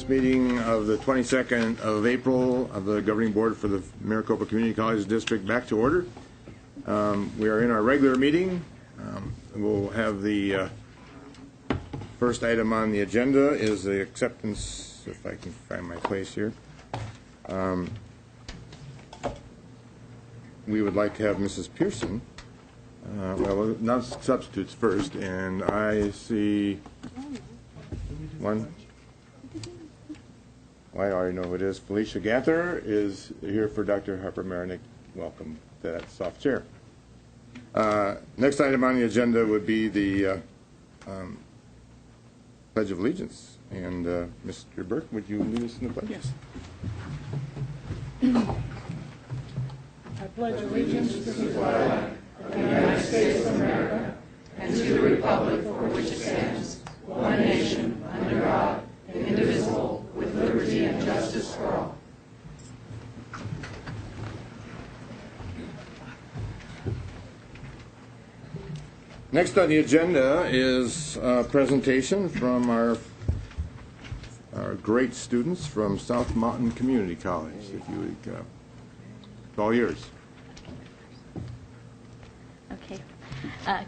first meeting of the 22nd of April of the Governing Board for the Maricopa Community College District back to order. We are in our regular meeting. We'll have the first item on the agenda is the acceptance, if I can find my place here. We would like to have Mrs. Pearson. Well, not substitutes first, and I see one. Well, I already know who it is. Felicia Gather is here for Dr. Harper Marinick. Welcome to that soft chair. Next item on the agenda would be the Pledge of Allegiance. And Mr. Burke, would you lead us in the pledge? Yes. I pledge allegiance to the flag of the United States of America and to the republic for which it stands, one nation, under God, indivisible, with liberty and justice for all. Next on the agenda is a presentation from our great students from South Mountain Community College. If you would, it's all yours. Okay.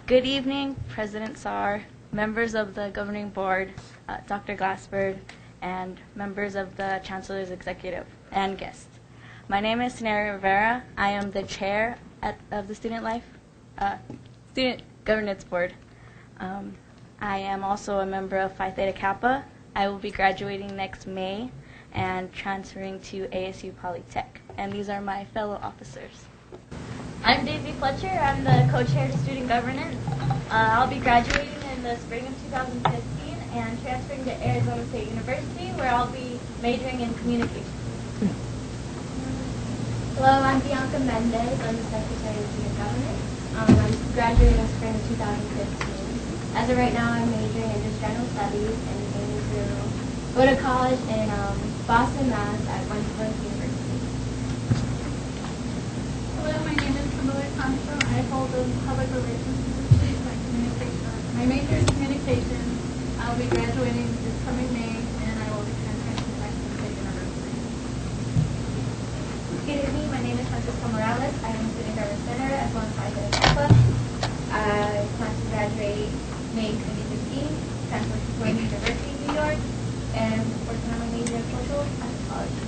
Good evening, President Saar, members of the Governing Board, Dr. Glassberg, and members of the Chancellor's Executive, and guests. My name is Sinera Rivera. I am the chair of the Student Governance Board. I am also a member of Phi Theta Kappa. I will be graduating next May and transferring to ASU Polytech. And these are my fellow officers. I'm Daisy Fletcher. I'm the co-chair to Student Governance. I'll be graduating in the spring of 2015 and transferring to Arizona State University, where I'll be majoring in communication. Hello, I'm Bianca Mendez. I'm the Secretary of Student Governance. I'm graduating in spring of 2015. As of right now, I'm majoring in just general studies and aiming to go to college in Boston, Mass. at Wentworth University. Hello, my name is Kimberly Concho. I hold a public relations position in communication. My major is communication. I'll be graduating this coming May, and I will be transferring to Mexico State University. Good evening. My name is Francisco Morales. I am a Student Government Center as well as Phi Theta Kappa. I plan to graduate May 2015, transfer to Wayne University, New York, and working on my major of social anthropology.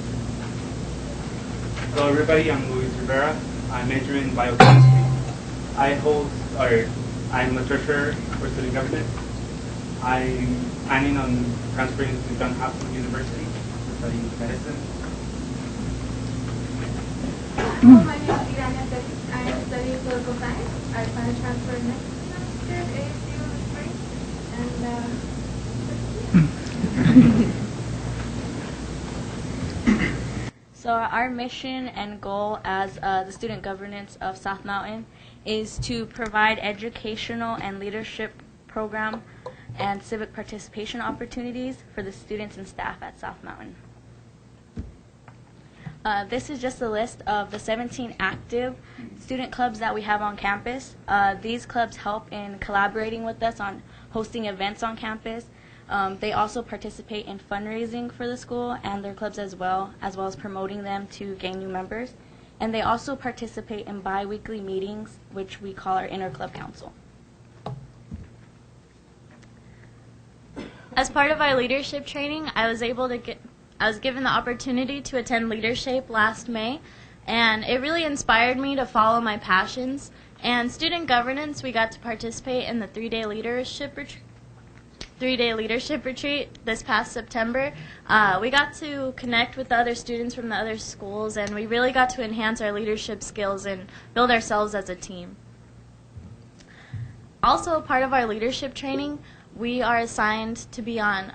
Hello everybody, I'm Luis Rivera. I major in biochemistry. I'm a treasurer for Student Government. I'm planning on transferring to Johns Hopkins University to study medicine. Hello, my name is Irania Petis. I am studying political science. I plan to transfer next semester to ASU in the spring. So our mission and goal as the Student Governance of South Mountain is to provide educational and leadership program and civic participation opportunities for the students and staff at South Mountain. This is just a list of the 17 active student clubs that we have on campus. These clubs help in collaborating with us on hosting events on campus. They also participate in fundraising for the school and their clubs as well as promoting them to gain new members. And they also participate in bi-weekly meetings, which we call our inter-club council. As part of our leadership training, I was given the opportunity to attend leadership last May, and it really inspired me to follow my passions. And Student Governance, we got to participate in the three-day leadership retreat this past September. We got to connect with the other students from the other schools, and we really got to enhance our leadership skills and build ourselves as a team. Also, part of our leadership training, we are assigned to be on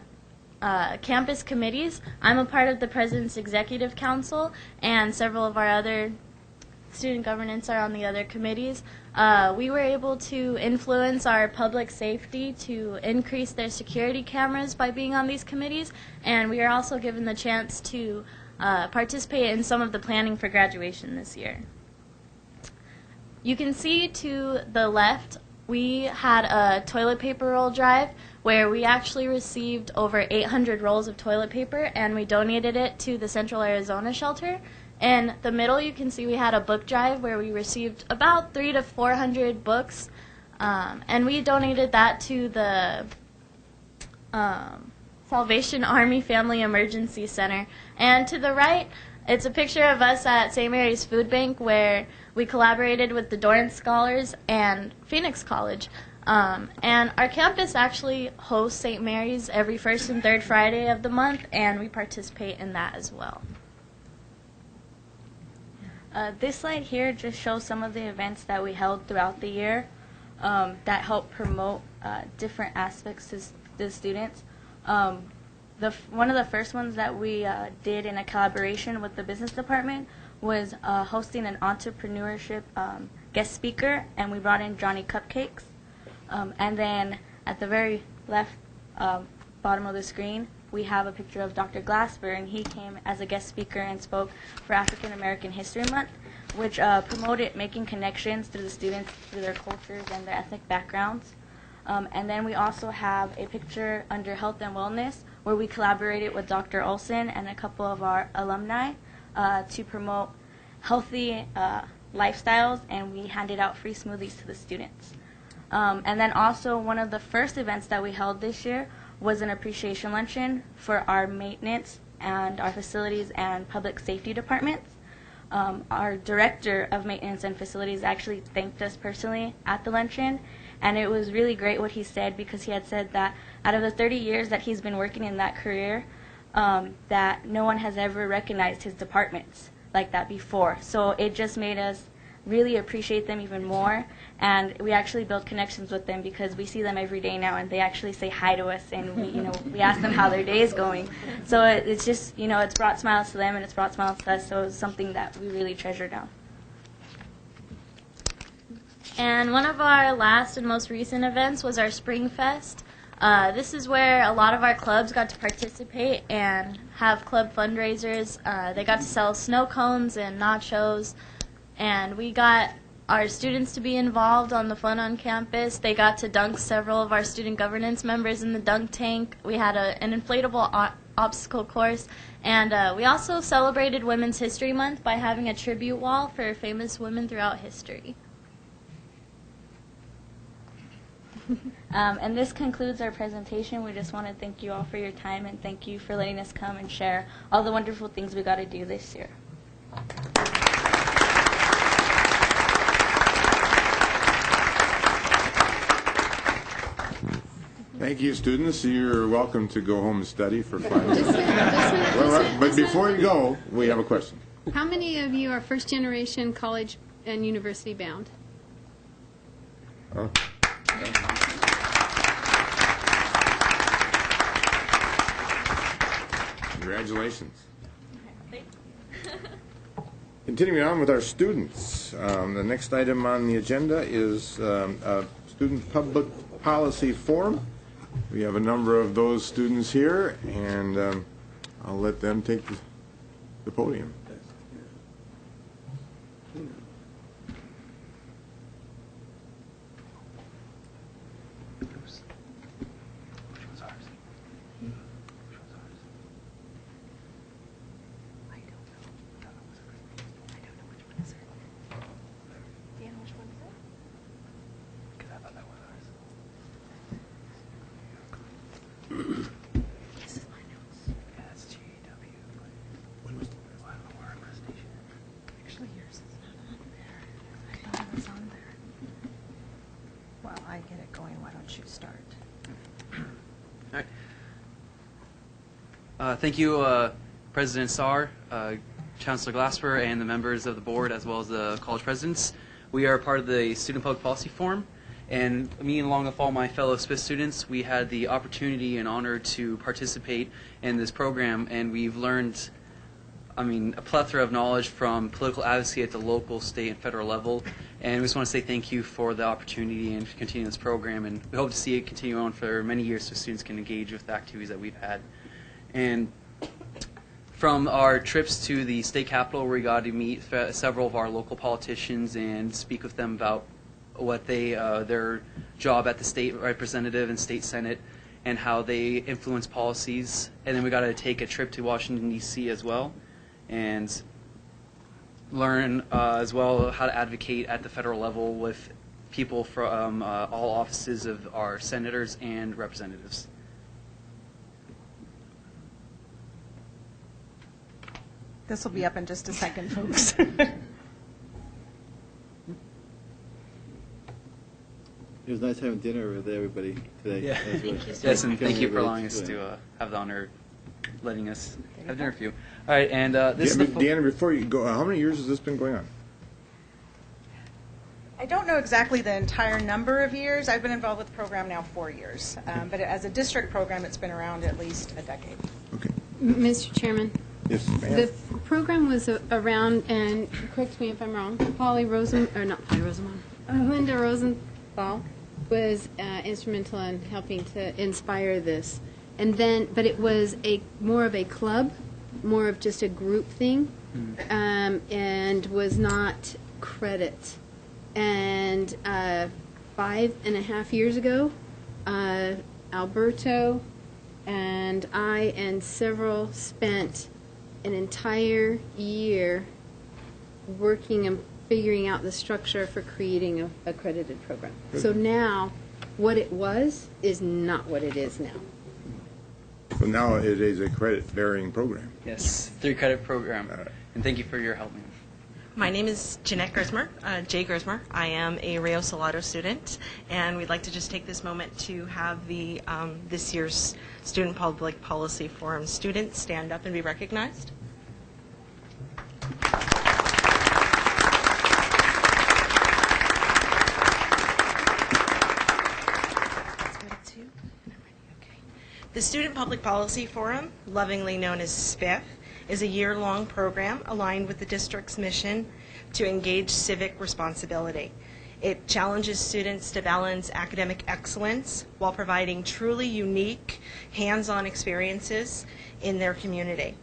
campus committees. I'm a part of the President's Executive Council, and several of our other student governance are on the other committees. We were able to influence our public safety to increase their security cameras by being on these committees, and we are also given the chance to participate in some of the planning for graduation this year. You can see to the left we had a toilet paper roll drive where we actually received over 800 rolls of toilet paper, and we donated it to the Central Arizona shelter. In the middle, you can see we had a book drive where we received about 300 to 400 books, and we donated that to the Salvation Army Family Emergency Center. And to the right, it's a picture of us at St. Mary's Food Bank where we collaborated with the Dorrance Scholars and Phoenix College. And our campus actually hosts St. Mary's every first and third Friday of the month, and we participate in that as well. This slide here just shows some of the events that we held throughout the year that help promote different aspects to the students. One of the first ones that we did in a collaboration with the business department was hosting an entrepreneurship guest speaker, and we brought in Johnny Cupcakes. And then at the very left bottom of the screen, we have a picture of Dr. Glasper, and he came as a guest speaker and spoke for African American History Month, which promoted making connections through the students, through their cultures and their ethnic backgrounds. And then we also have a picture under Health and Wellness where we collaborated with Dr. Olson and a couple of our alumni to promote healthy lifestyles, and we handed out free smoothies to the students. And then also one of the first events that we held this year was an appreciation luncheon for our maintenance and our facilities and public safety departments. Our director of maintenance and facilities actually thanked us personally at the luncheon, and it was really great what he said, because he had said that out of the 30 years that he's been working in that career, that no one has ever recognized his departments like that before. So it just made us really appreciate them even more, and we actually built connections with them because we see them every day now, and they actually say hi to us, and we ask them how their day is going. So it's just, it's brought smiles to them and it's brought smiles to us, so it's something that we really treasure now. And one of our last and most recent events was our Spring Fest. This is where a lot of our clubs got to participate and have club fundraisers. They got to sell snow cones and nachos, and we got our students to be involved on the fun on campus. They got to dunk several of our student governance members in the dunk tank. We had an inflatable obstacle course, and we also celebrated Women's History Month by having a tribute wall for famous women throughout history. And this concludes our presentation. We just want to thank you all for your time, and thank you for letting us come and share all the wonderful things we got to do this year. Thank you, students. You're welcome to go home and study for 5 minutes. But before you go, we have a question. How many of you are first-generation college and university bound? Oh. Congratulations. Continuing on with our students, the next item on the agenda is a student public policy forum. We have a number of those students here, and I'll let them take the podium. Thank you, President Saar, Chancellor Glasper, and the members of the board, as well as the college presidents. We are part of the Student Public Policy Forum, and me, along with all my fellow SPIS students, we had the opportunity and honor to participate in this program, and we've learned, a plethora of knowledge from political advocacy at the local, state, and federal level. And we just want to say thank you for the opportunity and continue this program, and we hope to see it continue on for many years so students can engage with the activities that we've had. And from our trips to the state capitol, where we got to meet several of our local politicians and speak with them about what they their job at the state representative and state senate, and how they influence policies. And then we got to take a trip to Washington, D.C. as well, and learn as well how to advocate at the federal level with people from all offices of our senators and representatives. This will be up in just a second, folks. It was nice having dinner with everybody today. Yeah. That was really- Yes, and thank you for really allowing us good. to have the honor of letting us have dinner with you. All right, and this is Deanna, before you go, how many years has this been going on? I don't know exactly the entire number of years. I've been involved with the program now 4 years. But as a district program, it's been around at least a decade. Okay. Mr. Chairman, Yes, ma'am. the program was around, and correct me if I'm wrong, Linda Rosenthal was instrumental in helping to inspire this. And then, but it was more of a club, more of just a group thing, and was not credit. And 5.5 years ago, Alberto and I and several spent an entire year working and figuring out the structure for creating a accredited program. So now, what it was is not what it is now. So now it is a credit-bearing program. Yes, 3-credit program. right. And thank you for your help, ma'am. My name is Jeanette Grismer, Jay Grismer. I am a Rio Salado student, and we'd like to just take this moment to have the this year's Student Public Policy Forum students stand up and be recognized. The Student Public Policy Forum, lovingly known as SPIF, is a year-long program aligned with the district's mission to engage civic responsibility. It challenges students to balance academic excellence while providing truly unique, hands-on experiences in their community.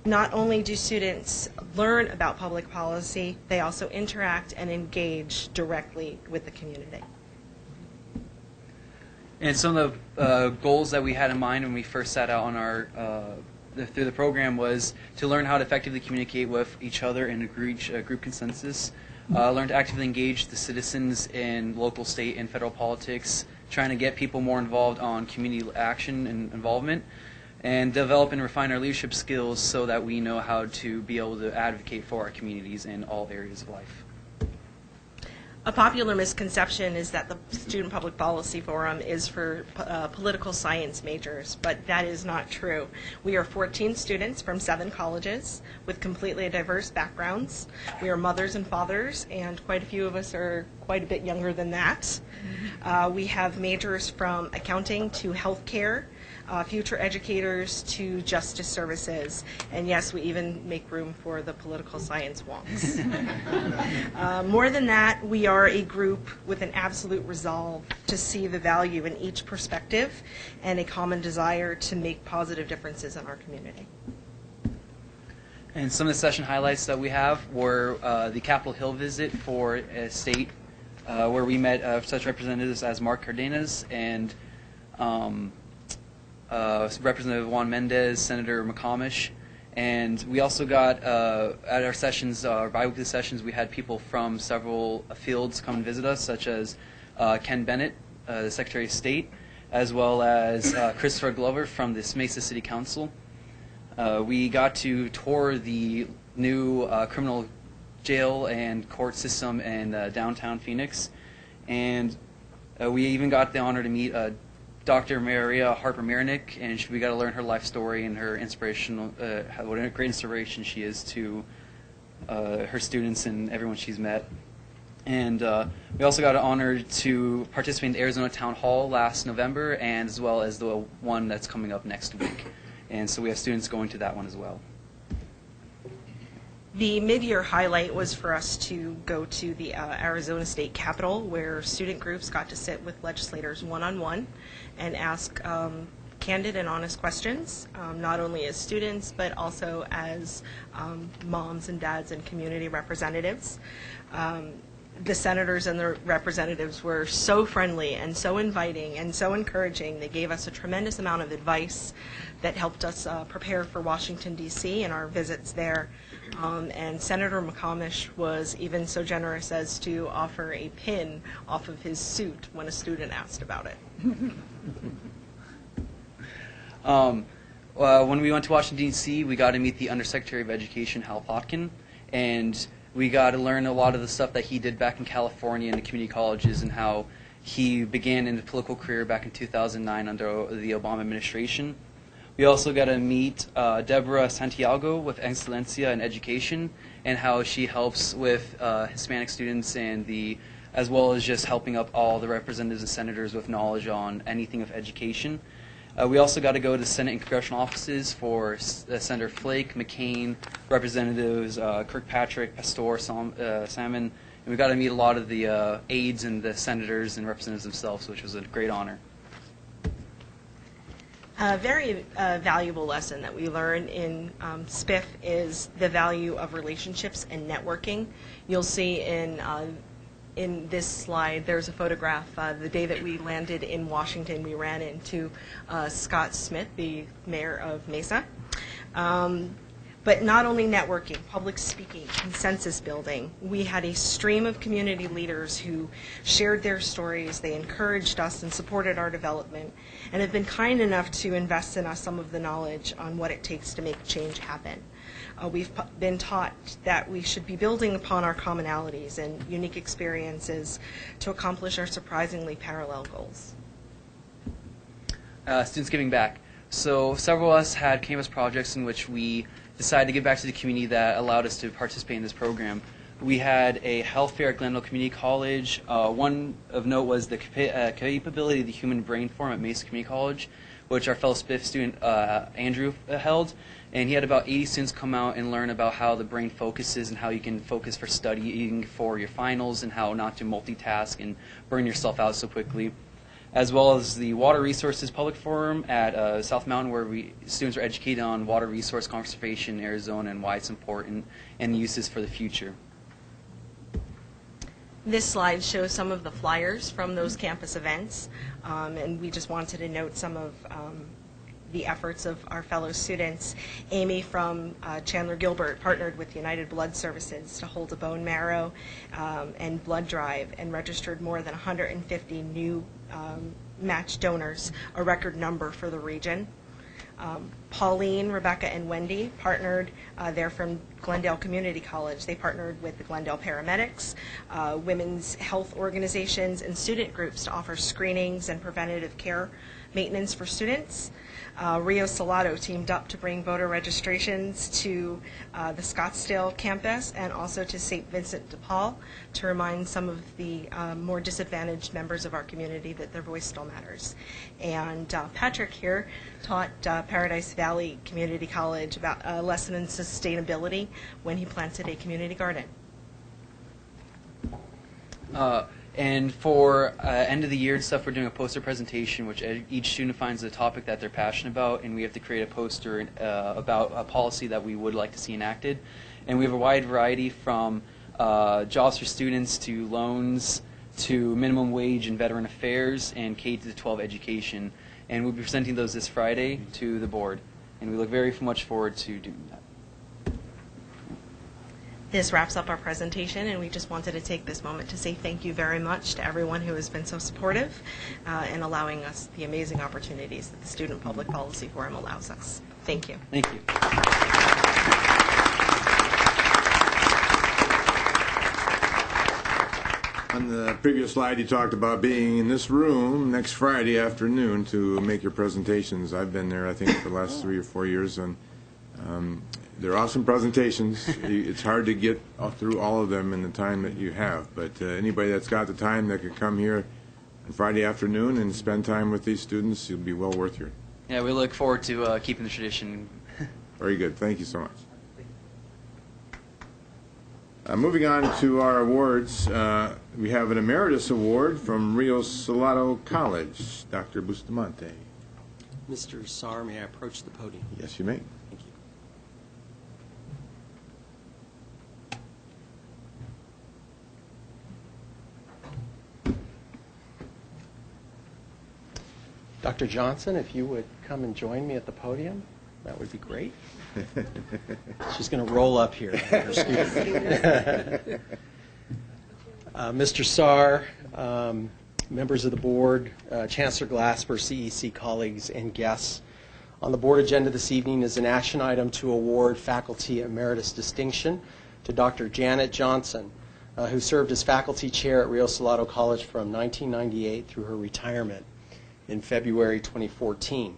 Not only do students learn about public policy, they also interact and engage directly with the community. And some of the goals that we had in mind when we first set out on our through the program was to learn how to effectively communicate with each other and reach a group consensus, learn to actively engage the citizens in local, state, and federal politics, trying to get people more involved on community action and involvement, and develop and refine our leadership skills so that we know how to be able to advocate for our communities in all areas of life. A popular misconception is that the Student Public Policy Forum is for political science majors, but that is not true. We are 14 students from 7 colleges with completely diverse backgrounds. We are mothers and fathers, and quite a few of us are quite a bit younger than that. We have majors from accounting to healthcare, future educators to justice services, and yes, we even make room for the political science wonks. More than that, we are a group with an absolute resolve to see the value in each perspective and a common desire to make positive differences in our community. And some of the session highlights that we have were the Capitol Hill visit for state, where we met such representatives as Mark Cardenas and Representative Juan Mendez, Senator McComish, and we also got at our sessions, our biweekly sessions, we had people from several fields come and visit us, such as Ken Bennett, the Secretary of State, as well as Christopher Glover from the Mesa City Council. We got to tour the new criminal jail and court system in downtown Phoenix, and we even got the honor to meet Dr. Maria Harper-Marinick, and we got to learn her life story and her inspirational, what a great inspiration she is to her students and everyone she's met. And we also got an honor to participate in the Arizona Town Hall last November, and as well as the one that's coming up next week. And so we have students going to that one as well. The mid-year highlight was for us to go to the Arizona State Capitol, where student groups got to sit with legislators one-on-one and ask candid and honest questions, not only as students, but also as moms and dads and community representatives. the senators and the representatives were so friendly and so inviting and so encouraging. They gave us a tremendous amount of advice that helped us prepare for Washington, D.C. and our visits there. And Senator McComish was even so generous as to offer a pin off of his suit when a student asked about it. When we went to Washington, D.C., we got to meet the Undersecretary of Education, Hal Plotkin, and we got to learn a lot of the stuff that he did back in California in the community colleges and how he began in his political career back in 2009 under the Obama administration. We also got to meet Debra Santiago with Excelencia in Education and how she helps with Hispanic students and as well as just helping up all the representatives and senators with knowledge on anything of education. We also got to go to Senate and congressional offices for Senator Flake, McCain, Representatives Kirkpatrick, Pastor, Salmon, and we got to meet a lot of the aides and the senators and representatives themselves, which was a great honor. A very valuable lesson that we learn in SPIF is the value of relationships and networking. You'll see in this slide, there's a photograph. The day that we landed in Washington, we ran into Scott Smith, the mayor of Mesa. But not only networking, public speaking, consensus building. We had a stream of community leaders who shared their stories. They encouraged us and supported our development and have been kind enough to invest in us some of the knowledge on what it takes to make change happen. We've been taught that we should be building upon our commonalities and unique experiences to accomplish our surprisingly parallel goals. Students giving back. So several of us had campus projects in which we decided to give back to the community that allowed us to participate in this program. We had a health fair at Glendale Community College. One of note was the capability of the human brain forum at Mesa Community College, which our fellow SPIF student Andrew held. And he had about 80 students come out and learn about how the brain focuses and how you can focus for studying for your finals and how not to multitask and burn yourself out so quickly. As well as the Water Resources Public Forum at South Mountain, where students are educated on water resource conservation in Arizona and why it's important and the uses for the future. This slide shows some of the flyers from those campus events, and we just wanted to note some of the efforts of our fellow students. Amy from Chandler Gilbert partnered with United Blood Services to hold a bone marrow and blood drive and registered more than 150 new match donors, a record number for the region. Pauline, Rebecca, and Wendy partnered. They're from Glendale Community College. They partnered with the Glendale paramedics, women's health organizations, and student groups to offer screenings and preventative care maintenance for students. Rio Salado teamed up to bring voter registrations to the Scottsdale campus and also to St. Vincent de Paul to remind some of the more disadvantaged members of our community that their voice still matters. And Patrick here taught Paradise Valley Community College about a lesson in sustainability when he planted a community garden. And for end of the year and stuff, we're doing a poster presentation, which each student finds a topic that they're passionate about, and we have to create a poster about a policy that we would like to see enacted. And we have a wide variety from jobs for students to loans to minimum wage and veteran affairs and K-12 education. And we'll be presenting those this Friday to the board, and we look very much forward to doing that. This wraps up our presentation, and we just wanted to take this moment to say thank you very much to everyone who has been so supportive in allowing us the amazing opportunities that the Student Public Policy Forum allows us. Thank you. Thank you. On the previous slide, you talked about being in this room next Friday afternoon to make your presentations. I've been there, I think, for the last 3 or 4 years, and they're awesome presentations. It's hard to get through all of them in the time that you have, but anybody that's got the time that could come here on Friday afternoon and spend time with these students, you'll be well worth your. Yeah, we look forward to keeping the tradition. Very good. Thank you so much. Moving on to our awards, we have an Emeritus Award from Rio Salado College. Dr. Bustamante. Mr. Saar, may I approach the podium? Yes, you may. Thank you. Dr. Johnson, if you would come and join me at the podium, that would be great. She's going to roll up here. Mr. Saar, members of the board, Chancellor Glasper, CEC colleagues, and guests. On the board agenda this evening is an action item to award Faculty Emeritus Distinction to Dr. Janet Johnson, who served as faculty chair at Rio Salado College from 1998 through her retirement in February 2014.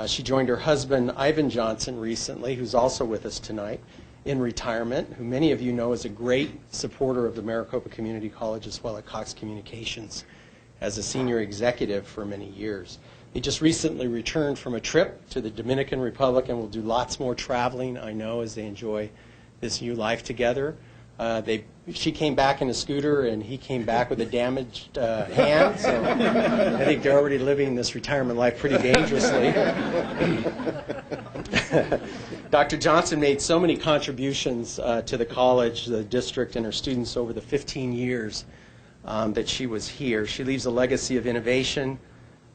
She joined her husband, Ivan Johnson, recently, who's also with us tonight, in retirement, who many of you know is a great supporter of the Maricopa Community College as well as Cox Communications as a senior executive for many years. They just recently returned from a trip to the Dominican Republic and will do lots more traveling, I know, as they enjoy this new life together. She came back in a scooter and he came back with a damaged hand, so I think they're already living this retirement life pretty dangerously. Dr. Johnson made so many contributions to the college, the district, and her students over the 15 years that she was here. She leaves a legacy of innovation,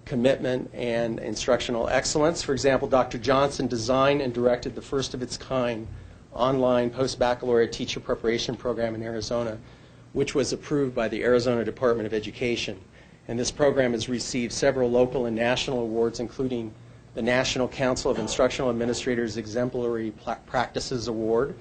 commitment, and instructional excellence. For example, Dr. Johnson designed and directed the first of its kind online post-baccalaureate teacher preparation program in Arizona, which was approved by the Arizona Department of Education. And this program has received several local and national awards, including the National Council of Instructional Administrators Exemplary Practices Award,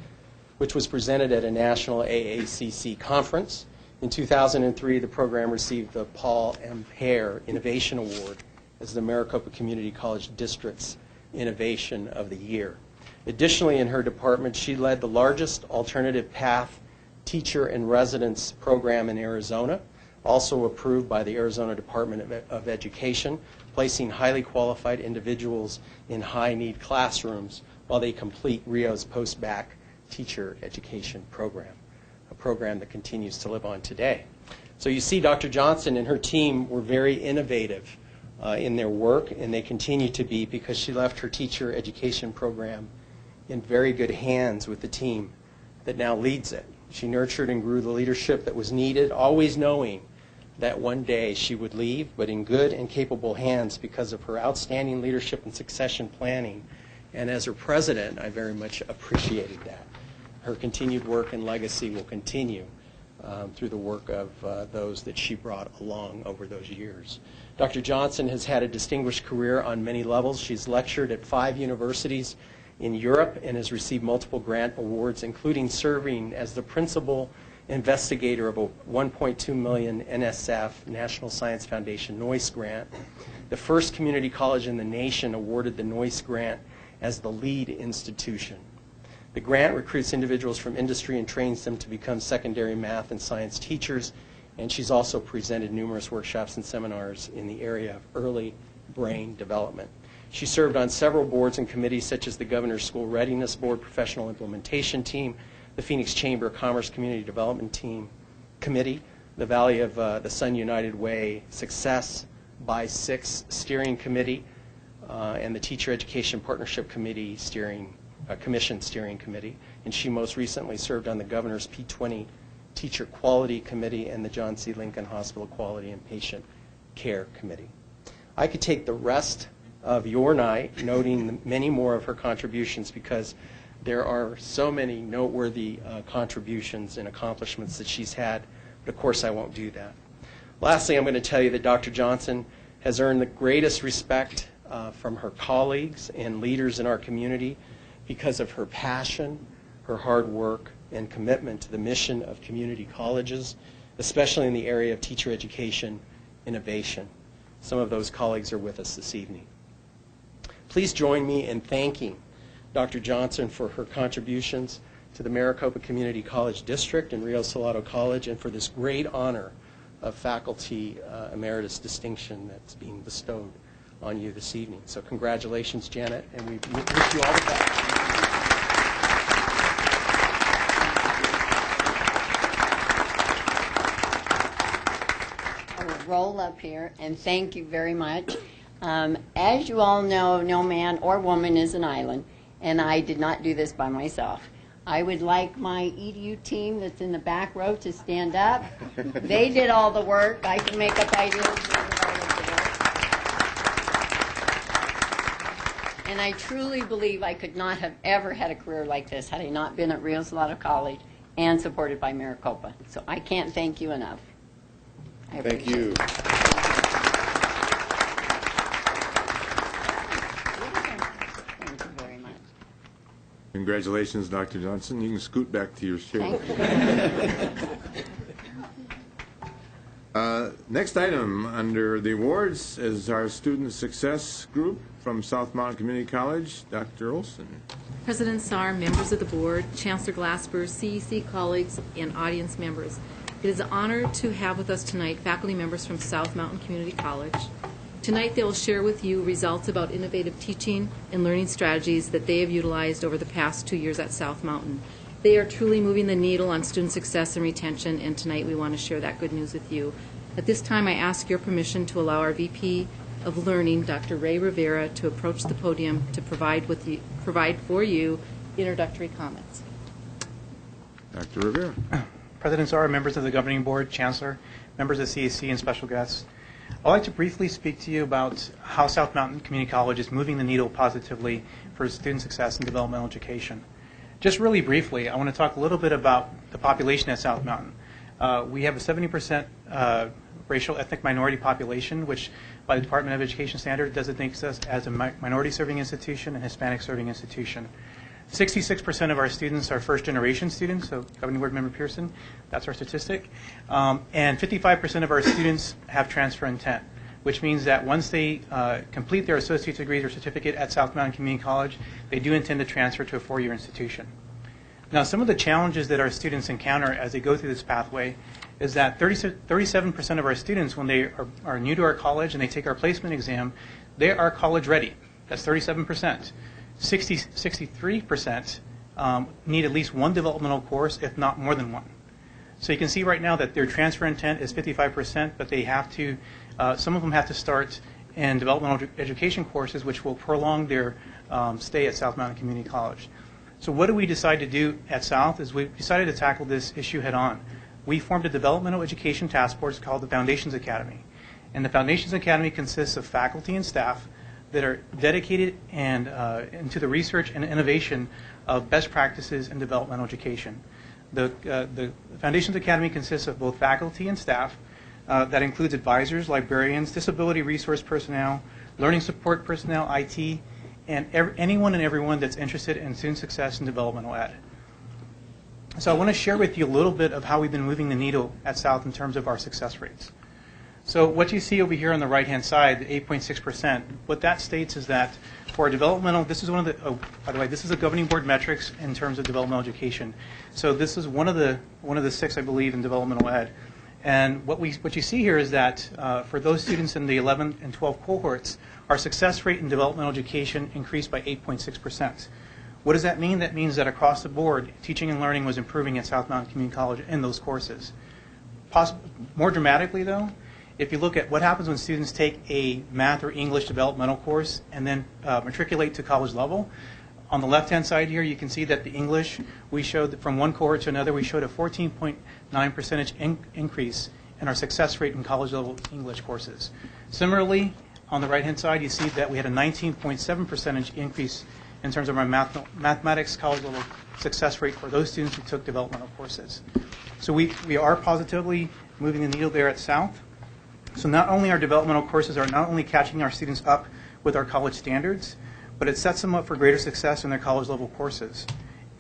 which was presented at a national AACC conference. In 2003, the program received the Paul M. Pear Innovation Award as the Maricopa Community College District's Innovation of the Year. Additionally, in her department, she led the largest alternative path teacher in residence program in Arizona, also approved by the Arizona Department of Education, placing highly qualified individuals in high-need classrooms while they complete Rio's post-bac teacher education program, a program that continues to live on today. So you see Dr. Johnson and her team were very innovative in their work, and they continue to be because she left her teacher education program in very good hands with the team that now leads it. She nurtured and grew the leadership that was needed, always knowing that one day she would leave, but in good and capable hands because of her outstanding leadership and succession planning. And as her president, I very much appreciated that. Her continued work and legacy will continue through the work of those that she brought along over those years. Dr. Johnson has had a distinguished career on many levels. She's lectured at 5 universities in Europe and has received multiple grant awards, including serving as the principal investigator of a $1.2 million NSF, National Science Foundation, NOIS grant. The first community college in the nation awarded the NOIS grant as the lead institution. The grant recruits individuals from industry and trains them to become secondary math and science teachers, and she's also presented numerous workshops and seminars in the area of early brain development. She served on several boards and committees such as the Governor's School Readiness Board, Professional Implementation Team, the Phoenix Chamber of Commerce Community Development Committee, the Valley of the Sun United Way Success by 6 Steering Committee, and the Teacher Education Partnership Committee Commission Steering Committee. And she most recently served on the Governor's P20 Teacher Quality Committee and the John C. Lincoln Hospital Quality and Patient Care Committee. I could take the rest of your night noting many more of her contributions because there are so many noteworthy contributions and accomplishments that she's had, but of course I won't do that. Lastly, I'm going to tell you that Dr. Johnson has earned the greatest respect from her colleagues and leaders in our community because of her passion, her hard work, and commitment to the mission of community colleges, especially in the area of teacher education innovation. Some of those colleagues are with us this evening. Please join me in thanking Dr. Johnson for her contributions to the Maricopa Community College District and Rio Salado College, and for this great honor of faculty emeritus distinction that's being bestowed on you this evening. So congratulations, Janet, and we wish you all the best. I will roll up here, and thank you very much. As you all know, no man or woman is an island, and I did not do this by myself. I would like my EDU team that's in the back row to stand up. They did all the work. I can make up ideas. And I truly believe I could not have ever had a career like this had I not been at Rio Salado College and supported by Maricopa. So I can't thank you enough. Thank you. Thank you very much. Congratulations, Dr. Johnson. You can scoot back to your chair. Thank you. Next item under the awards is our Student Success Group from South Mountain Community College. Dr. Olson. President Saar, members of the board, Chancellor Glasper, CEC colleagues, and audience members. It is an honor to have with us tonight faculty members from South Mountain Community College. Tonight they will share with you results about innovative teaching and learning strategies that they have utilized over the past 2 years at South Mountain. They are truly moving the needle on student success and retention, and tonight we want to share that good news with you. At this time, I ask your permission to allow our VP of Learning, Dr. Ray Rivera, to approach the podium to provide for you introductory comments. Dr. Rivera. President Saar, members of the governing board, Chancellor, members of CAC, and special guests. I'd like to briefly speak to you about how South Mountain Community College is moving the needle positively for student success and developmental education. Just really briefly, I want to talk a little bit about the population at South Mountain. We have a 70% racial ethnic minority population, which by the Department of Education standard designates us as a minority serving institution and Hispanic serving institution. 66% of our students are first generation students, so Governing Board Member Pearson, that's our statistic. And 55% of our students have transfer intent, which means that once they complete their associate's degree or certificate at South Mountain Community College, they do intend to transfer to a four-year institution. Now, some of the challenges that our students encounter as they go through this pathway is that 37% of our students, when they are new to our college and they take our placement exam, they are college ready. That's 37%. 63% need at least one developmental course, if not more than one. So you can see right now that their transfer intent is 55%, but they have to, some of them have to start in developmental education courses, which will prolong their stay at South Mountain Community College. So what do we decide to do at South is we decided to tackle this issue head on. We formed a developmental education task force called the Foundations Academy. And the Foundations Academy consists of faculty and staff that are dedicated and into the research and innovation of best practices in developmental education. The Foundations Academy consists of both faculty and staff that includes advisors, librarians, disability resource personnel, learning support personnel, IT, and anyone and everyone that's interested in student success and developmental ed. So I want to share with you a little bit of how we've been moving the needle at South in terms of our success rates. So what you see over here on the right-hand side, the 8.6%, what that states is that for developmental, this is one of the, by the way, this is a governing board metrics in terms of developmental education. So this is one of the six, I believe, in developmental ed. And what you see here is that for those students in the 11 and 12 cohorts, our success rate in developmental education increased by 8.6%. What does that mean? That means that across the board, teaching and learning was improving at South Mountain Community College in those courses. More dramatically, though, if you look at what happens when students take a math or English developmental course and then matriculate to college level, on the left-hand side here, you can see that the English, we showed that from one cohort to another, we showed a 14.9% increase in our success rate in college-level English courses. Similarly, on the right-hand side, you see that we had a 19.7% increase in terms of our mathematics college-level success rate for those students who took developmental courses. So we are positively moving the needle there at South. So not only our developmental courses are not only catching our students up with our college standards, but it sets them up for greater success in their college-level courses,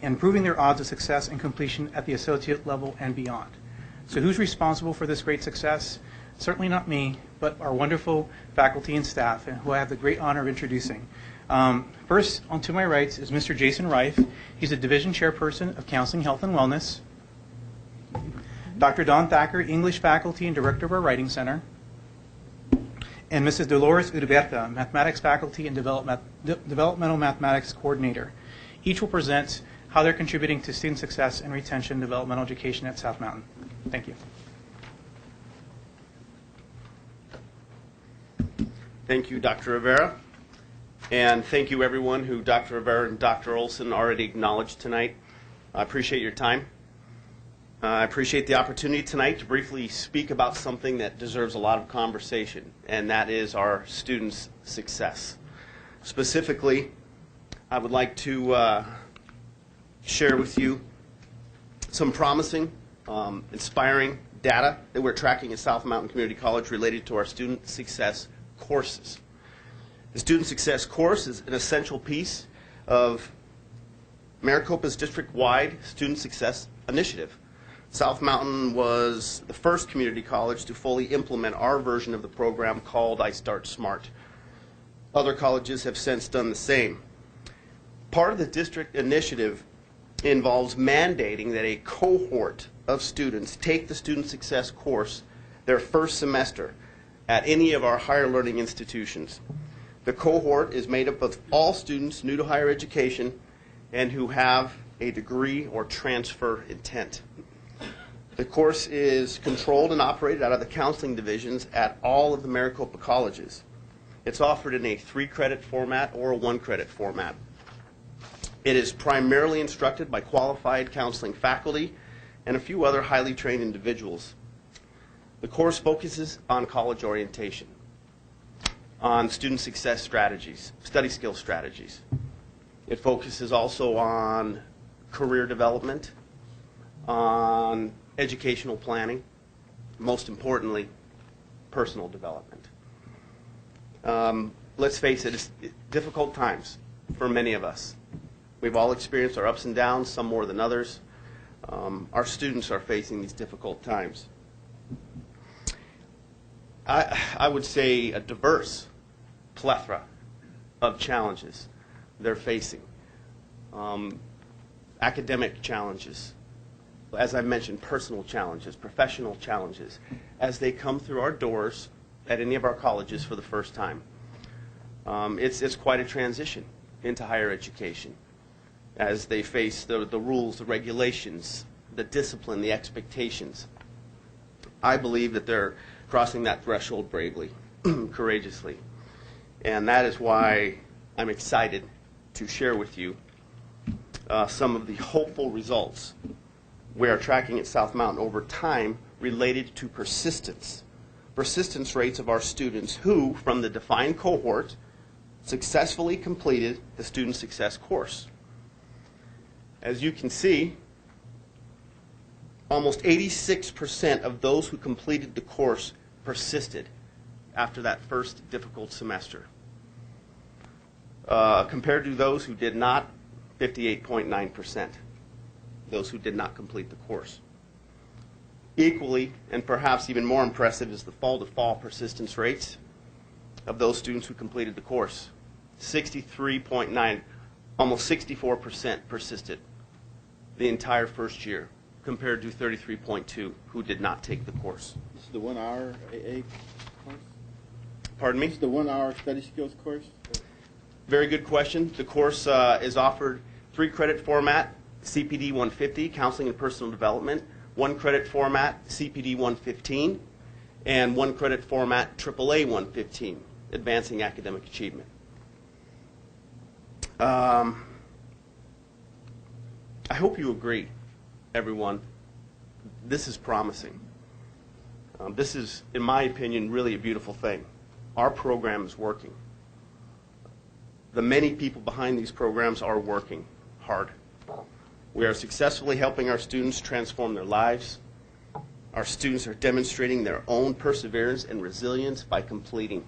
improving their odds of success and completion at the associate level and beyond. So who's responsible for this great success? Certainly not me, but our wonderful faculty and staff, who I have the great honor of introducing. First, on to my right is Mr. Jason Reif. He's a division chairperson of Counseling, Health, and Wellness. Dr. Don Thacker, English faculty and director of our Writing Center. And Mrs. Dolores Urberta, mathematics faculty and developmental mathematics coordinator. Each will present how they're contributing to student success and retention developmental education at South Mountain. Thank you. Thank you, Dr. Rivera. And thank you, everyone who Dr. Rivera and Dr. Olson already acknowledged tonight. I appreciate your time. I appreciate the opportunity tonight to briefly speak about something that deserves a lot of conversation, and that is our students' success. Specifically, I would like to share with you some promising, inspiring data that we're tracking at South Mountain Community College related to our student success courses. The student success course is an essential piece of Maricopa's district-wide student success initiative. South Mountain was the first community college to fully implement our version of the program called I Start Smart. Other colleges have since done the same. Part of the district initiative involves mandating that a cohort of students take the student success course their first semester at any of our higher learning institutions. The cohort is made up of all students new to higher education and who have a degree or transfer intent. The course is controlled and operated out of the counseling divisions at all of the Maricopa colleges. It's offered in a 3-credit format or a 1-credit format. It is primarily instructed by qualified counseling faculty and a few other highly trained individuals. The course focuses on college orientation, on student success strategies, study skill strategies. It focuses also on career development, on educational planning, most importantly, personal development. Let's face it, it's difficult times for many of us. We've all experienced our ups and downs, some more than others. Our students are facing these difficult times. I would say a diverse plethora of challenges they're facing. Academic challenges, as I mentioned, personal challenges, professional challenges, as they come through our doors at any of our colleges for the first time. It's quite a transition into higher education as they face the rules, the regulations, the discipline, the expectations. I believe that they're crossing that threshold bravely, courageously. And that is why I'm excited to share with you some of the hopeful results we are tracking at South Mountain over time related to persistence rates of our students who, from the defined cohort, successfully completed the student success course. As you can see, almost 86% of those who completed the course persisted after that first difficult semester. Compared to those who did not, 58.9%, those who did not complete the course. Equally, and perhaps even more impressive, is the fall-to-fall persistence rates of those students who completed the course. 63.9, almost 64% persisted the entire first year, compared to 33.2 who did not take the course. This is the 1-hour AA course? Pardon me? This is the 1-hour study skills course? Very good question. The course is offered 3-credit format, CPD 150, Counseling and Personal Development, 1-credit format, CPD 115, and 1-credit format, AAA 115, Advancing Academic Achievement. I hope you agree, everyone. This is promising. This is, in my opinion, really a beautiful thing. Our program is working. The many people behind these programs are working hard. We are successfully helping our students transform their lives. Our students are demonstrating their own perseverance and resilience by completing.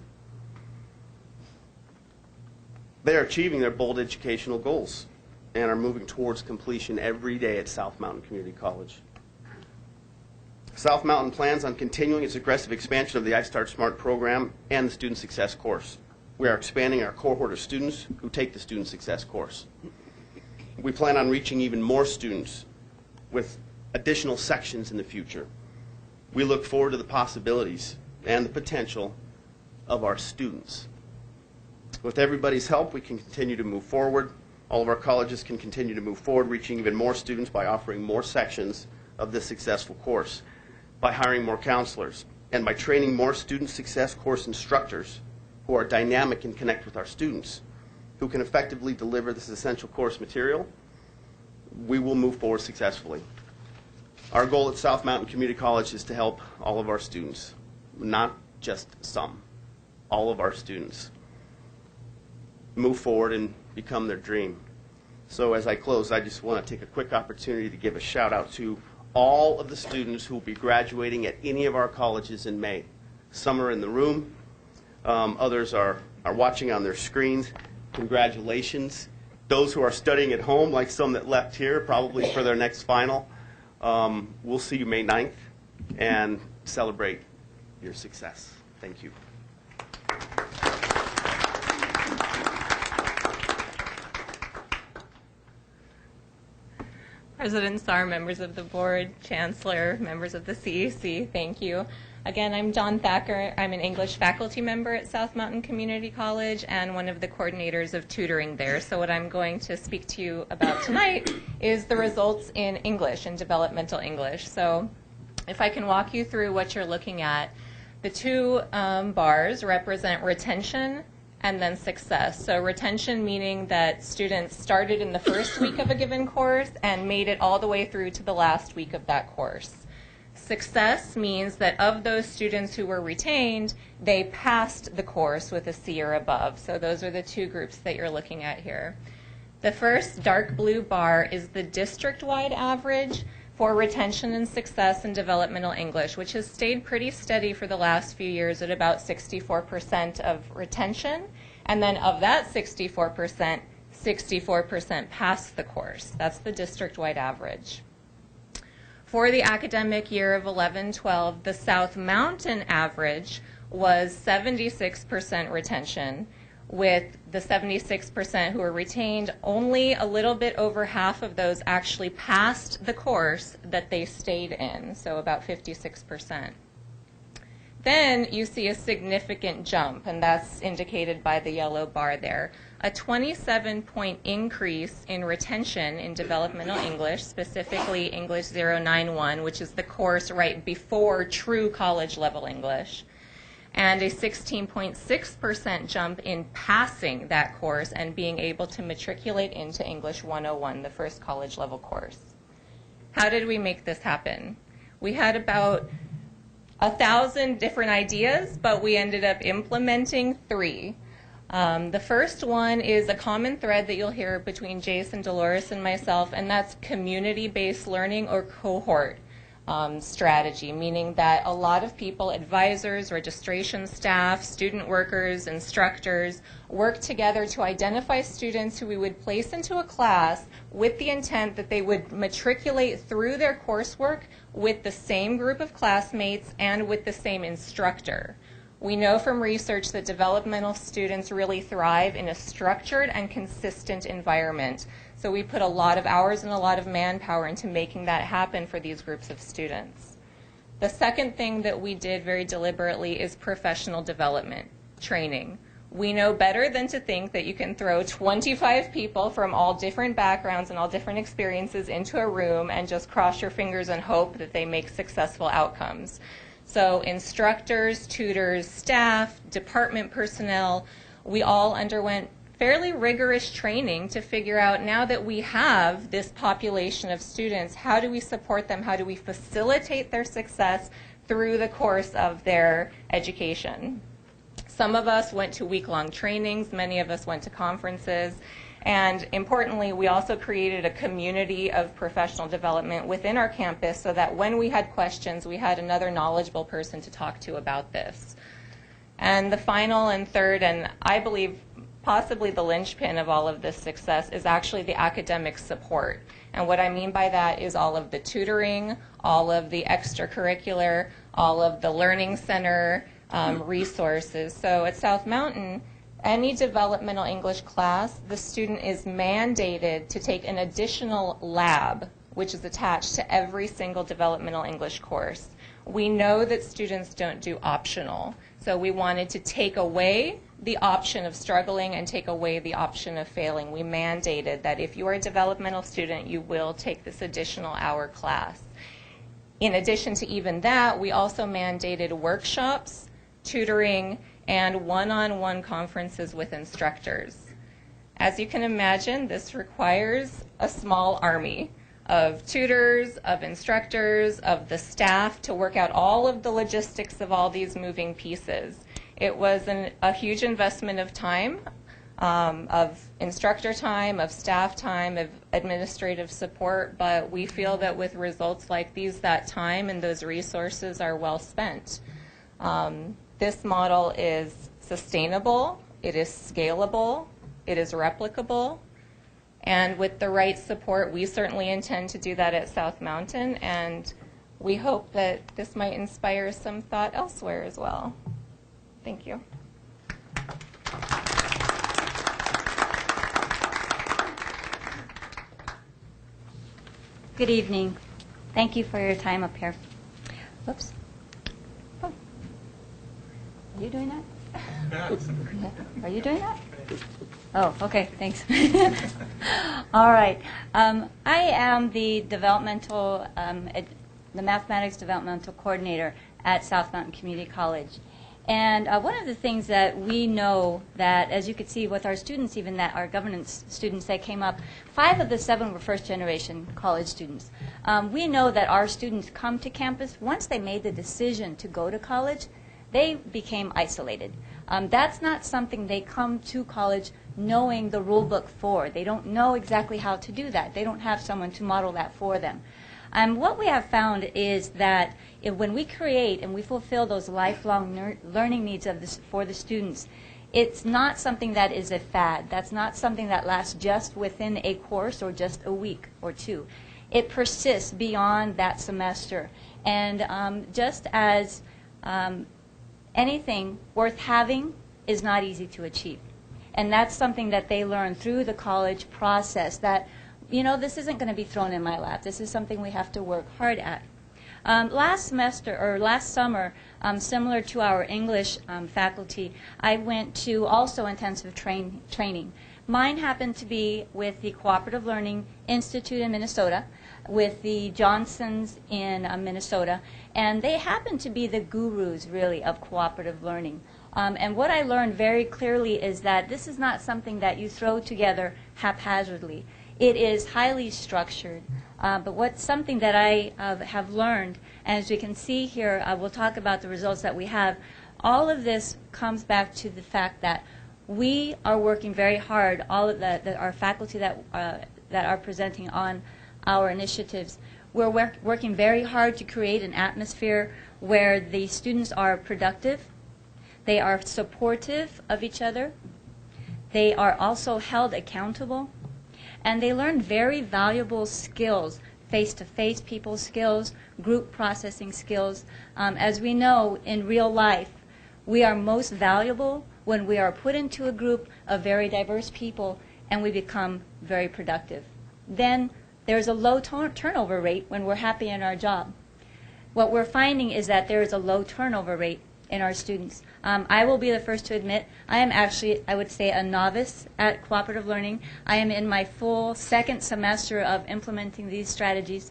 They are achieving their bold educational goals and are moving towards completion every day at South Mountain Community College. South Mountain plans on continuing its aggressive expansion of the I Start Smart program and the Student Success course. We are expanding our cohort of students who take the Student Success course. We plan on reaching even more students with additional sections in the future. We look forward to the possibilities and the potential of our students. With everybody's help, we can continue to move forward. All of our colleges can continue to move forward, reaching even more students by offering more sections of this successful course, by hiring more counselors, and by training more student success course instructors who are dynamic and connect with our students, who can effectively deliver this essential course material. We will move forward successfully. Our goal at South Mountain Community College is to help all of our students, not just some, all of our students. move forward and become their dream. So as I close, I just want to take a quick opportunity to give a shout out to all of the students who will be graduating at any of our colleges in May. Some are in the room. Others are watching on their screens. Congratulations. Those who are studying at home, like some that left here, probably for their next final, we'll see you May 9th and celebrate your success. Thank you. President Saar, members of the board, Chancellor, members of the CEC, thank you. Again, I'm Dawn Thacker. I'm an English faculty member at South Mountain Community College and one of the coordinators of tutoring there. So what I'm going to speak to you about tonight is the results in English and developmental English. So if I can walk you through what you're looking at, the two bars represent retention and then success. So retention meaning that students started in the first week of a given course and made it all the way through to the last week of that course. Success means that of those students who were retained, they passed the course with a C or above. So those are the two groups that you're looking at here. The first dark blue bar is the district-wide average for retention and success in developmental English, which has stayed pretty steady for the last few years at about 64% of retention. And then of that 64%, 64% passed the course. That's the district-wide average. For the academic year of 11-12, the South Mountain average was 76% retention, with the 76% who were retained, only a little bit over half of those actually passed the course that they stayed in, so about 56%. Then you see a significant jump, and that's indicated by the yellow bar there. A 27-point increase in retention in developmental English, specifically English 091, which is the course right before true college-level English, and a 16.6% jump in passing that course and being able to matriculate into English 101, the first college-level course. How did we make this happen? We had about 1,000 different ideas, but we ended up implementing 3. The first one is a common thread that you'll hear between Jason, Dolores, and myself, and that's community-based learning or cohort strategy, meaning that a lot of people, advisors, registration staff, student workers, instructors, work together to identify students who we would place into a class with the intent that they would matriculate through their coursework with the same group of classmates and with the same instructor. We know from research that developmental students really thrive in a structured and consistent environment. So we put a lot of hours and a lot of manpower into making that happen for these groups of students. The second thing that we did very deliberately is professional development training. We know better than to think that you can throw 25 people from all different backgrounds and all different experiences into a room and just cross your fingers and hope that they make successful outcomes. So instructors, tutors, staff, department personnel, we all underwent fairly rigorous training to figure out, now that we have this population of students, how do we support them, how do we facilitate their success through the course of their education. Some of us went to week-long trainings, many of us went to conferences, and importantly, we also created a community of professional development within our campus so that when we had questions, we had another knowledgeable person to talk to about this. And the final and third, and I believe possibly the linchpin of all of this success, is actually the academic support. And what I mean by that is all of the tutoring, all of the extracurricular, all of the learning center resources. So at South Mountain, any developmental English class, the student is mandated to take an additional lab, which is attached to every single developmental English course. We know that students don't do optional, so we wanted to take away the option of struggling and take away the option of failing. We mandated that if you are a developmental student, you will take this additional hour class. In addition to even that, we also mandated workshops, tutoring, and one-on-one conferences with instructors. As you can imagine, this requires a small army of tutors, of instructors, of the staff to work out all of the logistics of all these moving pieces. It was a huge investment of time. of instructor time, of staff time, of administrative support, but we feel that with results like these, that time and those resources are well spent. This model is sustainable, it is scalable, it is replicable, and with the right support, we certainly intend to do that at South Mountain, and we hope that this might inspire some thought elsewhere as well. Thank you. Good evening. Thank you for your time up here. Whoops. Oh. Are you doing that? Are you doing that? Oh, okay, thanks. All right. I am the the mathematics developmental coordinator at South Mountain Community College. And one of the things that we know that, as you could see with our students, even that our governance students that came up, 5 of the 7 were first-generation college students. We know that our students come to campus, once they made the decision to go to college, they became isolated. That's not something they come to college knowing the rule book for. They don't know exactly how to do that. They don't have someone to model that for them. What we have found is that when we create and we fulfill those lifelong learning needs for the students, it's not something that is a fad. That's not something that lasts just within a course or just a week or 2. It persists beyond that semester. And just as anything worth having is not easy to achieve. And that's something that they learn through the college process, that, you know, this isn't going to be thrown in my lap. This is something we have to work hard at. Last summer, similar to our English faculty, I went to also intensive training. Mine happened to be with the Cooperative Learning Institute in Minnesota, with the Johnsons in Minnesota, and they happen to be the gurus, really, of cooperative learning. And what I learned very clearly is that this is not something that you throw together haphazardly. It is highly structured. But what's something that I have learned, and as we can see here, we'll talk about the results that we have, all of this comes back to the fact that we are working very hard, all of our faculty that are presenting on our initiatives. We're working very hard to create an atmosphere where the students are productive, they are supportive of each other, they are also held accountable, and they learn very valuable skills, face-to-face people skills, group processing skills. As we know, in real life, we are most valuable when we are put into a group of very diverse people and we become very productive. Then there's a low turnover rate when we're happy in our job. What we're finding is that there is a low turnover rate in our students. I will be the first to admit, I am actually, I would say, a novice at cooperative learning. I am in my full 2nd semester of implementing these strategies.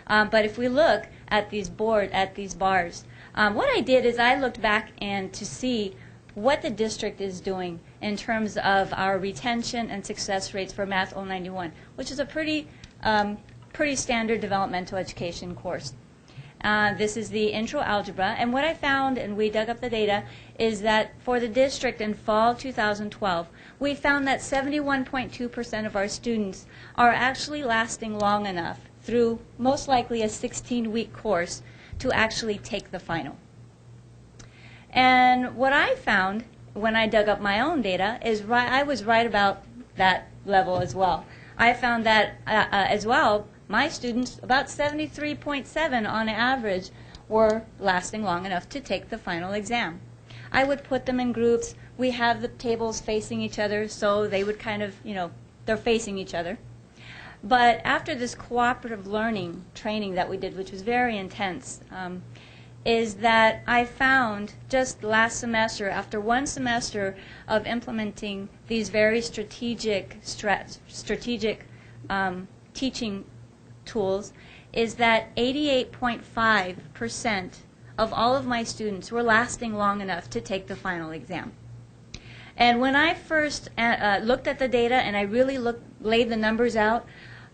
But if we look at these bars, what I did is I looked back and to see what the district is doing in terms of our retention and success rates for Math 091, which is a pretty standard developmental education course. This is the intro algebra, and what I found, and we dug up the data, is that for the district in fall 2012, we found that 71.2% of our students are actually lasting long enough through most likely a 16-week course to actually take the final. And what I found when I dug up my own data is I was right about that level as well. I found that as well, my students, about 73.7 on average, were lasting long enough to take the final exam. I would put them in groups. We have the tables facing each other, so they would kind of, they're facing each other. But after this cooperative learning training that we did, which was very intense, is that I found just last semester, after 1 semester of implementing these very strategic teaching tools, is that 88.5% of all of my students were lasting long enough to take the final exam. And when I first looked at the data and I really laid the numbers out,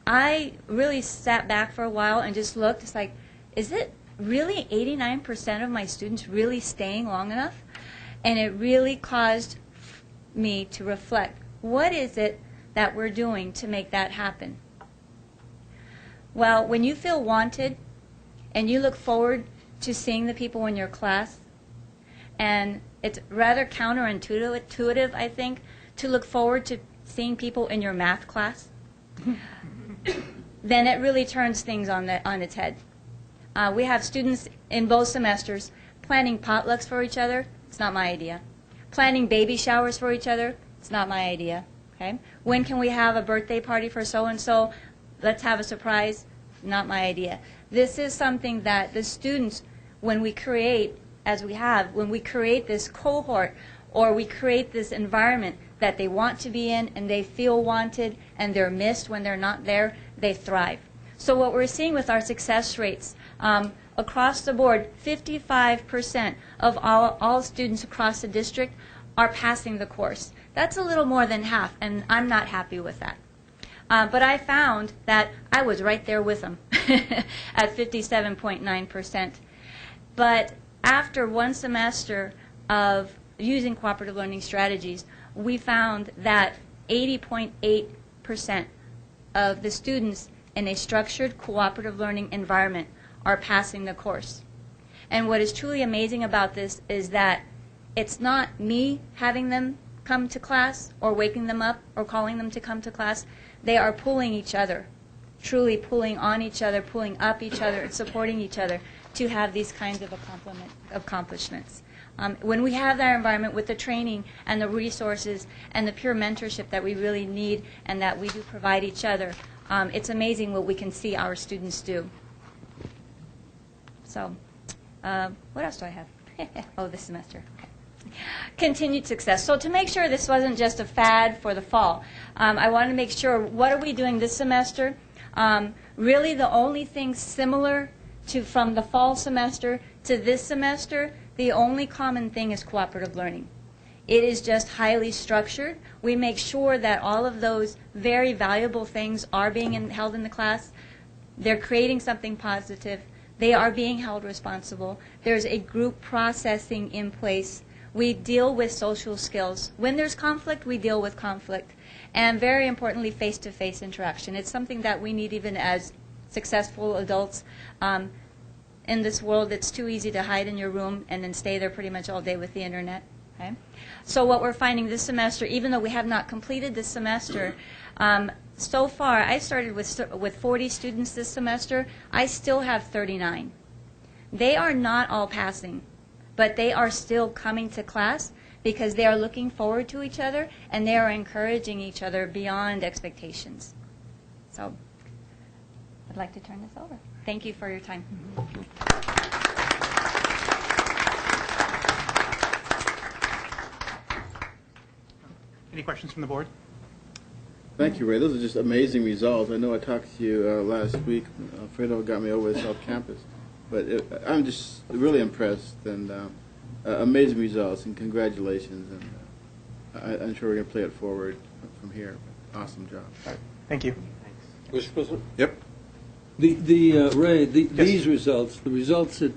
I really sat back for a while and just looked. It's like, is it really 89% of my students really staying long enough? And it really caused me to reflect, What is it that we're doing to make that happen? Well, when you feel wanted and you look forward to seeing the people in your class, and it's rather counterintuitive, I think, to look forward to seeing people in your math class, then it really turns things on its head. We have students in both semesters planning potlucks for each other. It's not my idea. Planning baby showers for each other. It's not my idea. Okay? When can we have a birthday party for so-and-so? Let's have a surprise. Not my idea. This is something that the students, when we create, as we have, when we create this cohort or we create this environment that they want to be in and they feel wanted and they're missed when they're not there, they thrive. So what we're seeing with our success rates across the board, 55% of all students across the district are passing the course. That's a little more than half, and I'm not happy with that. But I found that I was right there with them at 57.9%. But after one semester of using cooperative learning strategies, we found that 80.8% of the students in a structured cooperative learning environment are passing the course. And what is truly amazing about this is that it's not me having them come to class or waking them up or calling them to come to class. They are pulling each other, truly pulling on each other, pulling up each other, and supporting each other to have these kinds of accomplishments. When we have that environment with the training and the resources and the pure mentorship that we really need and that we do provide each other, it's amazing what we can see our students do. So, what else do I have? Oh, this semester. Okay. Continued success. So to make sure this wasn't just a fad for the fall, I wanted to make sure, what are we doing this semester? Really the only thing similar to from the fall semester to this semester, the only common thing is cooperative learning. It is just highly structured. We make sure that all of those very valuable things are being held in the class. They're creating something positive. They are being held responsible. There's a group processing in place. We deal with social skills. When there's conflict, we deal with conflict. And very importantly, face-to-face interaction. It's something that we need even as successful adults. In this world, it's too easy to hide in your room and then stay there pretty much all day with the internet. Okay? So what we're finding this semester, even though we have not completed this semester, so far, I started with 40 students this semester. I still have 39. They are not all passing, but they are still coming to class because they are looking forward to each other and they are encouraging each other beyond expectations. So I'd like to turn this over. Thank you for your time. Any questions from the board? Thank you, Ray. Those are just amazing results. I know I talked to you last week. Alfredo got me over at South Campus. But I'm just really impressed, and amazing results, and congratulations. And I'm sure we're going to play it forward from here. Awesome job. Thank you. Mr. President? Yep. Ray, these results, the results at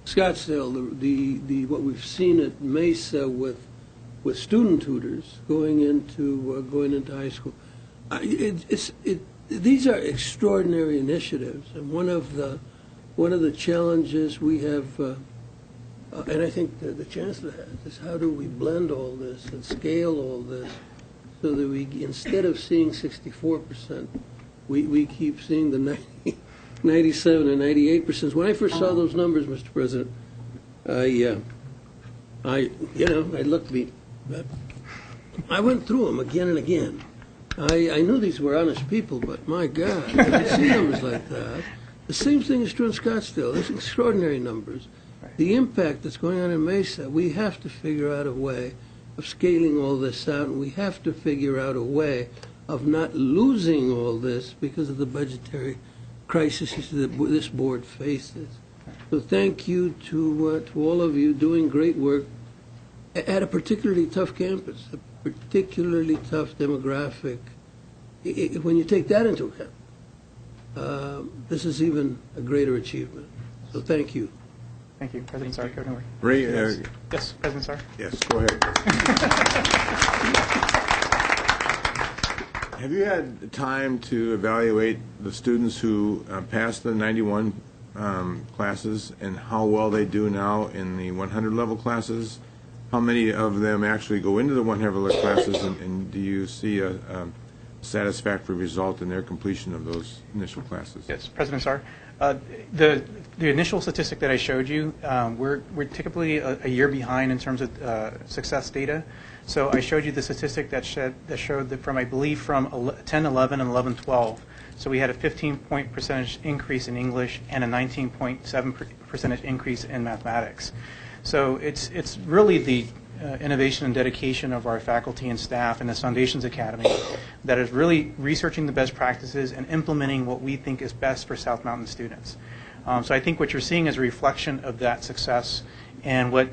Scottsdale, the what we've seen at Mesa with student tutors going into high school, these are extraordinary initiatives, and one of the challenges we have, and I think the chancellor has, is how do we blend all this and scale all this so that we, instead of seeing 64%, we keep seeing the 97 and 98%. When I first saw those numbers, Mr. President, I looked me. I went through them again and again. I knew these were honest people, but my God, I didn't see numbers like that. The same thing is true in Scottsdale. There's extraordinary numbers. The impact that's going on in Mesa, we have to figure out a way of scaling all this out, and we have to figure out a way of not losing all this because of the budgetary crisis that this board faces. So thank you to all of you doing great work at a particularly tough campus, a particularly tough demographic. When you take that into account, this is even a greater achievement. So thank you. Thank you, President Saar. Ray, yes, President Saar. Yes, go ahead. Have you had time to evaluate the students who passed the 91 classes and how well they do now in the 100 level classes? How many of them actually go into the 100 level classes, and do you see a satisfactory result in their completion of those initial classes? Yes, President Saar. The initial statistic that I showed you, we're typically a year behind in terms of success data. So I showed you the statistic that showed that from, I believe, from 10, 11, and 11, 12. So we had a 15-point percentage increase in English and a 19.7% increase in mathematics. So it's really the innovation and dedication of our faculty and staff in the Foundations Academy that is really researching the best practices and implementing what we think is best for South Mountain students. So I think what you're seeing is a reflection of that success, and what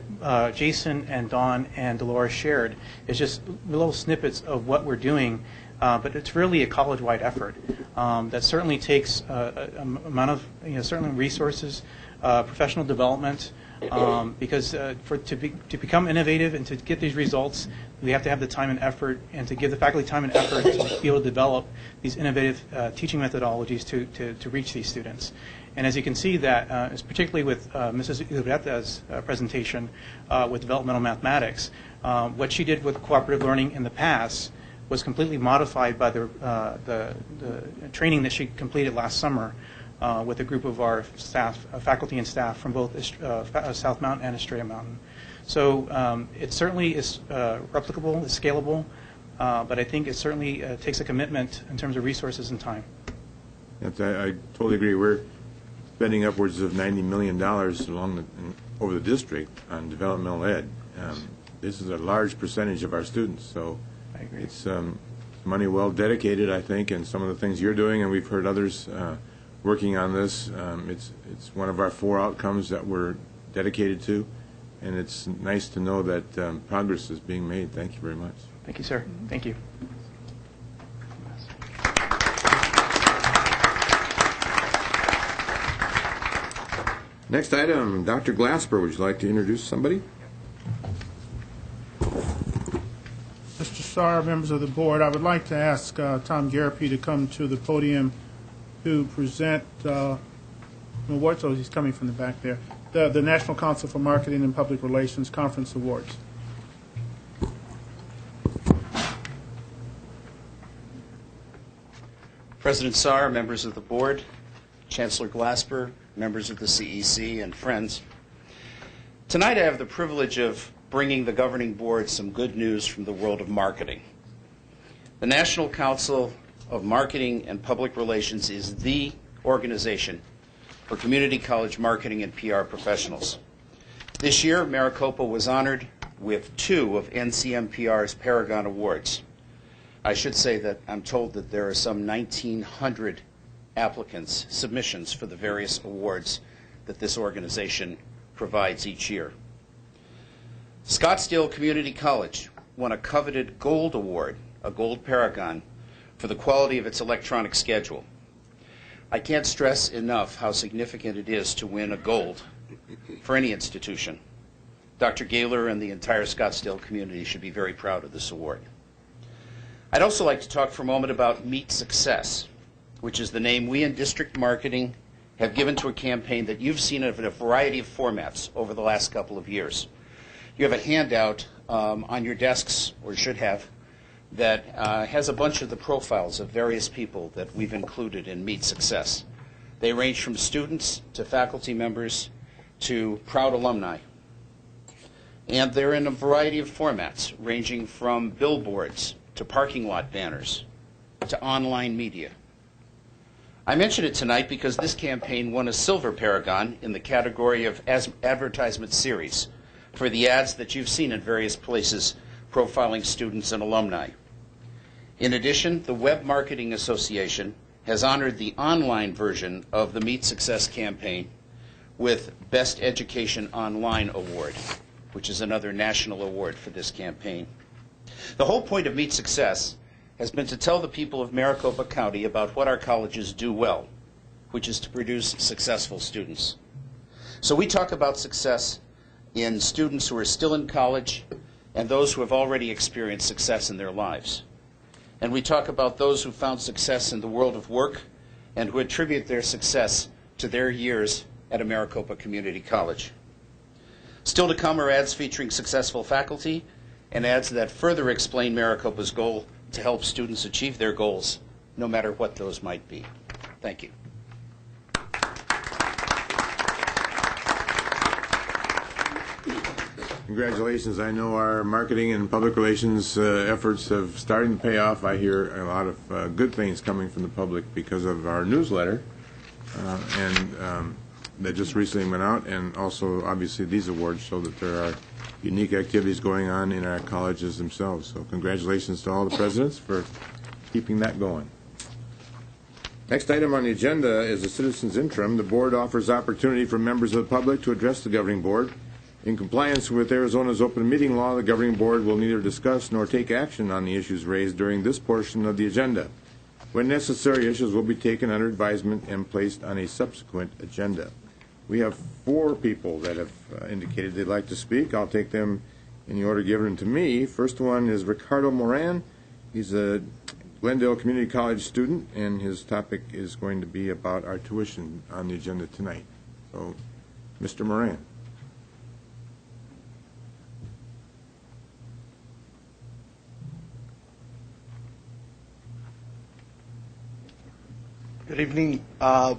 Jason and Dawn and Dolores shared is just little snippets of what we're doing, but it's really a college-wide effort that certainly takes amount of certainly resources, professional development, because to become innovative and to get these results, we have to have the time and effort, and to give the faculty time and effort to be able to develop these innovative teaching methodologies to reach these students. And as you can see, that is particularly with Mrs. Ureta's presentation with developmental mathematics, what she did with cooperative learning in the past was completely modified by the training that she completed last summer with a group of our staff, faculty and staff from both South Mountain and Estrella Mountain. So it certainly is replicable, it's scalable, but I think it certainly takes a commitment in terms of resources and time. Yes, I totally agree. We're spending upwards of $90 million over the district on developmental ed. This is a large percentage of our students, so it's money well dedicated, I think, and some of the things you're doing, and we've heard others working on this. It's one of our 4 outcomes that we're dedicated to, and it's nice to know that progress is being made. Thank you very much. Thank you, sir. Thank you. Next item, Dr. Glasper, would you like to introduce somebody? Mr. Saar, members of the board, I would like to ask Tom Garapi to come to the podium to present awards. So he's coming from the back there. The National Council for Marketing and Public Relations Conference Awards. President Saar, members of the board, Chancellor Glasper, members of the CEC, and friends. Tonight I have the privilege of bringing the governing board some good news from the world of marketing. The National Council of Marketing and Public Relations is the organization for community college marketing and PR professionals. This year, Maricopa was honored with 2 of NCMPR's Paragon Awards. I should say that I'm told that there are some 1,900 applicants, submissions for the various awards that this organization provides each year. Scottsdale Community College won a coveted Gold Award, a Gold Paragon, for the quality of its electronic schedule. I can't stress enough how significant it is to win a Gold for any institution. Dr. Gaylor and the entire Scottsdale community should be very proud of this award. I'd also like to talk for a moment about Meet Success, which is the name we in district marketing have given to a campaign that you've seen in a variety of formats over the last couple of years. You have a handout on your desks, or should have, that has a bunch of the profiles of various people that we've included in Meet Success. They range from students to faculty members to proud alumni. And they're in a variety of formats, ranging from billboards to parking lot banners to online media. I mention it tonight because this campaign won a Silver Paragon in the category of advertisement series for the ads that you've seen in various places profiling students and alumni. In addition, the Web Marketing Association has honored the online version of the Meet Success campaign with Best Education Online Award, which is another national award for this campaign. The whole point of Meet Success has been to tell the people of Maricopa County about what our colleges do well, which is to produce successful students. So we talk about success in students who are still in college and those who have already experienced success in their lives. And we talk about those who found success in the world of work and who attribute their success to their years at a Maricopa Community College. Still to come are ads featuring successful faculty and ads that further explain Maricopa's goal to help students achieve their goals, no matter what those might be. Thank you. Congratulations. I know our marketing and public relations efforts have started to pay off. I hear a lot of good things coming from the public because of our newsletter and that just recently went out, and also obviously these awards show that there are unique activities going on in our colleges themselves. So congratulations to all the presidents for keeping that going. Next item on the agenda is a citizens interim. The board offers opportunity for members of the public to address the governing board. In compliance with Arizona's open meeting law, the governing board will neither discuss nor take action on the issues raised during this portion of the agenda. When necessary, issues will be taken under advisement and placed on a subsequent agenda. We have 4 people that have indicated they'd like to speak. I'll take them in the order given to me. First one is Ricardo Moran. He's a Glendale Community College student, and his topic is going to be about our tuition on the agenda tonight. So, Mr. Moran. Good evening,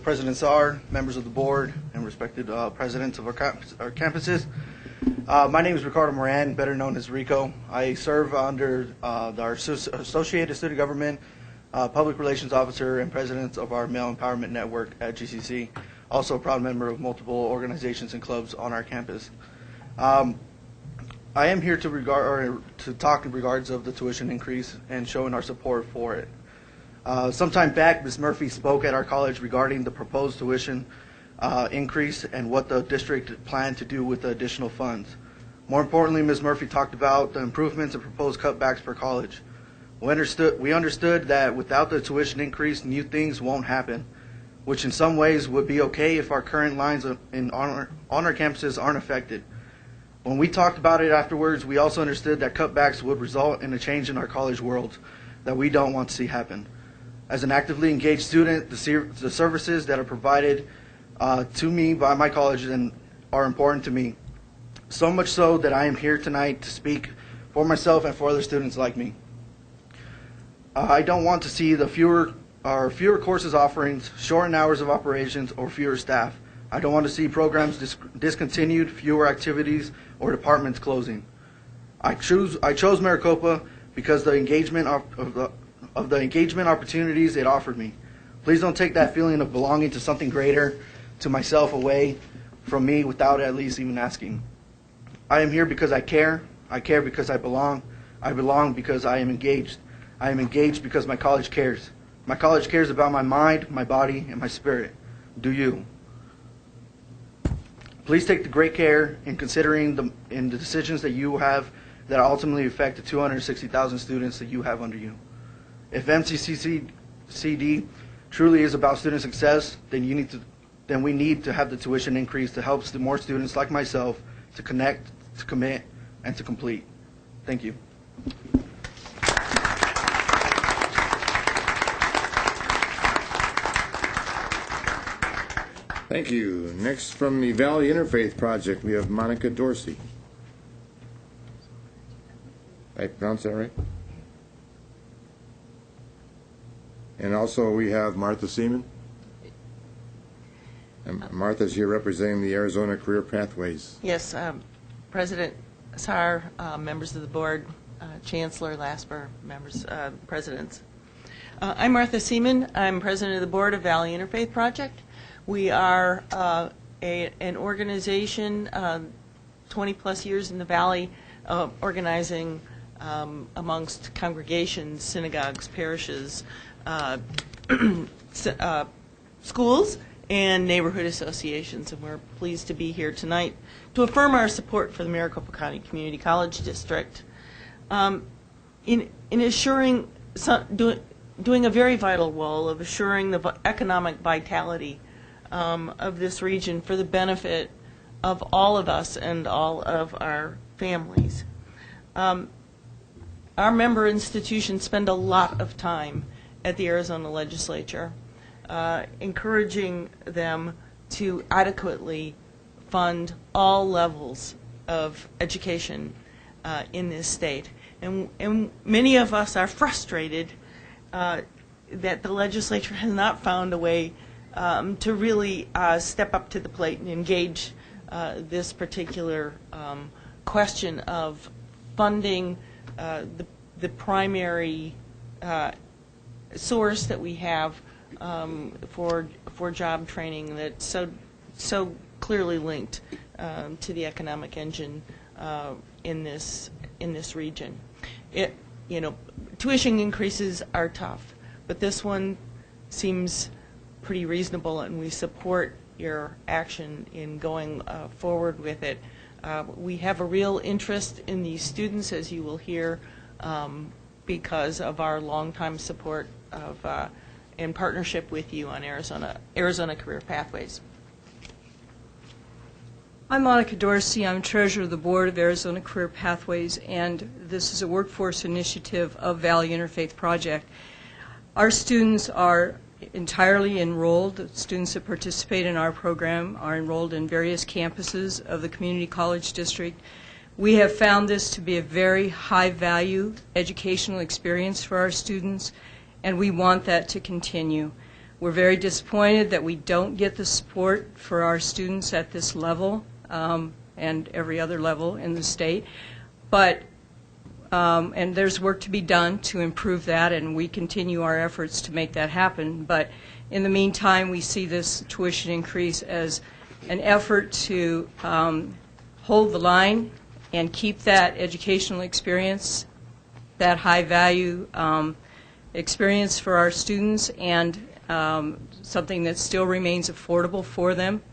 President Saar, members of the board, and respected presidents of our campuses. My name is Ricardo Moran, better known as Rico. I serve under our Associated Student Government, Public Relations Officer, and President of our Male Empowerment Network at GCC. Also a proud member of multiple organizations and clubs on our campus. I am here to talk in regards of the tuition increase and showing our support for it. Sometime back, Ms. Murphy spoke at our college regarding the proposed tuition increase and what the district planned to do with the additional funds. More importantly, Ms. Murphy talked about the improvements and proposed cutbacks for college. We understood that without the tuition increase, new things won't happen, which in some ways would be okay if our current lines on our campuses aren't affected. When we talked about it afterwards, we also understood that cutbacks would result in a change in our college world that we don't want to see happen. As an actively engaged student, the services that are provided to me by my college are important to me. So much so that I am here tonight to speak for myself and for other students like me. I don't want to see the fewer courses offerings, shortened hours of operations, or fewer staff. I don't want to see programs discontinued, fewer activities, or departments closing. I chose Maricopa because the engagement of the engagement opportunities it offered me. Please don't take that feeling of belonging to something greater, to myself, away from me without at least even asking. I am here because I care because I belong because I am engaged. I am engaged because my college cares. My college cares about my mind, my body, and my spirit. Do you? Please take the great care in considering the decisions that you have that ultimately affect the 260,000 students that you have under you. If MCCCD truly is about student success, then we need to have the tuition increase to help more students like myself to connect, to commit, and to complete. Thank you. Thank you. Next, from the Valley Interfaith Project, we have Monica Dorsey. Did I pronounce that right? And also we have Martha Seaman. And Martha's here representing the Arizona Career Pathways. Yes, President Saar, members of the board, Chancellor Lasper, members, presidents. I'm Martha Seaman. I'm president of the board of Valley Interfaith Project. We are an organization 20-plus years in the Valley, organizing amongst congregations, synagogues, parishes, schools, and neighborhood associations, and we're pleased to be here tonight to affirm our support for the Maricopa County Community College District in assuring, doing a very vital role of assuring the economic vitality of this region for the benefit of all of us and all of our families. Our member institutions spend a lot of time at the Arizona legislature encouraging them to adequately fund all levels of education in this state. And many of us are frustrated that the legislature has not found a way to really step up to the plate and engage this particular question of funding the primary source that we have for job training that's so clearly linked to the economic engine in this region. Tuition increases are tough, but this one seems pretty reasonable, and we support your action in going forward with it. We have a real interest in these students, as you will hear, because of our longtime support of and partnership with you on Arizona Career Pathways. I'm Monica Dorsey. I'm treasurer of the board of Arizona Career Pathways, and this is a workforce initiative of Valley Interfaith Project. Our students are entirely enrolled. The students that participate in our program are enrolled in various campuses of the community college district. We have found this to be a very high-value educational experience for our students, and we want that to continue. We're very disappointed that we don't get the support for our students at this level and every other level in the state, but and there's work to be done to improve that, and we continue our efforts to make that happen. But in the meantime, we see this tuition increase as an effort to hold the line and keep that educational experience, that high-value experience for our students, and something that still remains affordable for them.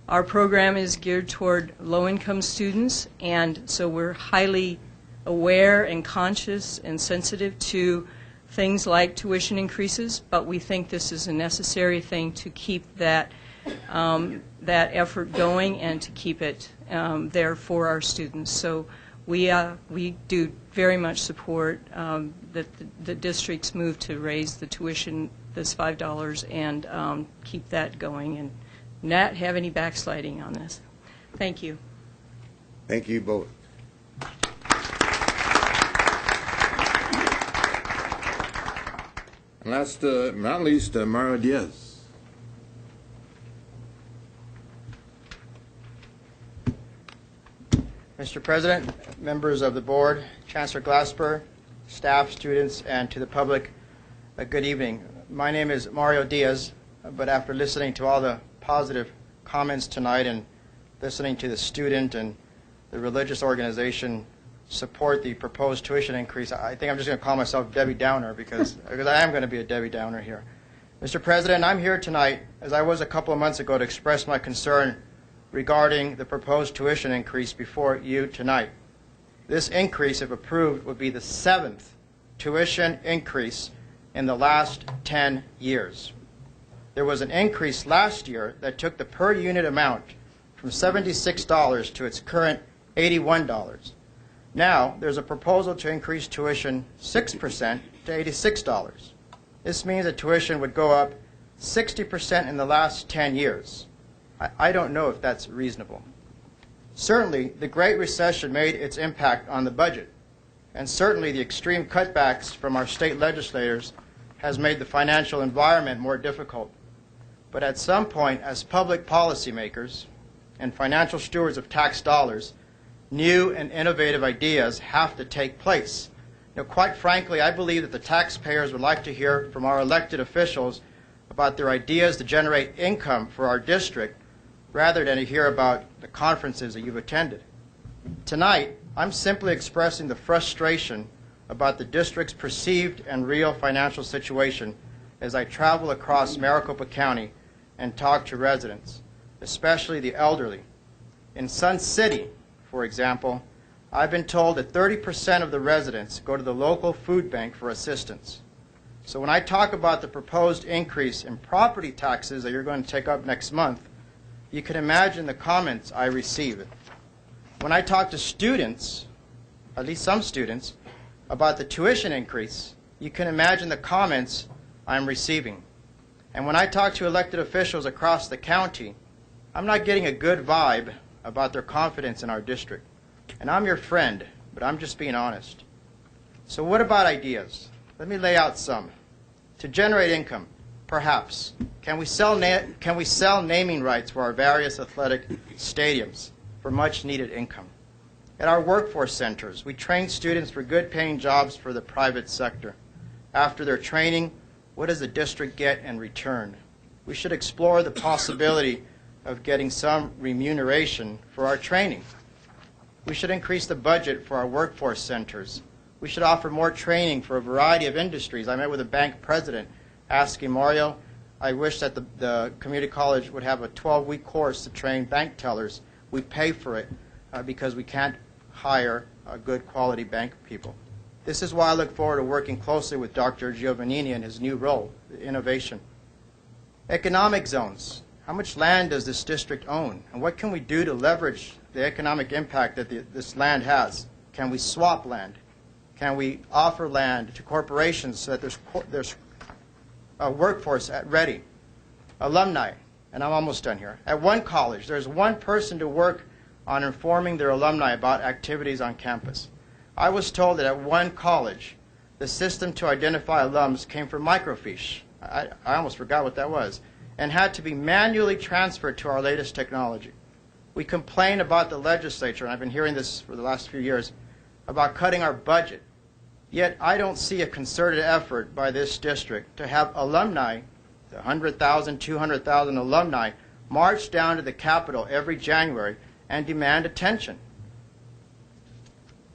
Our program is geared toward low-income students, and so we're highly aware and conscious and sensitive to things like tuition increases, but we think this is a necessary thing to keep that effort going and to keep it there for our students. So we do very much support that the district's move to raise the tuition, this $5, and keep that going and not have any backsliding on this. Thank you. Thank you both. And last but not least, Mario Diaz. Mr. President, members of the board, Chancellor Glasper, staff, students, and to the public, good evening. My name is Mario Diaz, but after listening to all the positive comments tonight and listening to the student and the religious organization support the proposed tuition increase, I think I'm just going to call myself Debbie Downer because I am going to be a Debbie Downer here. Mr. President, I'm here tonight, as I was a couple of months ago, to express my concern regarding the proposed tuition increase before you tonight. This increase, if approved, would be the 7th tuition increase in the last 10 years. There was an increase last year that took the per unit amount from $76 to its current $81. Now, there's a proposal to increase tuition 6% to $86. This means that tuition would go up 60% in the last 10 years. I don't know if that's reasonable. Certainly, the Great Recession made its impact on the budget, and certainly the extreme cutbacks from our state legislators has made the financial environment more difficult. But at some point, as public policymakers and financial stewards of tax dollars, new and innovative ideas have to take place. Quite frankly, I believe that the taxpayers would like to hear from our elected officials about their ideas to generate income for our district rather than to hear about the conferences that you've attended. Tonight, I'm simply expressing the frustration about the district's perceived and real financial situation as I travel across Maricopa County and talk to residents, especially the elderly. In Sun City, for example, I've been told that 30% of the residents go to the local food bank for assistance. So when I talk about the proposed increase in property taxes that you're going to take up next month, you can imagine the comments I receive. When I talk to students, at least some students, about the tuition increase, you can imagine the comments I'm receiving. And when I talk to elected officials across the county, I'm not getting a good vibe about their confidence in our district. And I'm your friend, but I'm just being honest. So what about ideas? Let me lay out some. To generate income, perhaps. Can we sell naming rights for our various athletic stadiums for much needed income? At our workforce centers, we train students for good paying jobs for the private sector. After their training, what does the district get in return? We should explore the possibility of getting some remuneration for our training. We should increase the budget for our workforce centers. We should offer more training for a variety of industries. I met with a bank president asking, Mario, I wish that the community college would have a 12-week course to train bank tellers. We pay for it because we can't hire good quality bank people. This is why I look forward to working closely with Dr. Giovannini in his new role, innovation. Economic zones. How much land does this district own? And what can we do to leverage the economic impact that this land has? Can we swap land? Can we offer land to corporations so that there's a workforce ready? Alumni, and I'm almost done here. At one college, there's one person to work on informing their alumni about activities on campus. I was told that at one college, the system to identify alums came from microfiche. I almost forgot what that was, and had to be manually transferred to our latest technology. We complain about the legislature, and I've been hearing this for the last few years, about cutting our budget. Yet I don't see a concerted effort by this district to have alumni, the 100,000, 200,000 alumni, march down to the Capitol every January and demand attention.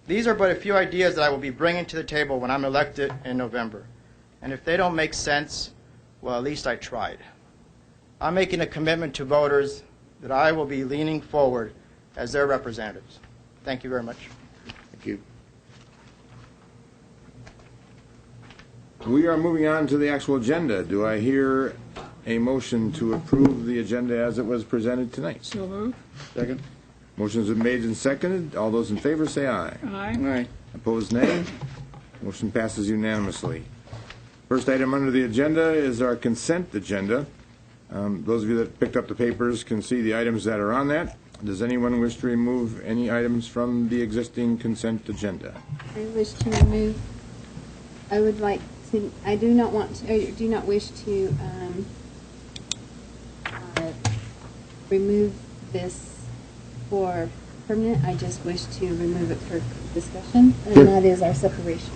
These are but a few ideas that I will be bringing to the table when I'm elected in November. And if they don't make sense, well, at least I tried. I'm making a commitment to voters that I will be leaning forward as their representatives. Thank you very much. Thank you. We are moving on to the actual agenda. Do I hear a motion to approve the agenda as it was presented tonight? So moved. Second. Motion's been made and seconded. All those in favor say aye. Aye. Aye. Opposed, nay. Motion passes unanimously. First item under the agenda is our consent agenda. Those of you that picked up the papers can see the items that are on that. Does anyone wish to remove any items from the existing consent agenda? I wish to remove, I would like to, I do not want to, I do not wish to remove this for permanent. I just wish to remove it for discussion, and that is our separation.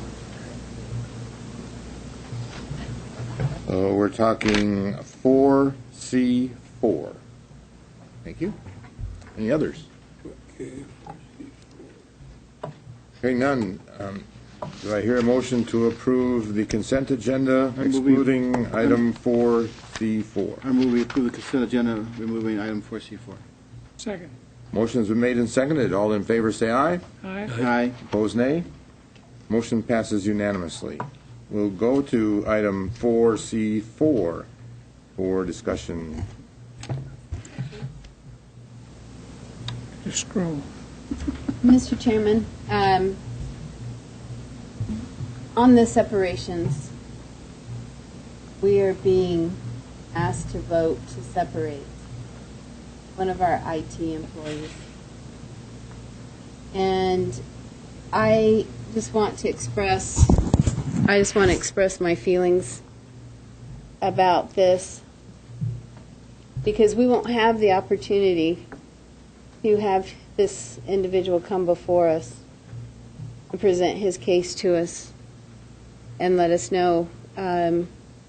We're talking 4C4. Thank you. Any others? Hearing none. Do I hear a motion to approve the consent agenda excluding item 4C4? I move we approve the consent agenda, removing item 4C4. Second. Motion's been made and seconded. All in favor say aye. Aye. Aye. Opposed, nay. Motion passes unanimously. We'll go to item 4C4 for discussion. Just scroll. Mr. Chairman, on the separations, we are being asked to vote to separate one of our IT employees. And I just want to express my feelings about this, because we won't have the opportunity to have this individual come before us and present his case to us and let us know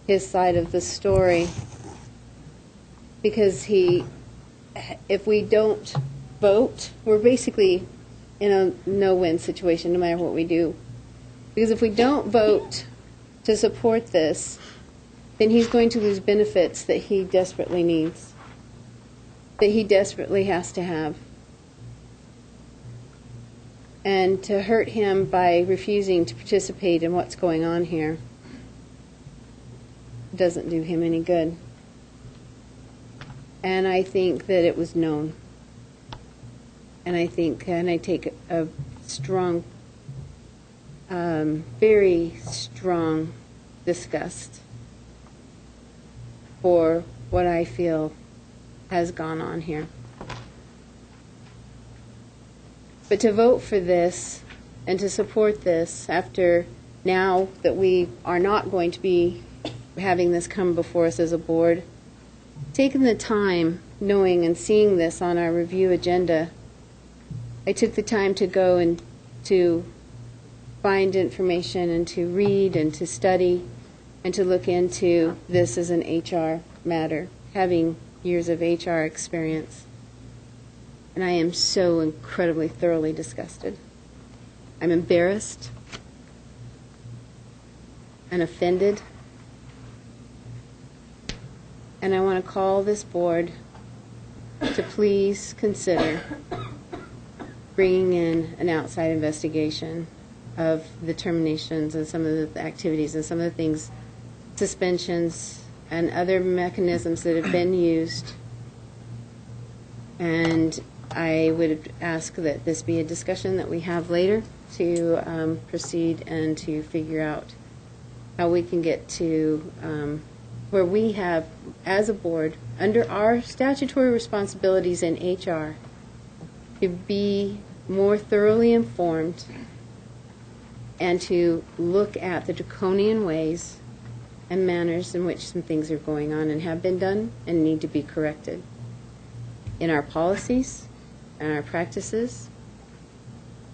his side of the story, because if we don't vote, we're basically in a no-win situation no matter what we do. Because if we don't vote to support this, then he's going to lose benefits that he desperately needs, that he desperately has to have. And to hurt him by refusing to participate in what's going on here doesn't do him any good. And I think that it was known. And I take a strong, very strong disgust for what I feel has gone on here. But to vote for this and to support this after now that we are not going to be having this come before us as a board, taking the time, knowing and seeing this on our review agenda, I took the time to go and to find information and to read and to study and to look into this as an HR matter, having years of HR experience. And I am so incredibly, thoroughly disgusted. I'm embarrassed and offended. And I want to call this board to please consider bringing in an outside investigation of the terminations and some of the activities and some of the things, suspensions and other mechanisms that have been used. And I would ask that this be a discussion that we have later to proceed and to figure out how we can get to where we have, as a board, under our statutory responsibilities in HR, to be more thoroughly informed and to look at the draconian ways and manners in which some things are going on and have been done and need to be corrected in our policies and our practices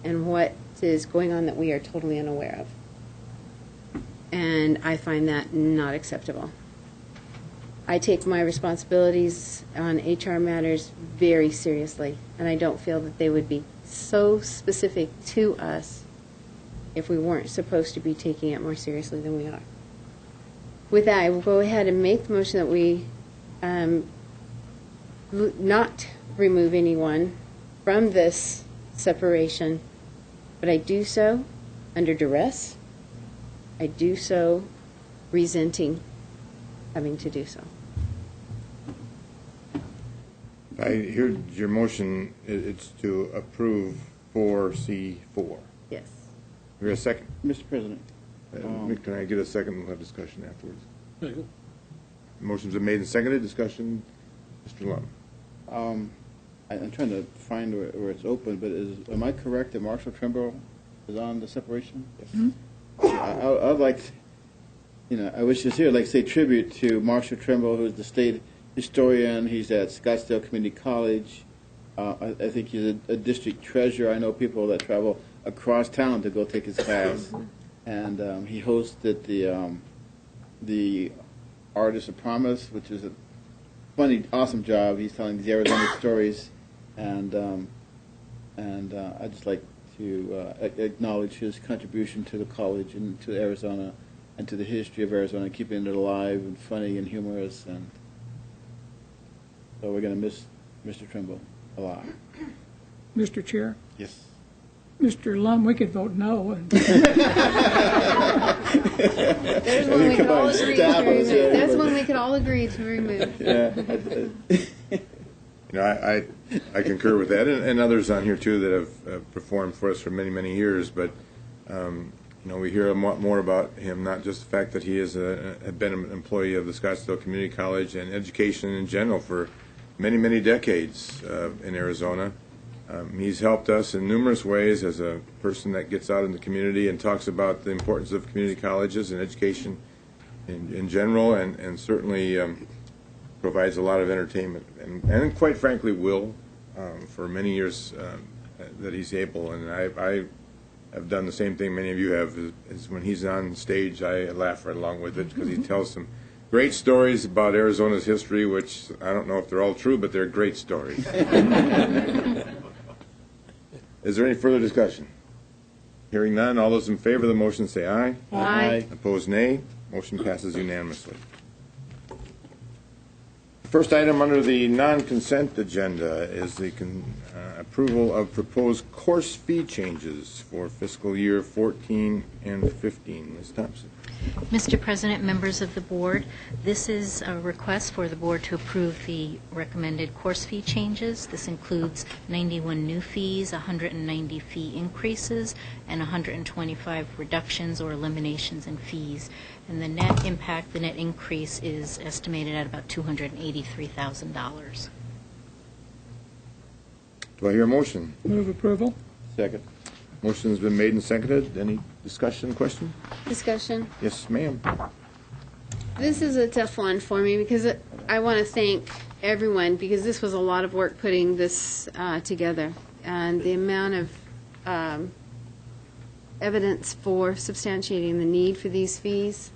and what is going on that we are totally unaware of. And I find that not acceptable. I take my responsibilities on HR matters very seriously, and I don't feel that they would be so specific to us if we weren't supposed to be taking it more seriously than we are. With that, I will go ahead and make the motion that we not remove anyone from this separation, but I do so under duress. I do so resenting having to do so. I hear your motion, it's to approve 4C4. Yes. We have a second? Mr. President. Can I get a second? We'll have discussion afterwards. Second. Motion's been made and seconded. Discussion, Mr. Lumm. I'm trying to find where it's open, but am I correct that Marshall Trimble is on the separation? Yes. Mm-hmm. I'd like, I wish to here, like, say tribute to Marshall Trimble, who's the state historian. He's at Scottsdale Community College. I think he's a district treasurer. I know people that travel across town to go take his class. And he hosted the Artist of Promise, which is a funny, awesome job. He's telling these Arizona stories. And I'd just like to acknowledge his contribution to the college and to Arizona and to the history of Arizona, keeping it alive and funny and humorous. And so we're going to miss Mr. Trimble a lot. Mr. Chair? Yes. Mr. Lumm, we could vote no. There's one we could all agree to remove. That's one we could all agree to remove. Yeah. I concur with that, and others on here too that have performed for us for many, many years. But we hear a lot more about him, not just the fact that he had been an employee of the Scottsdale Community College and education in general for many, many decades in Arizona. He's helped us in numerous ways as a person that gets out in the community and talks about the importance of community colleges and education in general, and certainly provides a lot of entertainment, and quite frankly will for many years that he's able. And I have done the same thing many of you have, is when he's on stage, I laugh right along with it because he tells some great stories about Arizona's history, which I don't know if they're all true, but they're great stories. Is there any further discussion? Hearing none, all those in favor of the motion say aye. Aye. Opposed, nay. Motion passes unanimously. First item under the non-consent agenda is the approval of proposed course fee changes for fiscal year 14 and 15. Ms. Thompson. Mr. President, members of the board, this is a request for the board to approve the recommended course fee changes. This includes 91 new fees, 190 fee increases, and 125 reductions or eliminations in fees. And the net impact, the net increase is estimated at about $283,000. Do I hear a motion? Move approval. Second. Motion's been made and seconded. Any discussion, question? Discussion. Yes, ma'am. This is a tough one for me because I want to thank everyone because this was a lot of work putting this together. And the amount of evidence for substantiating the need for these fees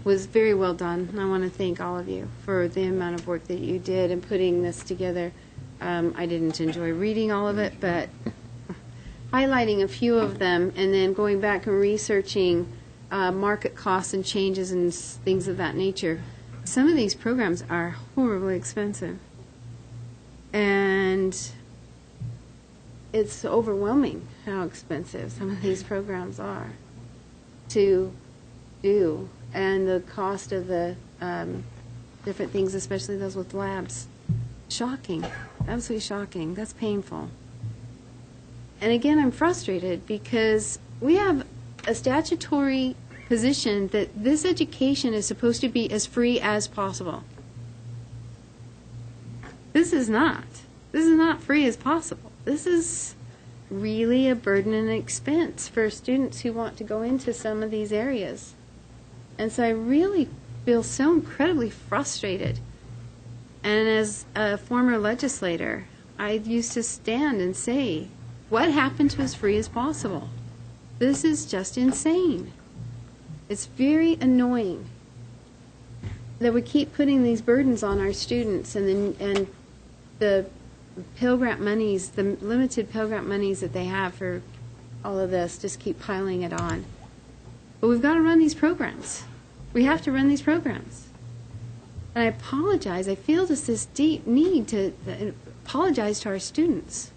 was very well done. And I want to thank all of you for the amount of work that you did in putting this together. I didn't enjoy reading all of it, but highlighting a few of them and then going back and researching market costs and changes and things of that nature. Some of these programs are horribly expensive. And it's overwhelming how expensive some of these programs are to do. And the cost of the different things, especially those with labs. Shocking. Absolutely shocking. That's painful. And again, I'm frustrated because we have a statutory position that this education is supposed to be as free as possible. This is not. This is not free as possible. This is really a burden and an expense for students who want to go into some of these areas. And so I really feel so incredibly frustrated. And as a former legislator, I used to stand and say, what happened to as free as possible? This is just insane. It's very annoying that we keep putting these burdens on our students and the Pell Grant monies, the limited Pell Grant monies that they have for all of this, just keep piling it on. But we've got to run these programs. We have to run these programs. And I apologize. I feel just this deep need to apologize to our students.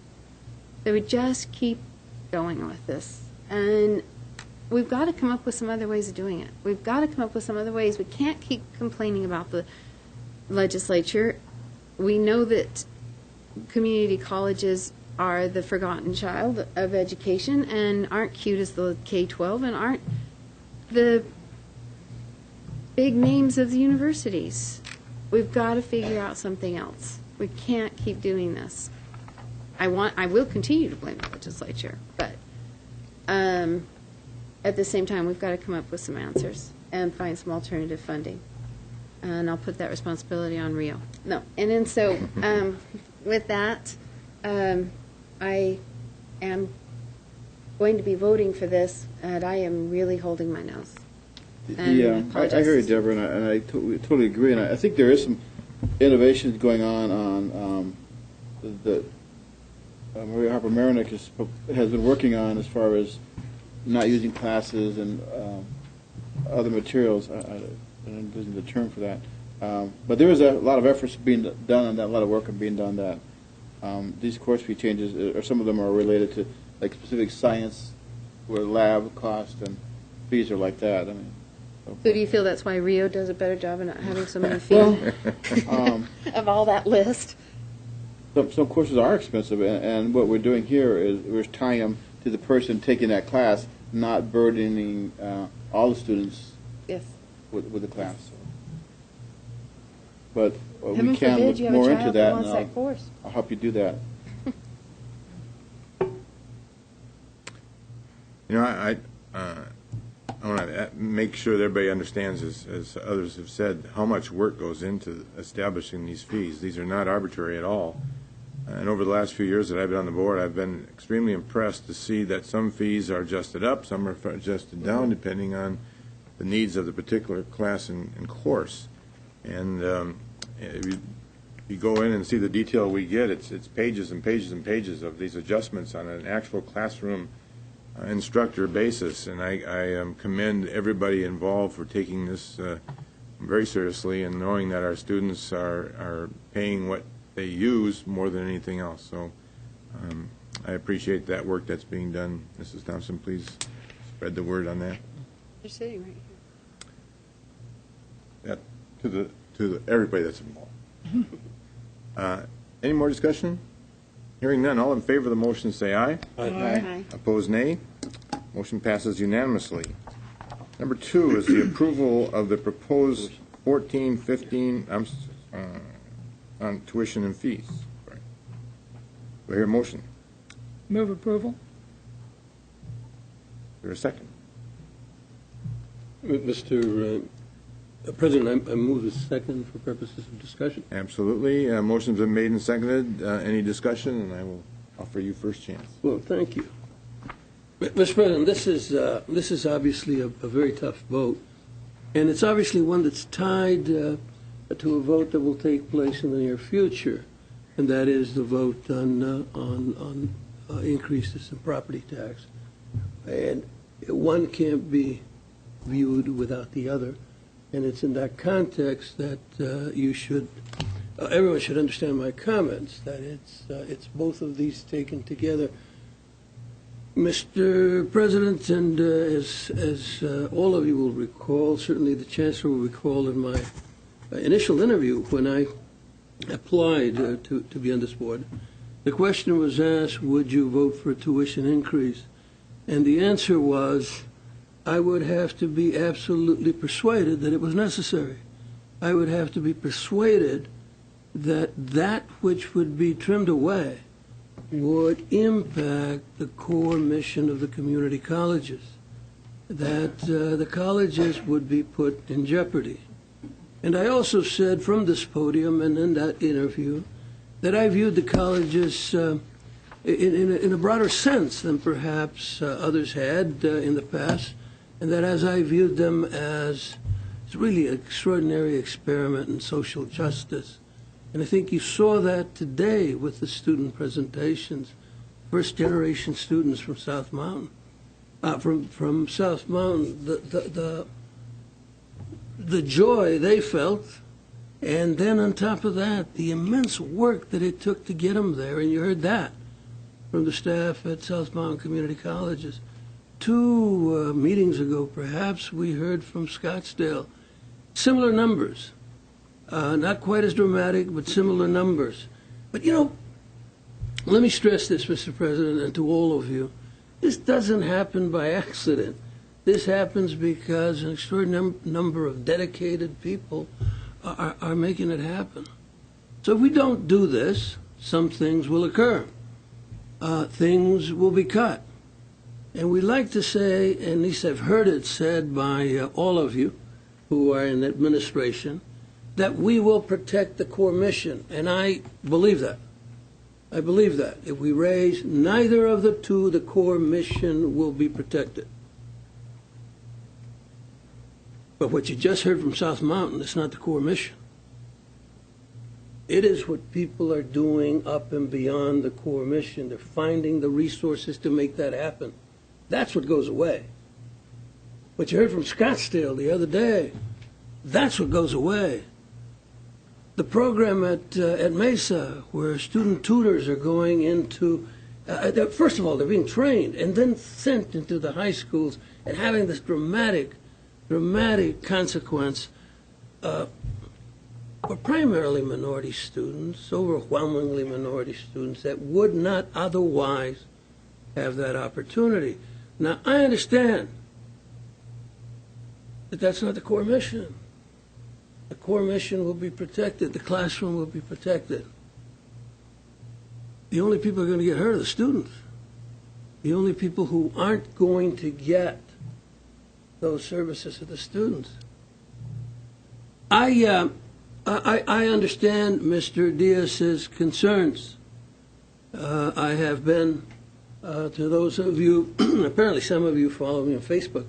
They would just keep going with this. And we've got to come up with some other ways of doing it. We've got to come up with some other ways. We can't keep complaining about the legislature. We know that community colleges are the forgotten child of education and aren't cute as the K-12 and aren't the big names of the universities. We've got to figure out something else. We can't keep doing this. I will continue to blame the legislature, but at the same time, we've got to come up with some answers and find some alternative funding. And I'll put that responsibility on Rio. No, and then so with that, I am going to be voting for this, and I am really holding my nose. Yeah, I hear you, Debra, and I totally agree. And I think there is some innovations going on the Maria Harper Marinick has been working on as far as not using classes and other materials. I'm losing the term for that. But there is a lot of efforts being done on that, a lot of work being done on that. These course fee changes, or some of them are related to like specific science, where lab cost and fees are like that. I mean. So do you feel that's why Rio does a better job of not having so many fees of all that list? Some courses are expensive, and what we're doing here is we're tying them to the person taking that class, not burdening all the students with the class. But we can look more into that, and I'll help you do that. You know, I want to make sure that everybody understands, as others have said, how much work goes into establishing these fees. These are not arbitrary at all. And over the last few years that I've been on the board, I've been extremely impressed to see that some fees are adjusted up, some are adjusted down, depending on the needs of the particular class and course. And if you go in and see the detail we get, it's pages and pages and pages of these adjustments on an actual classroom instructor basis, and I commend everybody involved for taking this very seriously and knowing that our students are paying what they use more than anything else. So I appreciate that work that's being done. Mrs. Thompson, please spread the word on that. You're sitting right here. to everybody that's involved. Any more discussion? Hearing none, all in favor of the motion say aye. Aye. Opposed, nay. Motion passes unanimously. Number 2 is the approval of the proposed 14-15 on tuition and fees. Do I hear a motion? Move approval. Is there a second? Mr. President, I move the second for purposes of discussion. Absolutely. Motion's been made and seconded. Any discussion? And I will offer you first chance. Well, thank you. Mr. President, this is obviously a very tough vote, and it's obviously one that's tied to a vote that will take place in the near future, and that is the vote on increases in property tax. And one can't be viewed without the other. And it's in that context that everyone should understand my comments, that it's both of these taken together. Mr. President, and as all of you will recall, certainly the Chancellor will recall in my initial interview when I applied to be on this board, the question was asked, would you vote for a tuition increase? And the answer was, I would have to be absolutely persuaded that it was necessary. I would have to be persuaded that that which would be trimmed away would impact the core mission of the community colleges, that the colleges would be put in jeopardy. And I also said from this podium and in that interview that I viewed the colleges in a broader sense than perhaps others had in the past, and that as I viewed them as it's really an extraordinary experiment in social justice. And I think you saw that today with the student presentations, first-generation students from South Mountain. From South Mountain, the joy they felt, and then on top of that, the immense work that it took to get them there, and you heard that from the staff at South Mountain Community Colleges. 2 meetings ago, perhaps, we heard from Scottsdale. Similar numbers. Not quite as dramatic, but similar numbers. But, let me stress this, Mr. President, and to all of you. This doesn't happen by accident. This happens because an extraordinary number of dedicated people are making it happen. So if we don't do this, some things will occur. Things will be cut. And we like to say, and at least I've heard it said by all of you who are in administration, that we will protect the core mission. And I believe that. I believe that. If we raise neither of the two, the core mission will be protected. But what you just heard from South Mountain is not the core mission. It is what people are doing up and beyond the core mission. They're finding the resources to make that happen. That's what goes away. What you heard from Scottsdale the other day, that's what goes away. The program at Mesa, where student tutors are going into, first of all, they're being trained and then sent into the high schools and having this dramatic consequence for primarily minority students, overwhelmingly minority students that would not otherwise have that opportunity. Now, I understand that that's not the core mission. The core mission will be protected. The classroom will be protected. The only people who are going to get hurt are the students. The only people who aren't going to get those services are the students. I understand Mr. Diaz's concerns. I have been, to those of you, apparently some of you follow me on Facebook,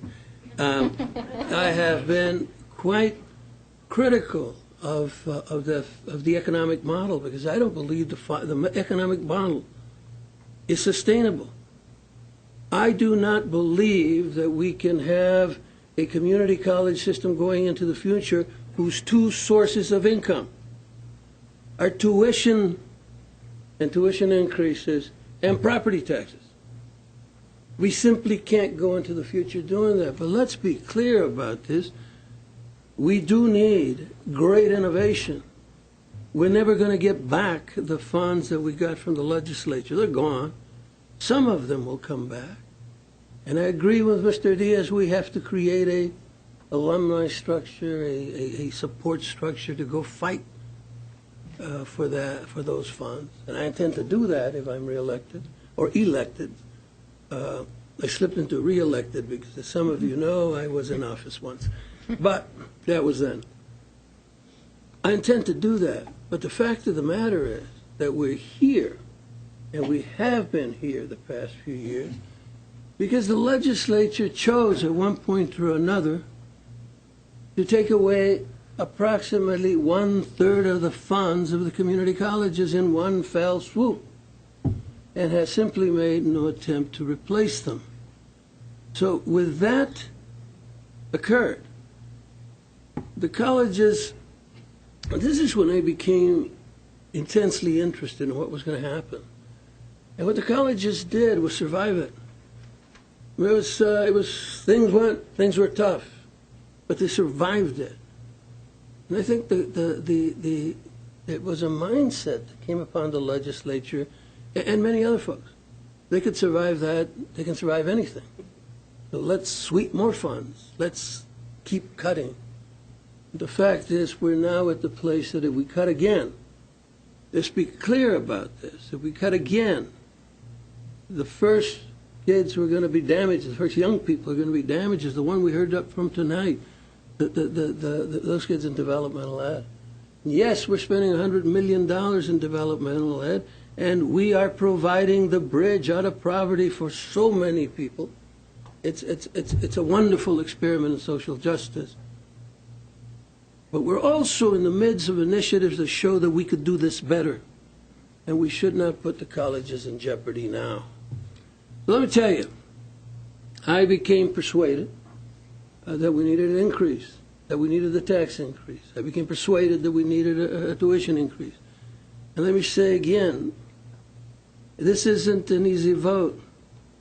I have been quite critical of the economic model because I don't believe the economic model is sustainable. I do not believe that we can have a community college system going into the future whose 2 sources of income are tuition and tuition increases and property taxes. We simply can't go into the future doing that. But let's be clear about this. We do need great innovation. We're never going to get back the funds that we got from the legislature. They're gone. Some of them will come back. And I agree with Mr. Diaz, we have to create a alumni structure, a support structure to go fight for those funds. And I intend to do that if I'm reelected or elected. I slipped into reelected because, as some of you know, I was in office once. But that was then. I intend to do that. But the fact of the matter is that we're here, and we have been here the past few years, because the legislature chose at one point or another to take away approximately 1/3 of the funds of the community colleges in one fell swoop, and has simply made no attempt to replace them. So with that occurred, the colleges, this is when I became intensely interested in what was going to happen. And what the colleges did was survive it. Things were tough, but they survived it. And I think it was a mindset that came upon the legislature and many other folks. They could survive that. They can survive anything. So let's sweep more funds. Let's keep cutting. The fact is, we're now at the place that if we cut again, let's be clear about this. If we cut again, the first kids who are going to be damaged, the first young people who are going to be damaged is the one we heard up from tonight, those kids in developmental ed. Yes, we're spending $100 million in developmental ed, and we are providing the bridge out of poverty for so many people. It's a wonderful experiment in social justice. But we're also in the midst of initiatives that show that we could do this better, and we should not put the colleges in jeopardy now. So let me tell you, I became persuaded that we needed an increase, that we needed a tax increase. I became persuaded that we needed a tuition increase. And let me say again, this isn't an easy vote.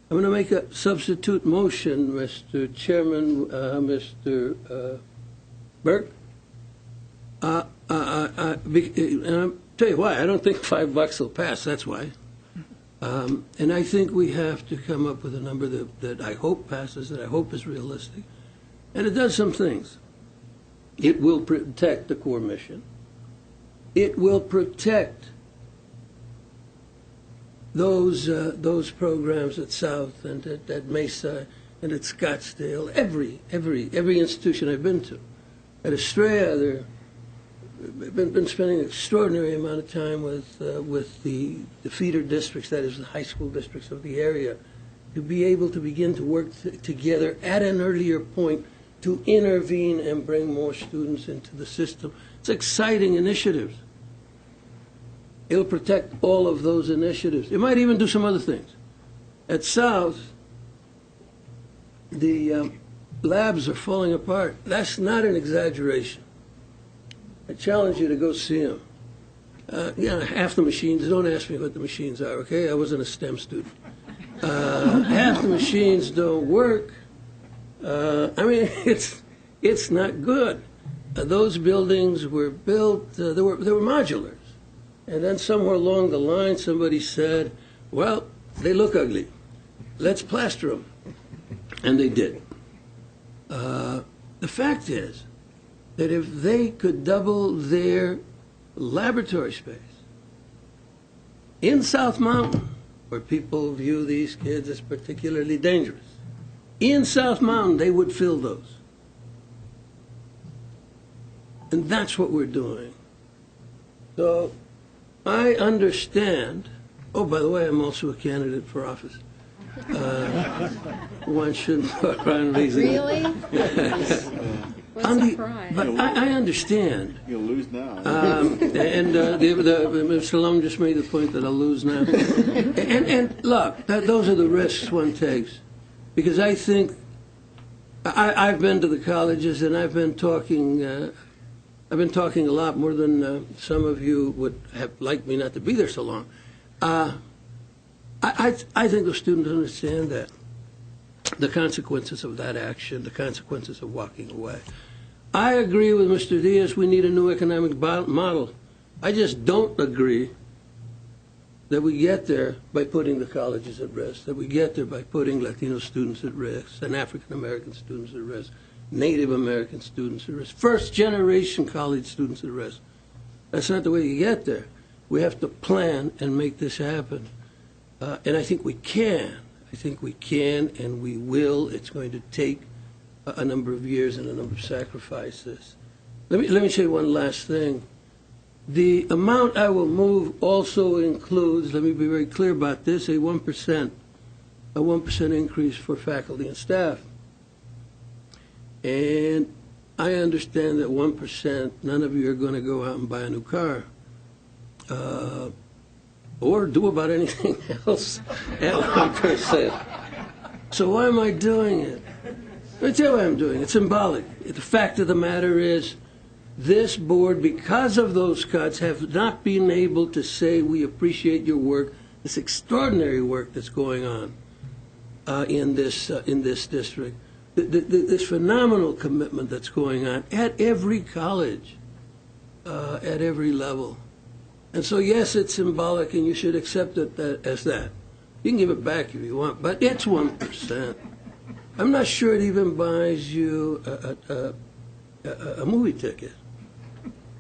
I'm going to make a substitute motion, Mr. Chairman, Mr. Burke. And I'll tell you why. I don't think $5 will pass. That's why. And I think we have to come up with a number that I hope passes, that I hope is realistic. And it does some things. It will protect the core mission. It will protect those programs at South and at Mesa and at Scottsdale. Every institution I've been to. At Estrella, I've been spending an extraordinary amount of time with the feeder districts, that is the high school districts of the area, to be able to begin to work together at an earlier point to intervene and bring more students into the system. It's exciting initiatives. It'll protect all of those initiatives. It might even do some other things. At South, the labs are falling apart. That's not an exaggeration. I challenge you to go see them. Half the machines, don't ask me what the machines are, okay? I wasn't a STEM student. Half the machines don't work. It's not good. Those buildings were built, they were modulars. And then somewhere along the line, somebody said, well, they look ugly. Let's plaster them. And they did. The fact is that if they could double their laboratory space in South Mountain, where people view these kids as particularly dangerous, in South Mountain, they would fill those. And that's what we're doing. So I understand. Oh, by the way, I'm also a candidate for office. One shouldn't go around raising. Really? But I understand. You'll lose now. And Mr. Lumm just made the point that I'll lose now. And look, those are the risks one takes. Because I think I've been to the colleges and I've been talking a lot more than some of you would have liked me not to be there so long. I think the students understand that, the consequences of that action, the consequences of walking away. I agree with Mr. Diaz, we need a new economic model. I just don't agree that we get there by putting the colleges at risk, that we get there by putting Latino students at risk and African American students at risk, Native American students at risk, first-generation college students at risk. That's not the way you get there. We have to plan and make this happen. And I think we can. I think we can and we will. It's going to take a number of years and a number of sacrifices. Let me say one last thing. The amount I will move also includes, let me be very clear about this, a 1% increase for faculty and staff. And I understand that 1%, none of you are going to go out and buy a new car or do about anything else at 1%. So why am I doing it? Let me tell you why I'm doing it. It's symbolic. The fact of the matter is, this board, because of those cuts, have not been able to say we appreciate your work, this extraordinary work that's going on in this district, this phenomenal commitment that's going on at every college, at every level. And so, yes, it's symbolic, and you should accept it as that. You can give it back if you want, but it's 1%. I'm not sure it even buys you a movie ticket.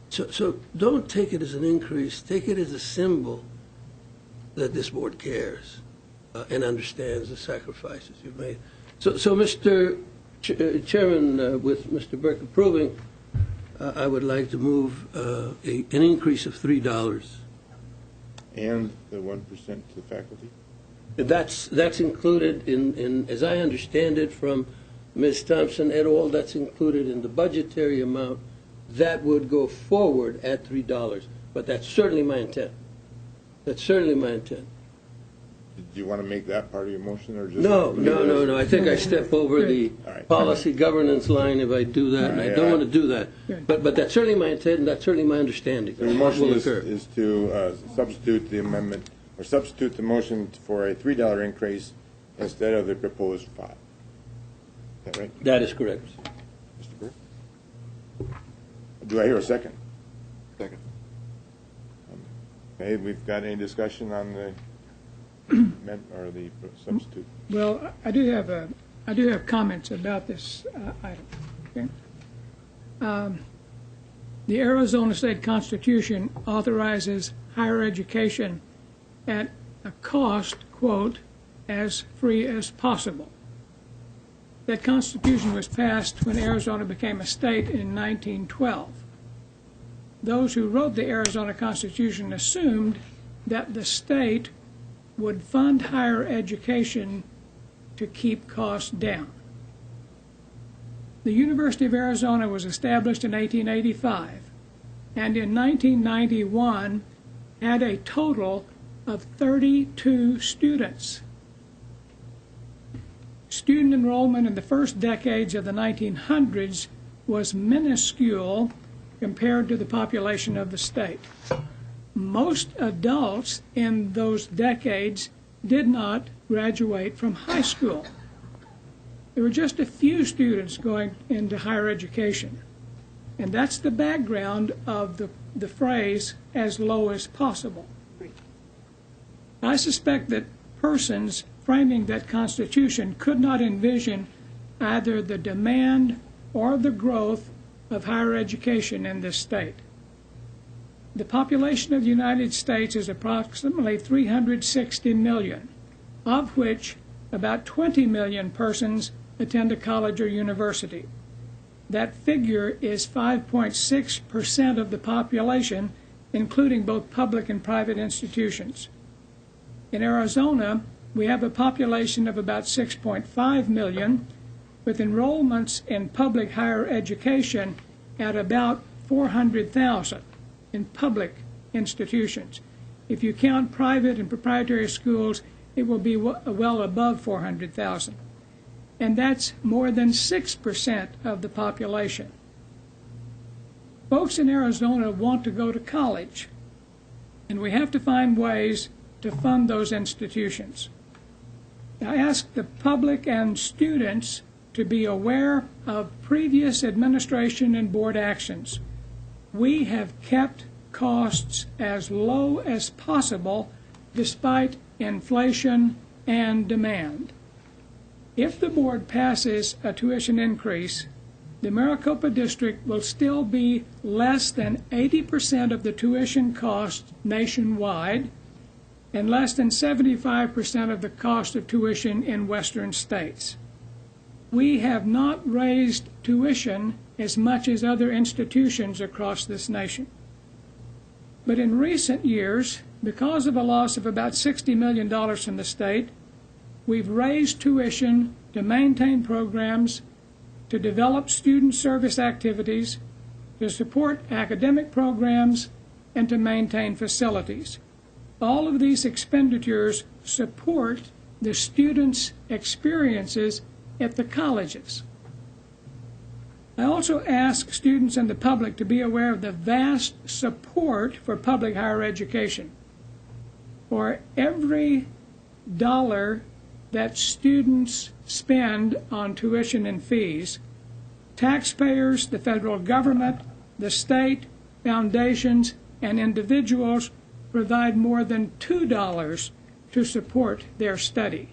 So don't take it as an increase. Take it as a symbol that this board cares and understands the sacrifices you've made. So Mr. Chairman, with Mr. Burke approving, I would like to move an increase of $3. And the 1% to the faculty? That's included in, as I understand it from Ms. Thompson et al., that's included in the budgetary amount. That would go forward at $3. But that's certainly my intent. That's certainly my intent. Do you want to make that part of your motion, or just? No. I think I step over the policy governance line if I do that, and I don't want to do that. But that's certainly my intent, and that's certainly my understanding. The motion is to substitute the amendment, or substitute the motion for a $3 increase instead of the proposed 5. Is that right? That is correct. Mr. Burke? Do I hear a second? Second. Okay, we've got any discussion on the or the substitute? Well, I do have comments about this item. Okay? The Arizona State Constitution authorizes higher education at a cost, quote, as free as possible. That Constitution was passed when Arizona became a state in 1912. Those who wrote the Arizona Constitution assumed that the state would fund higher education to keep costs down. The University of Arizona was established in 1885, and in 1991 had a total of 32 students. Student enrollment in the first decades of the 1900s was minuscule compared to the population of the state. Most adults in those decades did not graduate from high school. There were just a few students going into higher education. And that's the background of the phrase, as low as possible. I suspect that persons framing that Constitution could not envision either the demand or the growth of higher education in this state. The population of the United States is approximately 360 million, of which about 20 million persons attend a college or university. That figure is 5.6% of the population, including both public and private institutions. In Arizona, we have a population of about 6.5 million, with enrollments in public higher education at about 400,000 in public institutions. If you count private and proprietary schools, it will be well above 400,000. And that's more than 6% of the population. Folks in Arizona want to go to college, and we have to find ways to fund those institutions. I ask the public and students to be aware of previous administration and board actions. We have kept costs as low as possible despite inflation and demand. If the board passes a tuition increase, the Maricopa District will still be less than 80% of the tuition cost nationwide and less than 75% of the cost of tuition in western states. We have not raised tuition as much as other institutions across this nation. But in recent years, because of a loss of about $60 million from the state, we've raised tuition to maintain programs, to develop student service activities, to support academic programs, and to maintain facilities. All of these expenditures support the students' experiences at the colleges. I also ask students and the public to be aware of the vast support for public higher education. For every dollar that students spend on tuition and fees, taxpayers, the federal government, the state, foundations, and individuals provide more than $2 to support their study.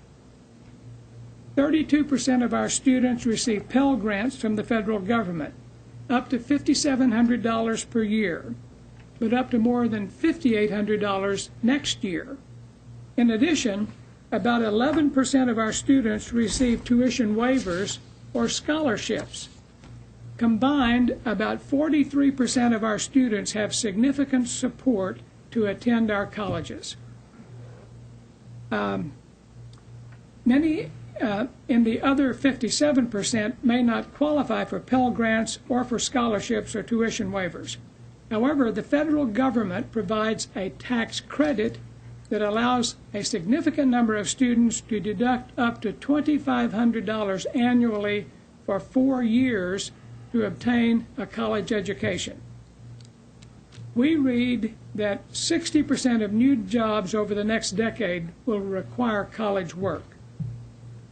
32% of our students receive Pell Grants from the federal government, up to $5,700 per year, but up to more than $5,800 next year. In addition, about 11% of our students receive tuition waivers or scholarships. Combined, about 43% of our students have significant support to attend our colleges. Many in the other 57% may not qualify for Pell Grants or for scholarships or tuition waivers. However, the federal government provides a tax credit that allows a significant number of students to deduct up to $2,500 annually for 4 years to obtain a college education. We read that 60% of new jobs over the next decade will require college work.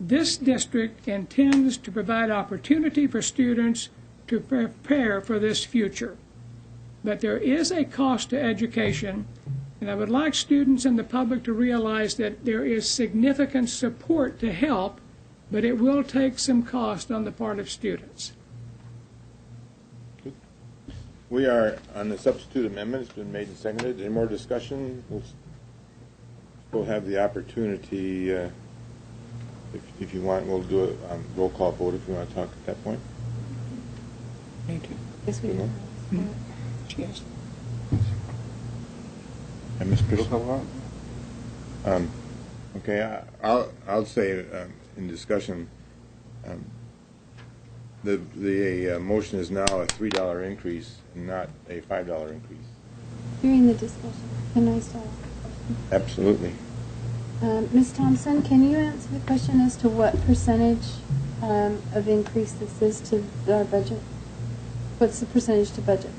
This district intends to provide opportunity for students to prepare for this future. But there is a cost to education, and I would like students and the public to realize that there is significant support to help, but it will take some cost on the part of students. We are on the substitute amendment. It's been made and seconded. Any more discussion? We'll have the opportunity, if you want, we'll do a roll call vote if you want to talk at that point. Yes, we do. Yes. And Ms. Pearson? Okay, I'll say in discussion, the motion is now a $3 increase, not a $5 increase. During the discussion, can I start? Absolutely. Ms. Thompson, can you answer the question as to what percentage of increase this is to our budget? What's the percentage to budget?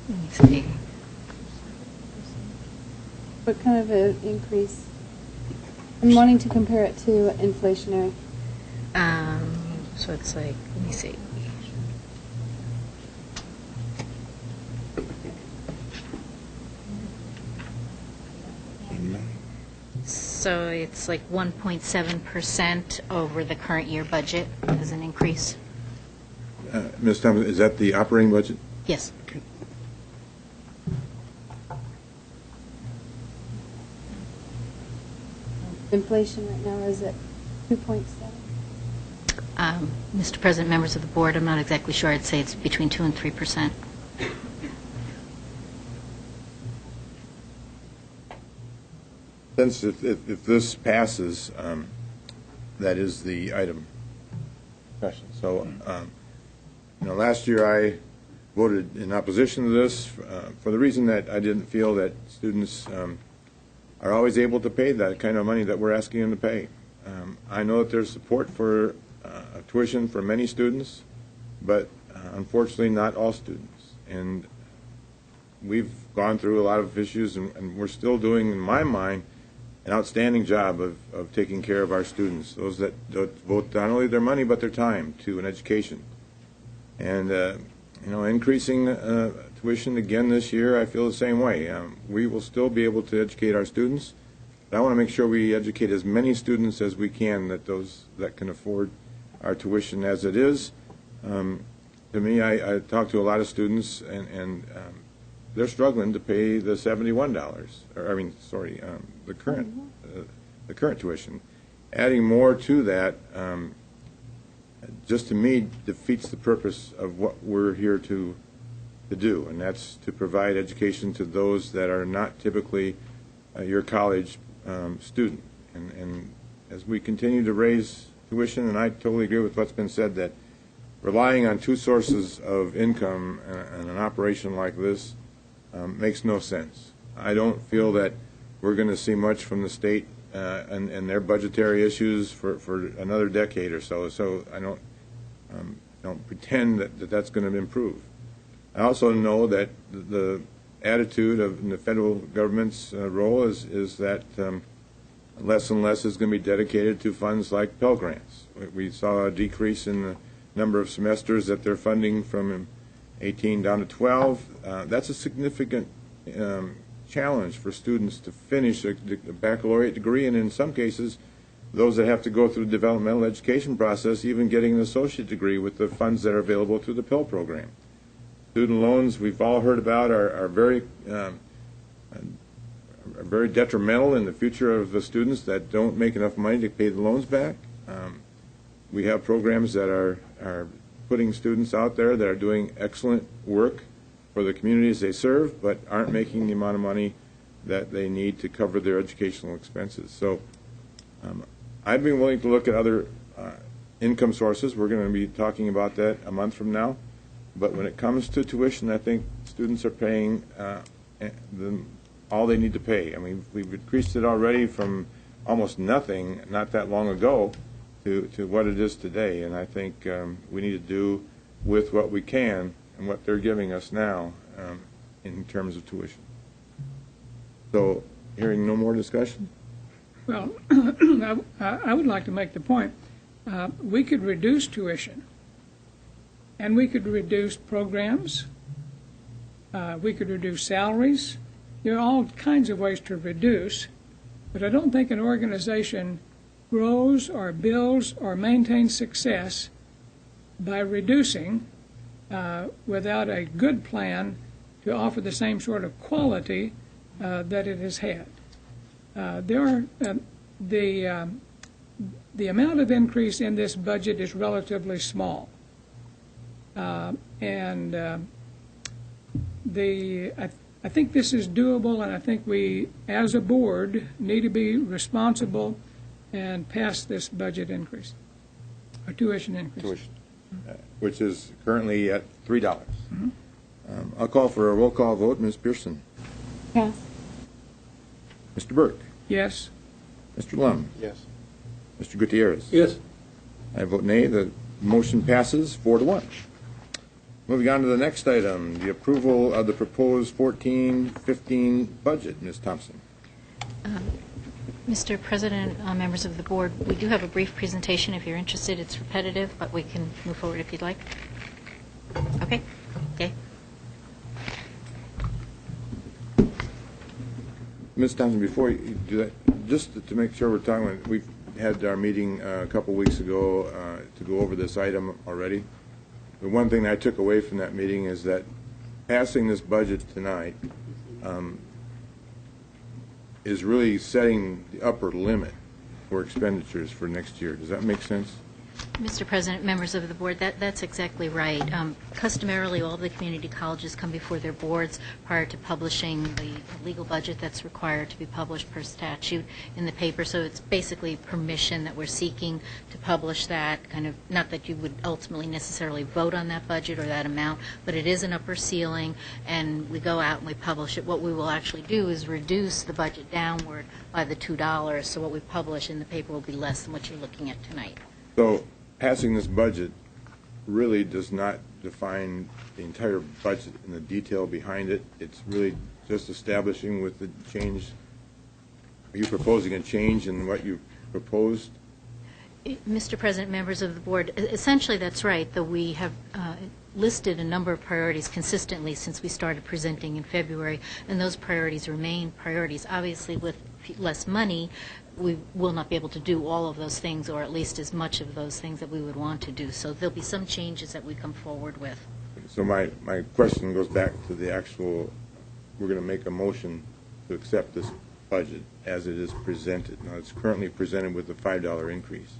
Let me see. What kind of an increase? I'm wanting to compare it to inflationary. So it's like, let me see. So it's like 1.7% over the current year budget as an increase. Ms. Thompson, is that the operating budget? Yes. Okay. Inflation right now is at 2.7. Mr. President, members of the board, I'm not exactly sure. I'd say it's between 2 and 3%. Since if this passes, that is the item question. So, last year I voted in opposition to this for the reason that I didn't feel that students are always able to pay that kind of money that we're asking them to pay. I know that there's support for tuition for many students, but unfortunately not all students. And we've gone through a lot of issues, and we're still doing, in my mind, an outstanding job of taking care of our students, those that devote not only their money but their time to an education. And, increasing tuition again this year, I feel the same way. We will still be able to educate our students, but I want to make sure we educate as many students as we can, those that can afford our tuition as it is. To me, I talk to a lot of students, and they're struggling to pay the $71, the current tuition. Adding more to that, just to me, defeats the purpose of what we're here to do, and that's to provide education to those that are not typically your college student. And as we continue to raise tuition, and I totally agree with what's been said, that relying on two sources of income in an operation like this makes no sense. I don't feel that we're going to see much from the state and their budgetary issues for another decade or so. So I don't pretend that that's going to improve. I also know that the attitude of the federal government's role is that less and less is going to be dedicated to funds like Pell Grants. We saw a decrease in the number of semesters that they're funding from 18 down to 12. That's a significant challenge for students to finish a baccalaureate degree, and in some cases, those that have to go through the developmental education process, even getting an associate degree with the funds that are available through the Pell program. Student loans, we've all heard about, are very detrimental in the future of the students that don't make enough money to pay the loans back. We have programs that are putting students out there that are doing excellent work for the communities they serve, but aren't making the amount of money that they need to cover their educational expenses. So I'd be willing to look at other income sources. We're going to be talking about that a month from now. But when it comes to tuition, I think students are paying all they need to pay. I mean, we've increased it already from almost nothing not that long ago to what it is today. And I think we need to do with what we can and what they're giving us now in terms of tuition. So, hearing no more discussion? Well, I would like to make the point. We could reduce tuition, and we could reduce programs. We could reduce salaries. There are all kinds of ways to reduce, but I don't think an organization grows or builds or maintains success by reducing without a good plan to offer the same sort of quality that it has had. The amount of increase in this budget is relatively small, and I think this is doable, and I think we, as a board, need to be responsible and pass this budget increase, or tuition increase. Tuition, which is currently at $3. I'll call for a roll call vote. Ms. Pearson? Yes. Mr. Burke? Yes. Mr. Lumm? Yes. Mr. Gutierrez? Yes. I vote nay. The motion passes 4-1. Moving on to the next item, the approval of the proposed 14-15 budget. Ms. Thompson. Mr. President, members of the board, we do have a brief presentation. If you're interested, it's repetitive, but we can move forward if you'd like. Okay? Okay. Ms. Thompson, before you do that, just to make sure we're talking about, we've had our meeting a couple weeks ago to go over this item already. The one thing I took away from that meeting is that passing this budget tonight is really setting the upper limit for expenditures for next year. Does that make sense? Mr. President, members of the board, that's exactly right. Customarily, all of the community colleges come before their boards prior to publishing the legal budget that's required to be published per statute in the paper. So it's basically permission that we're seeking to publish that, kind of, not that you would ultimately necessarily vote on that budget or that amount, but it is an upper ceiling, and we go out and we publish it. What we will actually do is reduce the budget downward by the $2, so what we publish in the paper will be less than what you're looking at tonight. So passing this budget really does not define the entire budget and the detail behind it. It's really just establishing with the change you proposing a change in what you proposed? Mr. President, members of the board, essentially that's right, that we have listed a number of priorities consistently since we started presenting in February, and those priorities remain priorities. Obviously, with less money, we will not be able to do all of those things, or at least as much of those things that we would want to do. So there'll be some changes that we come forward with. So my question goes back to the actual, we're going to make a motion to accept this budget as it is presented. Now, it's currently presented with a $5 increase.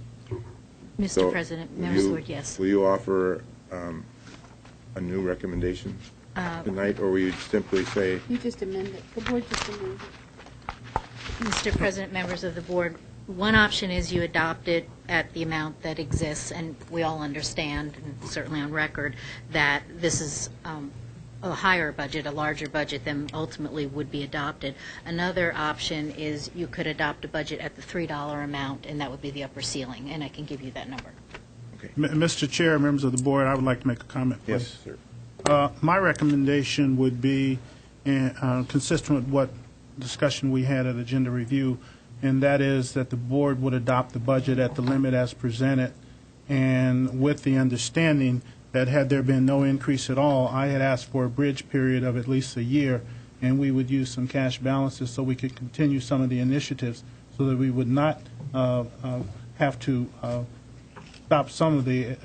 Mr. So President, members of the board, yes. Will you offer a new recommendation tonight, or will you simply say? You just amend it. The board just amended it. Mr. President, members of the board, one option is you adopt it at the amount that exists, and we all understand, and certainly on record, that this is a higher budget, a larger budget than ultimately would be adopted. Another option is you could adopt a budget at the $3 amount, and that would be the upper ceiling, and I can give you that number. Mr. Chair, members of the board, I would like to make a comment, please. Yes, sir. My recommendation would be consistent with what discussion we had at Agenda Review, and that is that the board would adopt the budget at the limit as presented, and with the understanding that had there been no increase at all, I had asked for a bridge period of at least a year, and we would use some cash balances so we could continue some of the initiatives so that we would not have to stop some of the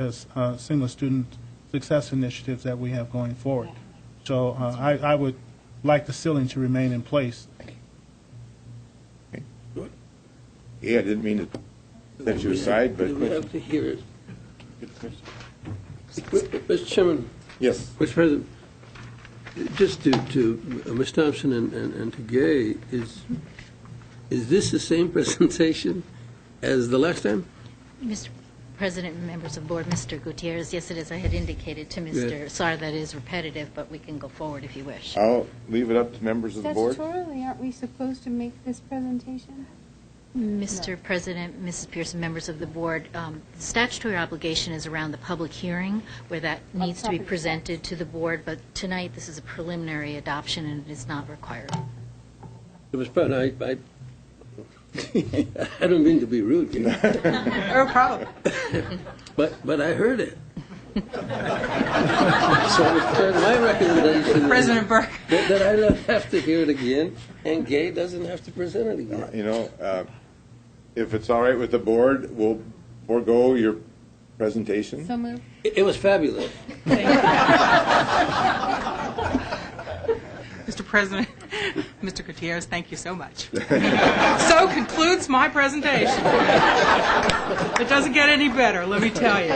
single student success initiatives that we have going forward. So I would like the ceiling to remain in place. Okay. Yeah, I didn't mean to set you aside, but we have to hear it. Mr. Chairman. Yes. Mr. President, just to Ms. Thompson and to Gay, is this the same presentation as the last time? Mr. President and members of the board, Mr. Gutierrez, yes, it is. I had indicated to Mr. Saar that it is repetitive, but we can go forward if you wish. I'll leave it up to members of the board. Statutorily, aren't we supposed to make this presentation? Mr. President, Mrs. Pearson, members of the board, the statutory obligation is around the public hearing where that needs to be presented to the board, but tonight this is a preliminary adoption and it is not required. Mr. President, I don't mean to be rude. You know? No problem. But I heard it. So my recommendation President is Burke. that I don't have to hear it again, and Gay doesn't have to present it again. You know, if it's all right with the board, we'll forego your presentation. So moved. It was fabulous. Mr. President, Mr. Gutierrez, thank you so much. So concludes my presentation. It doesn't get any better, let me tell you.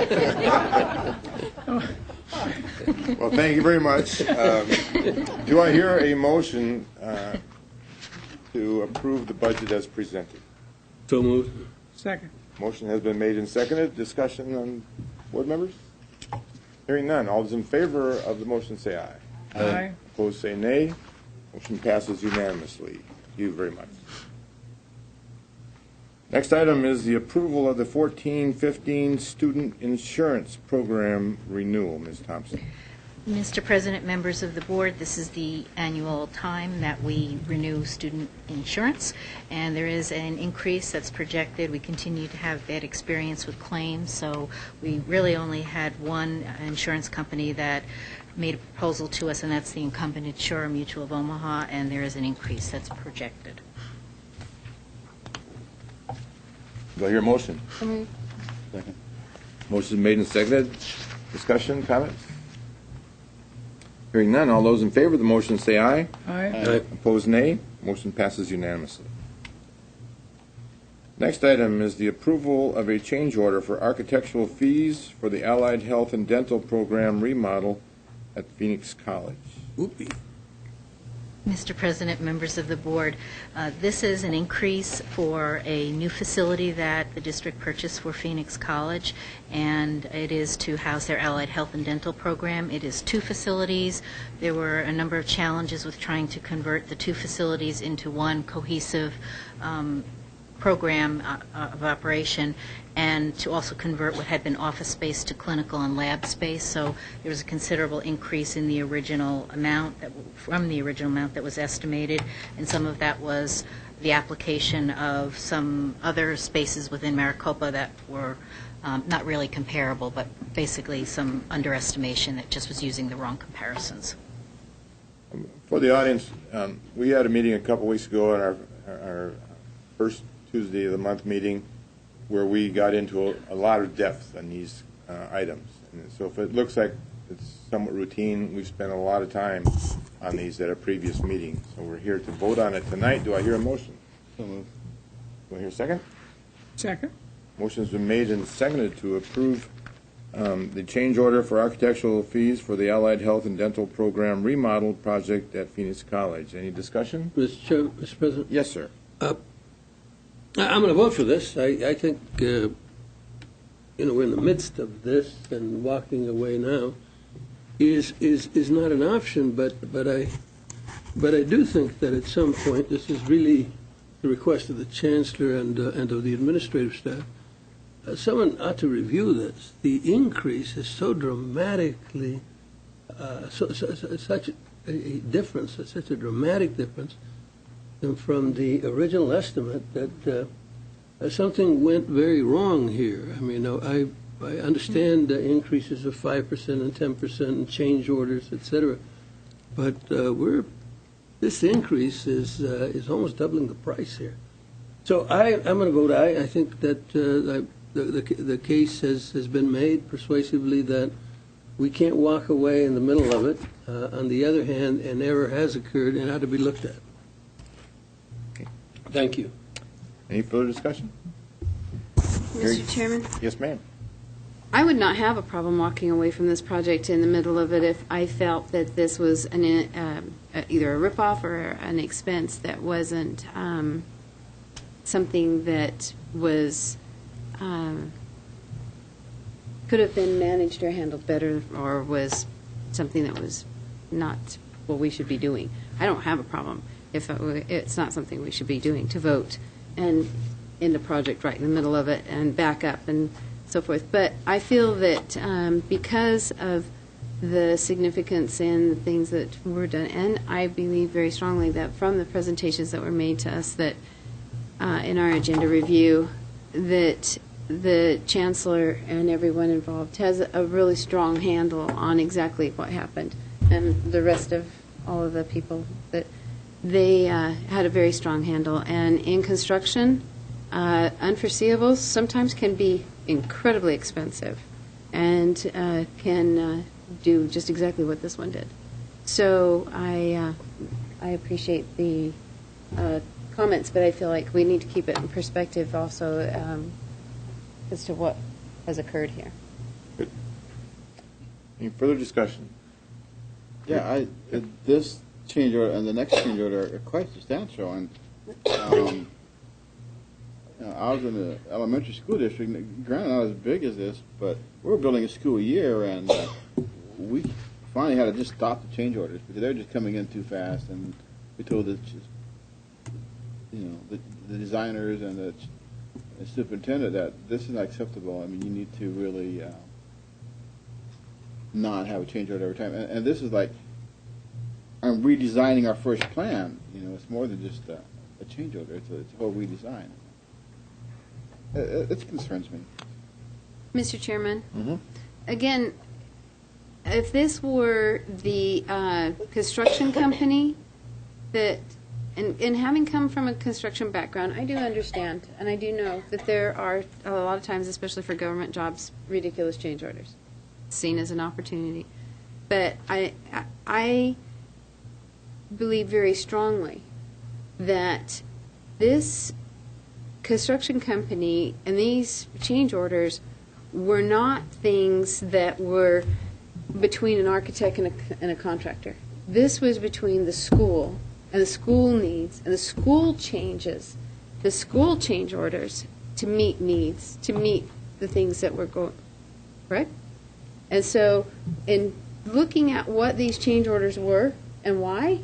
Well, thank you very much. Do I hear a motion to approve the budget as presented? So moved. Second. Motion has been made and seconded. Discussion on board members? Hearing none. All those in favor of the motion say aye. Aye. Opposed say nay. Motion passes unanimously. Thank you very much. Next item is the approval of the 14-15 student insurance program renewal. Ms. Thompson. Mr. President, members of the board, this is the annual time that we renew student insurance, and there is an increase that's projected. We continue to have bad experience with claims, so we really only had one insurance company that made a proposal to us, and that's the incumbent insurer, Mutual of Omaha, and there is an increase that's projected. Do I hear a motion? Second. Motion is made and seconded. Discussion, comments? Hearing none. All those in favor of the motion say aye. Aye. Opposed, nay. Motion passes unanimously. Next item is the approval of a change order for architectural fees for the Allied Health and Dental Program remodel at Phoenix College. Whoopee. Mr. President, members of the board, this is an increase for a new facility that the district purchased for Phoenix College, and it is to house their Allied Health and Dental Program. It is 2 facilities. There were a number of challenges with trying to convert the 2 facilities into one cohesive program of operation, and to also convert what had been office space to clinical and lab space. So there was a considerable increase in the original amount from the original amount that was estimated, and some of that was the application of some other spaces within Maricopa that were not really comparable, but basically some underestimation that just was using the wrong comparisons. For the audience, we had a meeting a couple weeks ago in our first Tuesday of the month meeting where we got into a lot of depth on these items. And so if it looks like it's somewhat routine, we've spent a lot of time on these at a previous meeting. So we're here to vote on it tonight. Do I hear a motion? So moved. Do I hear a second? Second. Motion's been made and seconded to approve the change order for architectural fees for the Allied Health and Dental Program remodel project at Phoenix College. Any discussion? Mr. President? Yes, sir. I'm going to vote for this. I think, we're in the midst of this, and walking away now is not an option, but I do think that at some point, this is really the request of the Chancellor and of the administrative staff, someone ought to review this. The increase is so dramatically, such a difference, such a dramatic difference from the original estimate that something went very wrong here. I mean, I understand the increases of 5% and 10% and change orders, et cetera, but this increase is almost doubling the price here. So I'm going to vote aye. I think that the case has been made persuasively that we can't walk away in the middle of it. On the other hand, an error has occurred and ought to be looked at. Okay. Thank you. Any further discussion? Mr. Chairman? Yes, ma'am. I would not have a problem walking away from this project in the middle of it if I felt that this was either a ripoff or an expense that wasn't something that was could have been managed or handled better, or was something that was not what we should be doing. I don't have a problem if it's not something we should be doing, to vote and end the project right in the middle of it and back up and so forth. But I feel that because of the significance and the things that were done, and I believe very strongly that from the presentations that were made to us that in our agenda review, that the Chancellor and everyone involved has a really strong handle on exactly what happened, and the rest of all of the people, that they had a very strong handle. And in construction, unforeseeables sometimes can be incredibly expensive and can do just exactly what this one did. So I appreciate the comments, but I feel like we need to keep it in perspective also as to what has occurred here. Good. Any further discussion? Yeah, this change order and the next change order are quite substantial. And I was in the elementary school district, granted not as big as this, but we were building a school year, and we finally had to just stop the change orders because they were just coming in too fast, and we told the designers and the superintendent that this is not acceptable. I mean, you need to really not have a change order every time. And this is like, I'm redesigning our first plan. It's more than just a change order. It's a whole redesign. It concerns me. Mr. Chairman? Mm-hmm. Again, if this were the construction company that, and having come from a construction background, I do understand, and I do know that there are a lot of times, especially for government jobs, ridiculous change orders, seen as an opportunity. But I believe very strongly that this construction company and these change orders were not things that were between an architect and a contractor. This was between the school and the school needs and the school changes, the school change orders to meet needs, to meet the things that were going, correct? And so in looking at what these change orders were and why,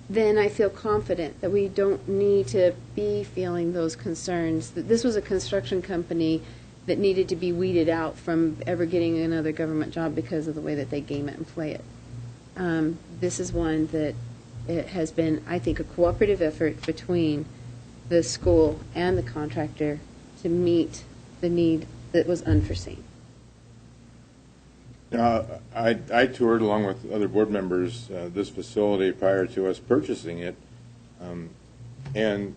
then I feel confident that we don't need to be feeling those concerns. That this was a construction company that needed to be weeded out from ever getting another government job because of the way that they game it and play it. This is one that it has been, I think, a cooperative effort between the school and the contractor to meet the need that was unforeseen. I toured, along with other board members, this facility prior to us purchasing it, and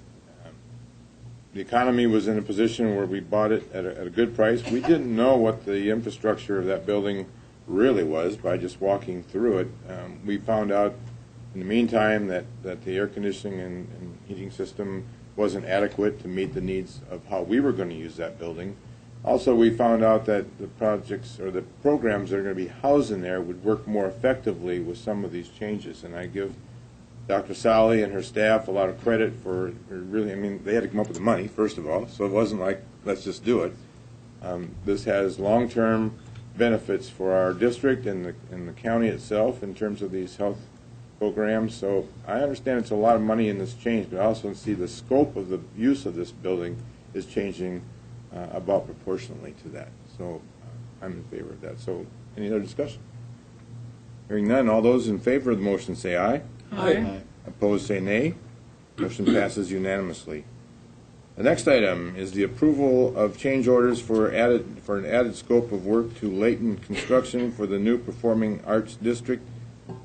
the economy was in a position where we bought it at a good price. We didn't know what the infrastructure of that building really was by just walking through it. We found out in the meantime that the air conditioning and heating system wasn't adequate to meet the needs of how we were going to use that building. Also, we found out that the projects or the programs that are going to be housed in there would work more effectively with some of these changes. And I give Dr. Sally and her staff a lot of credit for really, I mean, they had to come up with the money, first of all, so it wasn't like, let's just do it. This has long-term benefits for our district and the county itself in terms of these health programs. So I understand it's a lot of money in this change, but I also see the scope of the use of this building is changing about proportionally to that. So I'm in favor of that. So any other discussion? Hearing none, all those in favor of the motion say aye. Aye. Opposed say nay. Motion passes unanimously. The next item is the approval of change orders for an added scope of work to Layton Construction for the new Performing Arts District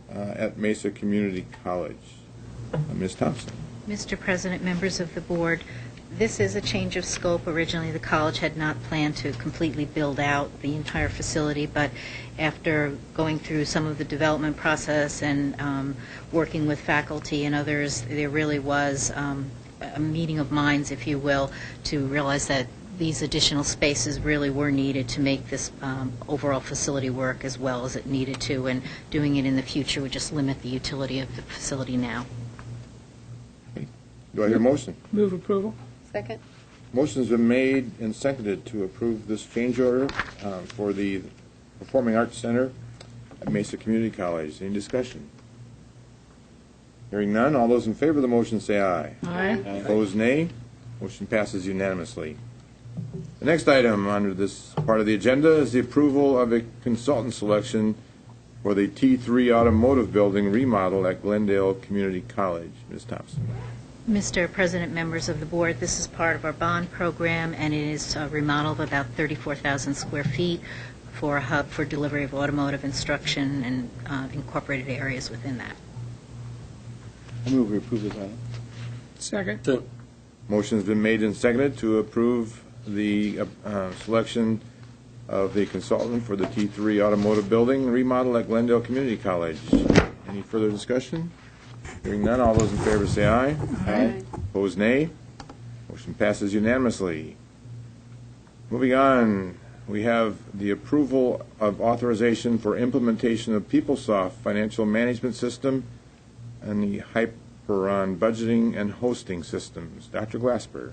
at Mesa Community College. Ms. Thompson. Mr. President, members of the board, this is a change of scope. Originally, the college had not planned to completely build out the entire facility, but after going through some of the development process and working with faculty and others, there really was a meeting of minds, if you will, to realize that these additional spaces really were needed to make this overall facility work as well as it needed to, and doing it in the future would just limit the utility of the facility now. Do I hear a motion? Move approval. Second. Motion's been made and seconded to approve this change order for the Performing Arts Center at Mesa Community College. Any discussion? Hearing none, all those in favor of the motion say aye. Aye. Opposed, nay. Motion passes unanimously. The next item under this part of the agenda is the approval of a consultant selection for the T3 Automotive Building remodel at Glendale Community College. Ms. Thompson. Mr. President, members of the board, this is part of our bond program, and it is a remodel of about 34,000 square feet for a hub for delivery of automotive instruction and incorporated areas within that. I move we approve this item. Second. Motion's been made and seconded to approve the selection of the consultant for the T3 Automotive Building remodel at Glendale Community College. Any further discussion? Hearing none, all those in favor say aye. Aye. Opposed, nay. Motion passes unanimously. Moving on, we have the approval of authorization for implementation of PeopleSoft financial management system and the Hyperon budgeting and hosting systems. Dr. Glasper.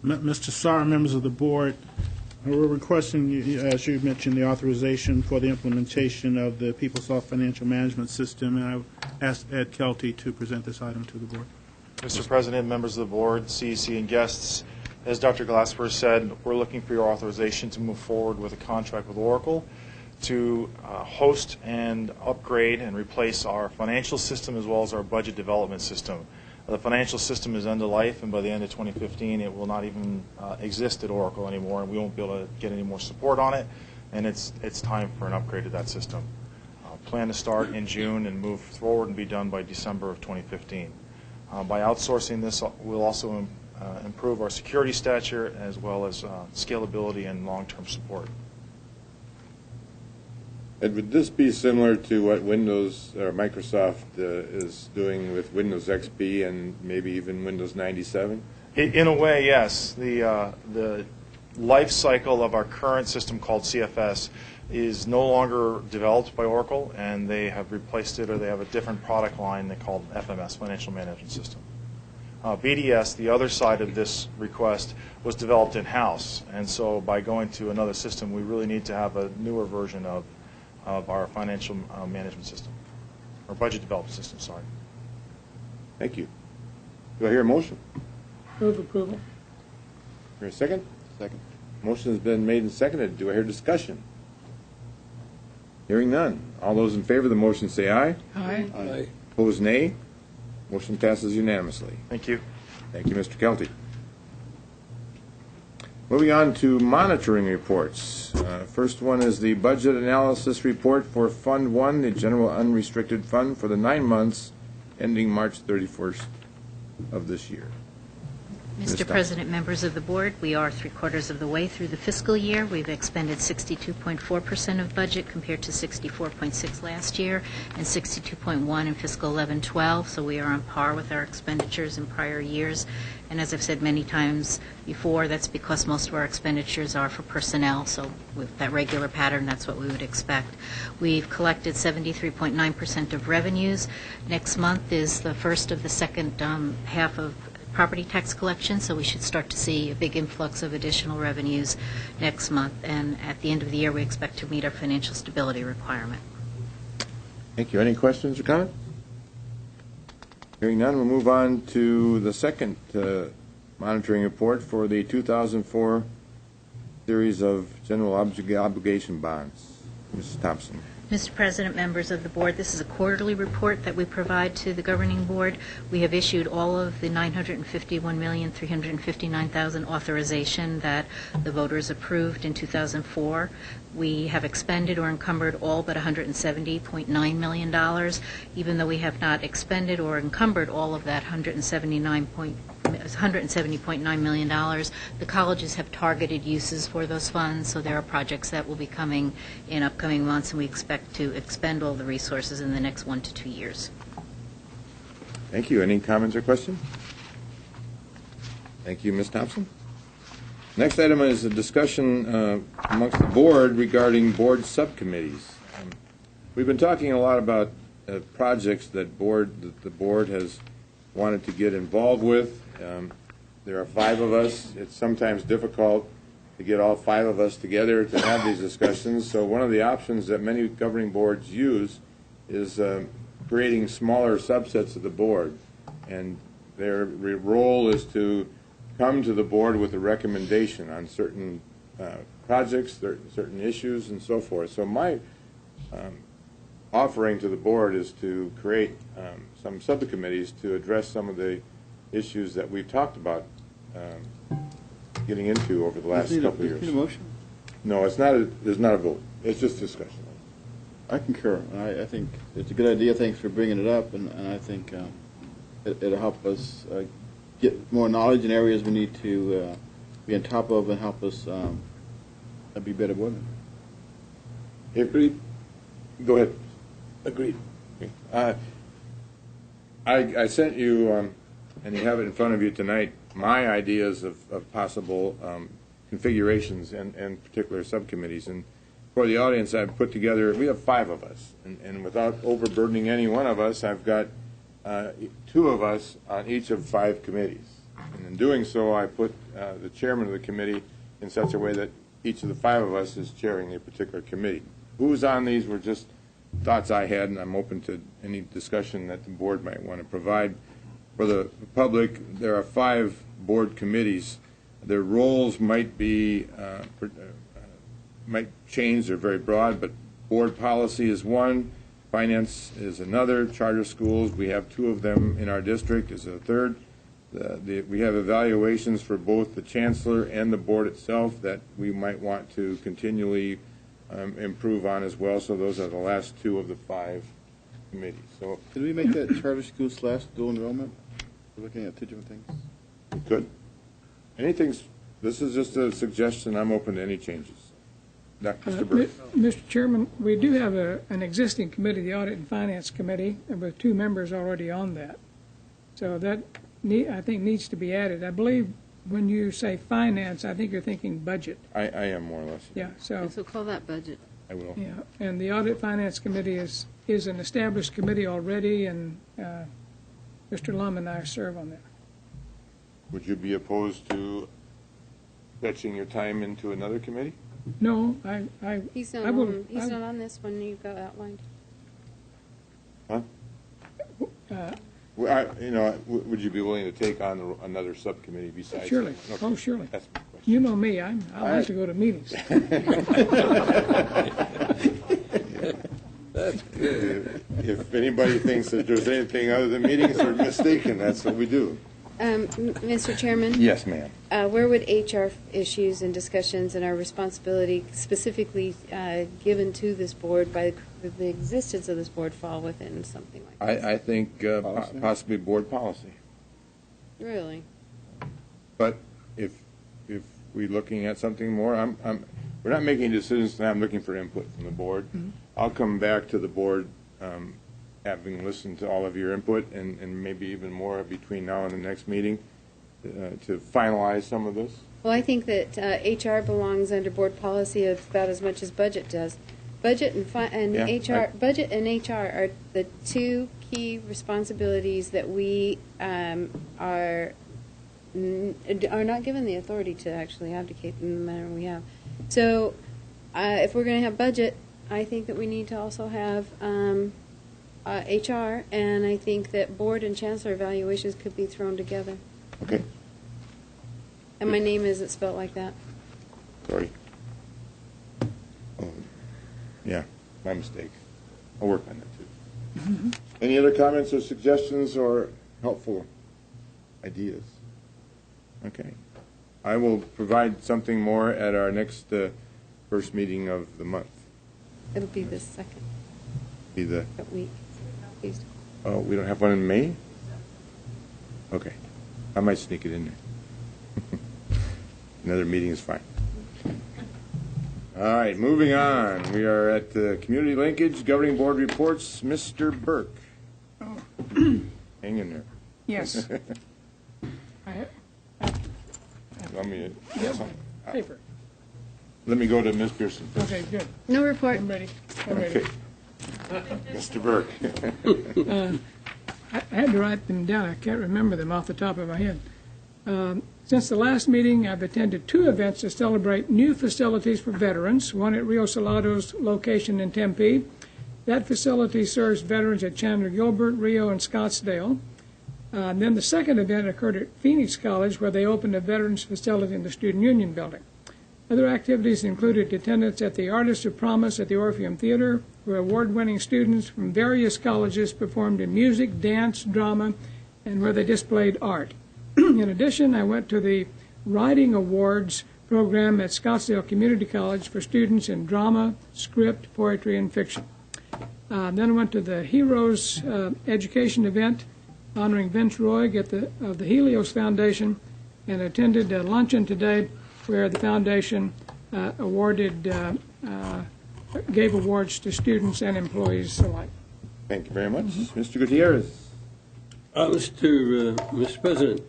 Mr. Saar, members of the board, we're requesting, as you mentioned, the authorization for the implementation of the PeopleSoft financial management system, and I asked Ed Kelty to present this item to the board. Mr. President, members of the board, CEC, and guests, as Dr. Glasper said, we're looking for your authorization to move forward with a contract with Oracle to host and upgrade and replace our financial system as well as our budget development system. The financial system is end of life, and by the end of 2015, it will not even exist at Oracle anymore, and we won't be able to get any more support on it, and it's time for an upgrade to that system. Plan to start in June and move forward and be done by December of 2015. By outsourcing this, we'll also improve our security stature as well as scalability and long-term support. And would this be similar to what Windows or Microsoft is doing with Windows XP and maybe even Windows 97? In a way, yes. The life cycle of our current system called CFS is no longer developed by Oracle, and they have replaced it, or they have a different product line they call FMS, Financial Management System. BDS, the other side of this request, was developed in-house, and so by going to another system, we really need to have a newer version of our financial management system, or budget development system, sorry. Thank you. Do I hear a motion? Move approval. Hear a second? Second. Motion has been made and seconded. Do I hear discussion? Hearing none. All those in favor of the motion say aye. Aye. Aye. Opposed, nay. Motion passes unanimously. Thank you. Thank you, Mr. Kelty. Moving on to monitoring reports. First one is the budget analysis report for Fund 1, the General Unrestricted Fund, for the 9 months ending March 31st of this year. Mr. President, members of the board, we are 3/4 of the way through the fiscal year. We've expended 62.4% of budget compared to 64.6 last year and 62.1 in fiscal 11-12, so we are on par with our expenditures in prior years. And as I've said many times before, that's because most of our expenditures are for personnel, so with that regular pattern, that's what we would expect. We've collected 73.9% of revenues. Next month is the first of the second half of property tax collection, so we should start to see a big influx of additional revenues next month. And at the end of the year, we expect to meet our financial stability requirement. Thank you. Any questions or comments? Hearing none, we'll move on to the second monitoring report for the 2004 series of general obligation bonds. Mrs. Thompson. Mr. President, members of the board, this is a quarterly report that we provide to the governing board. We have issued all of the $951,359,000 authorization that the voters approved in 2004. We have expended or encumbered all but $170.9 million. Even though we have not expended or encumbered all of that $170.9 million, the colleges have targeted uses for those funds, so there are projects that will be coming in upcoming months, and we expect to expend all the resources in the next 1 to 2 years. Thank you. Any comments or questions? Thank you, Ms. Thompson. Next item is a discussion amongst the board regarding board subcommittees. We've been talking a lot about projects that the board has wanted to get involved with. There are 5 of us. It's sometimes difficult to get all 5 of us together to have these discussions. So one of the options that many governing boards use is creating smaller subsets of the board. And their role is to come to the board with a recommendation on certain projects, certain issues, and so forth. So my offering to the board is to create some subcommittees to address some of the issues that we've talked about getting into over the last couple of years. Need a motion? No, it's not. There's not a vote. It's just discussion. I concur. I think it's a good idea. Thanks for bringing it up, and I think it'll help us get more knowledge in areas we need to be on top of and help us be better women. Agreed. Go ahead. Agreed. Okay. I sent you, and you have it in front of you tonight, my ideas of possible configurations and particular subcommittees. And for the audience, I've put together, we have 5 of us. And without overburdening any one of us, I've got 2 of us on each of 5 committees. And in doing so, I put the chairman of the committee in such a way that each of the 5 of us is chairing a particular committee. Who's on these were just thoughts I had, and I'm open to any discussion that the board might want to provide. For the public, there are 5 board committees. Their roles might be might change. They're very broad, but board policy is one, finance is another, charter schools, we have 2 of them in our district, is a third. We have evaluations for both the chancellor and the board itself that we might want to continually improve on as well. So those are the last 2 of the 5 committees. So Could we make that charter school / dual enrollment? We're looking at 2 different things. we could. This is just a suggestion. I'm open to any changes. Mr. Burke. Mr. Chairman, we do have an existing committee, the Audit and Finance Committee, with 2 members already on that. So that, I think, needs to be added. I believe when you say finance, I think you're thinking budget. I am more or less. Yeah, so call that budget. I will. Yeah, and the Audit Finance Committee is an established committee already, and Mr. Lumm and I serve on that. Would you be opposed to fetching your time into another committee? No, He's I not will. He's not on this one you've got outlined. Huh? Would you be willing to take on another subcommittee besides? Surely. that? Okay. Oh, surely. That's my question. You know me, I like to go to meetings. That's good. If anybody thinks that there's anything other than meetings, they're mistaken. That's what we do. Mr. Chairman? Yes, ma'am. Where would HR issues and discussions and our responsibility specifically given to this board by the existence of this board fall within something like this? I think possibly board policy. Really? But if we're looking at something more, we're not making decisions tonight. I'm looking for input from the board. Mm-hmm. I'll come back to the board having listened to all of your input and maybe even more between now and the next meeting to finalize some of this. Well, I think that HR belongs under board policy about as much as budget does. Budget and HR are the two key responsibilities that we are not given the authority to actually abdicate in the manner we have. So, if we're going to have budget, I think that we need to also have HR, and I think that board and chancellor evaluations could be thrown together. Okay. And my name isn't spelled like that. Sorry. Yeah, my mistake. I'll work on that too. Mm-hmm. Any other comments or suggestions or helpful ideas? Okay. I will provide something more at our next first meeting of the month. It'll be the second week. Tuesday. Oh, we don't have one in May? Okay. I might sneak it in there. Another meeting is fine. All right, moving on. We are at the Community Linkage Governing Board Reports. Mr. Burke. Oh. Hang in there. Yes. Want me to Yes, paper. Let me go to Ms. Pearson first. Okay, good. No report. I'm ready. Okay. Mr. Burke. I had to write them down. I can't remember them off the top of my head. Since the last meeting, I've attended 2 events to celebrate new facilities for veterans, one at Rio Salado's location in Tempe. That facility serves veterans at Chandler Gilbert, Rio, and Scottsdale. Then the second event occurred at Phoenix College, where they opened a veterans facility in the Student Union building. Other activities included attendance at the Artists of Promise at the Orpheum Theater, where award-winning students from various colleges performed in music, dance, drama, and where they displayed art. In addition, I went to the Writing Awards program at Scottsdale Community College for students in drama, script, poetry, and fiction. Then I went to the Heroes Education event honoring Vince Roig of the Helios Foundation, and attended a luncheon today where the foundation gave awards to students and employees alike. Thank you very much. Mr. Gutierrez. Mr. President,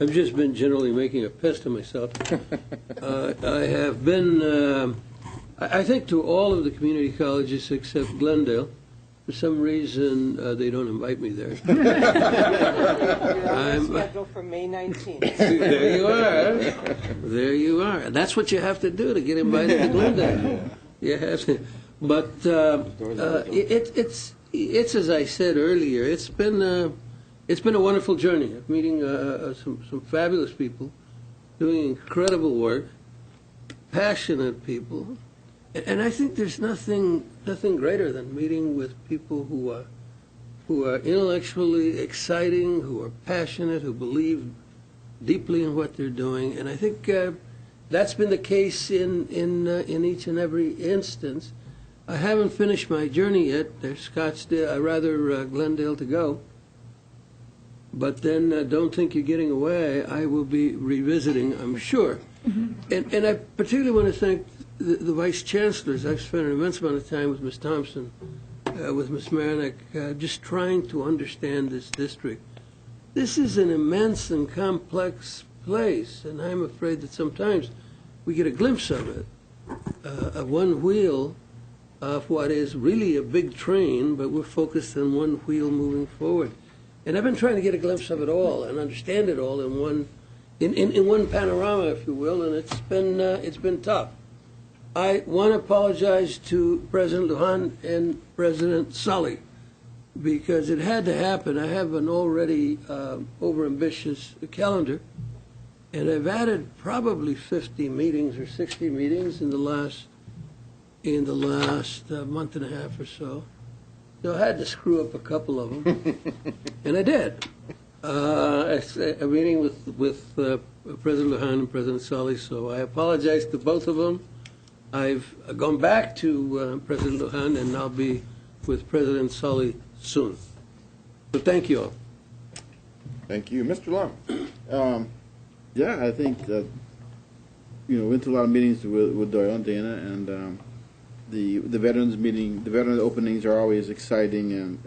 I've just been generally making a pest of myself. I have been, I think, to all of the community colleges except Glendale. For some reason, they don't invite me there. I'm scheduled for May 19th. There you are. There you are. That's what you have to do to get invited to Glendale. You have to. But it's as I said earlier. It's been a wonderful journey of meeting some fabulous people, doing incredible work, passionate people. And I think there's nothing greater than meeting with people who are intellectually exciting, who are passionate, who believe deeply in what they're doing. And I think that's been the case in each and every instance. I haven't finished my journey yet. There's Glendale to go. But then don't think you're getting away. I will be revisiting, I'm sure. Mm-hmm. And I particularly want to thank the Vice Chancellors. I've spent an immense amount of time with Ms. Thompson, with Ms. Marinick, just trying to understand this district. This is an immense and complex place, and I'm afraid that sometimes we get a glimpse of it, of one wheel of what is really a big train, but we're focused on one wheel moving forward. And I've been trying to get a glimpse of it all and understand it all in one panorama, if you will, and it's been tough. I want to apologize to President Lujan and President Sully. because it had to happen. I have an already overambitious calendar, and I've added probably 50 meetings or 60 meetings in the last month and a half or so. So I had to screw up a couple of them, and I did. A meeting with President Lujan and President Sully, so I apologize to both of them. I've gone back to President Lujan, and I'll be with President Sully soon. So thank you all. Thank you. Mr. Lumm. Yeah, I think that, went to a lot of meetings with Doyle and Dana, and the veterans meeting, the veteran openings are always exciting and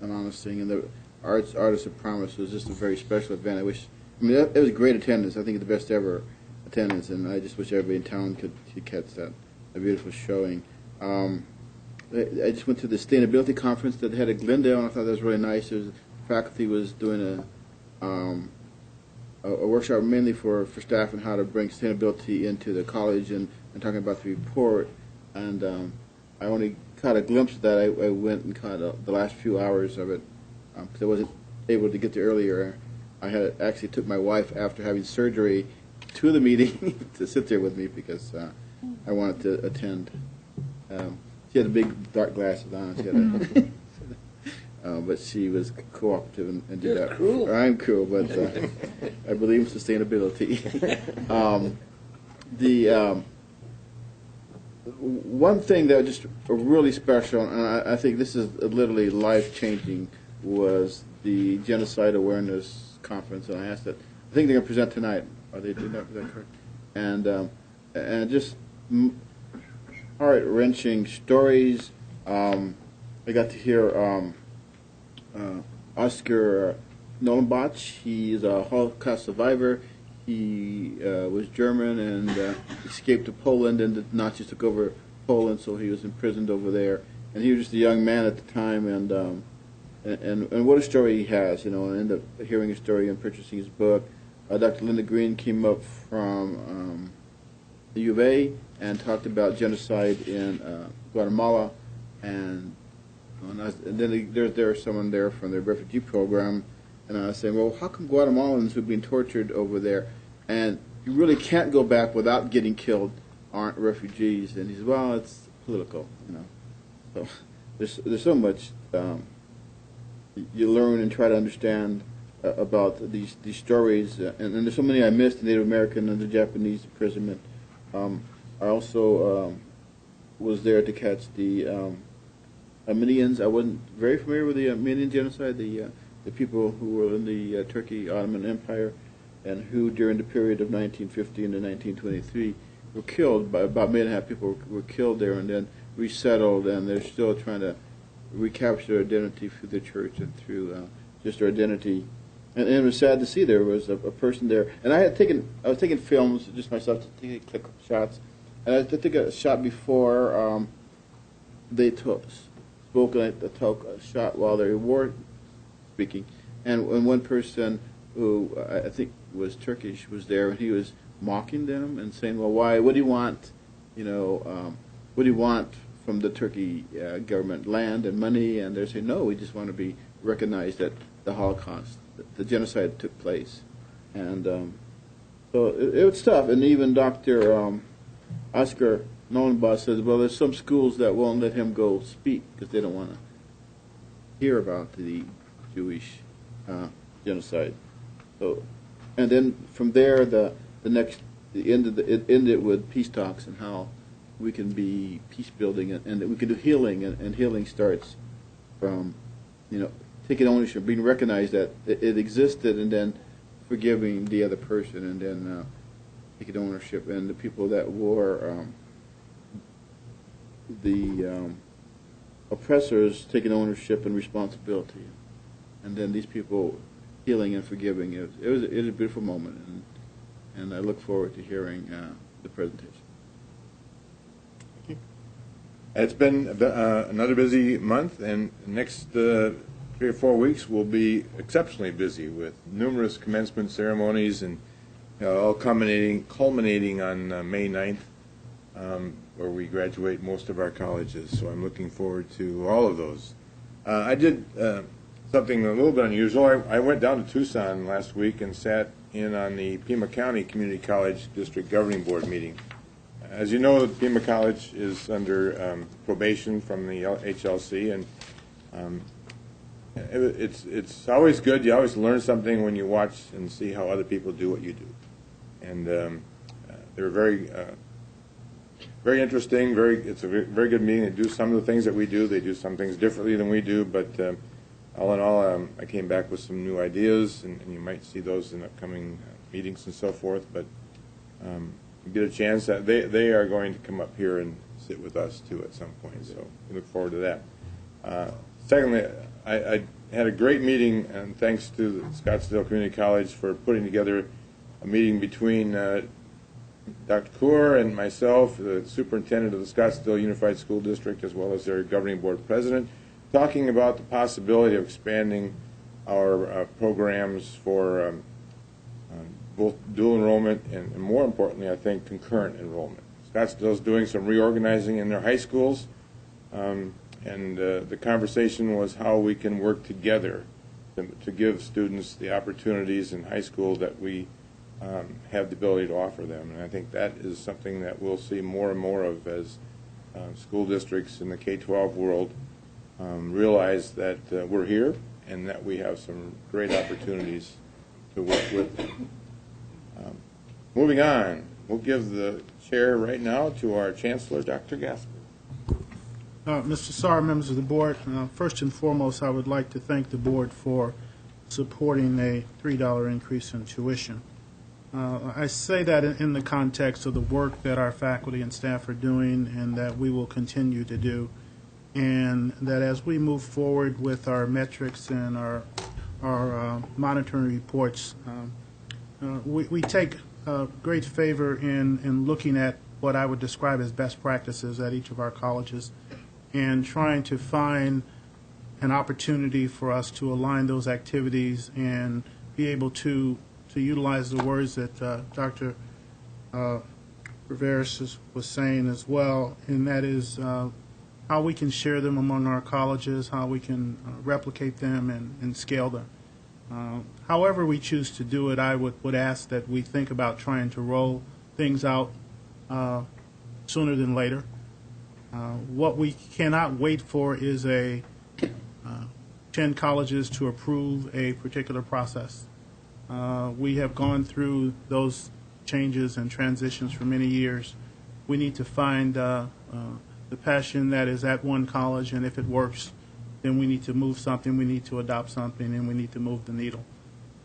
an honest thing, and the Artists of Promise was just a very special event. It was great attendance. I think it's the best ever attendance, and I just wish everybody in town could catch that, a beautiful showing. I just went to the sustainability conference that they had at Glendale, and I thought that was really nice. The faculty was doing a workshop mainly for staff on how to bring sustainability into the college and talking about the report. And I only caught a glimpse of that. I went and caught the last few hours of it because I wasn't able to get there earlier. I had actually took my wife after having surgery to the meeting to sit there with me because I wanted to attend. She had the big dark glasses on. She had but she was cooperative and did that. Cruel. I'm cruel, but I believe in sustainability. One thing that was just really special, and I think this is literally life-changing, was the Genocide Awareness Conference. And I asked that. I think they're going to present tonight. Are they doing that? Is that correct? And just heart-wrenching stories. I got to hear Oscar Nolenbach. He's a Holocaust survivor. He was German and escaped to Poland, and the Nazis took over Poland, so he was imprisoned over there. And he was just a young man at the time, and what a story he has, and I ended up hearing his story and purchasing his book. Dr. Linda Green came up from the U of A and talked about genocide in Guatemala, and then there was someone there from the refugee program, and I was saying, well, how come Guatemalans who've been tortured over there, and you really can't go back without getting killed, aren't refugees? And he said, well, it's political, So there's so much you learn and try to understand about these stories, and there's so many I missed: the Native American and the Japanese imprisonment. I also was there to catch the Armenians. I wasn't very familiar with the Armenian genocide, the people who were in the Turkey Ottoman Empire, and who during the period of 1915 to 1923 were killed. By about 1.5 million people were killed there and then resettled, and they're still trying to recapture their identity through the church and through just their identity. And it was sad to see there was a person there. And I was taking films just myself to take click shots, and I took a shot before they spoke, and I took a shot while they were speaking. And one person who I think was Turkish was there, and he was mocking them and saying, well, what do you want, what do you want from the Turkey government, land and money? And they're saying, no, we just want to be recognized that the Holocaust, the genocide took place. And so it was tough. And even Dr. Oscar Nolenbach says, well, there's some schools that won't let him go speak because they don't want to hear about the Jewish genocide. So, and then from there, it ended with peace talks and how we can be peace building and that we can do healing, and healing starts from, taking ownership, being recognized that it existed, and then forgiving the other person, and then taking ownership, and the people that were the oppressors taking ownership and responsibility, and then these people healing and forgiving. It was a beautiful moment, and I look forward to hearing the presentation. It's been another busy month, and next 3 or 4 weeks will be exceptionally busy with numerous commencement ceremonies, and all culminating on May 9th, where we graduate most of our colleges. So I'm looking forward to all of those. I did something a little bit unusual. I went down to Tucson last week and sat in on the Pima County Community College District Governing Board meeting. As you know, Pima College is under probation from the HLC, and it's always good. You always learn something when you watch and see how other people do what you do. And they're very interesting. It's a very good meeting. They do some of the things that we do. They do some things differently than we do, but all in all, I came back with some new ideas, and you might see those in upcoming meetings and so forth. But you get a chance that they are going to come up here and sit with us too at some point. So we look forward to that. Secondly, I had a great meeting, and thanks to Scottsdale Community College for putting together a meeting between Dr. Kaur and myself, the superintendent of the Scottsdale Unified School District, as well as their governing board president, talking about the possibility of expanding our programs for both dual enrollment and more importantly, I think, concurrent enrollment. Scottsdale's doing some reorganizing in their high schools, and the conversation was how we can work together to give students the opportunities in high school that we have the ability to offer them. And I think that is something that we'll see more and more of as school districts in the K-12 world realize that we're here and that we have some great opportunities to work with them. Moving on, we'll give the chair right now to our Chancellor, Dr. Gasper. Mr. Saar, members of the board, first and foremost, I would like to thank the board for supporting a $3 increase in tuition. I say that in the context of the work that our faculty and staff are doing and that we will continue to do, and that as we move forward with our metrics and our monitoring reports, we take great favor in looking at what I would describe as best practices at each of our colleges and trying to find an opportunity for us to align those activities and be able to utilize the words that Dr. Rivera was saying as well, and that is how we can share them among our colleges, how we can replicate them and scale them. However we choose to do it, I would ask that we think about trying to roll things out sooner than later. What we cannot wait for is 10 colleges to approve a particular process. We have gone through those changes and transitions for many years. We need to find the passion that is at one college, and if it works, then we need to move something, we need to adopt something, and we need to move the needle.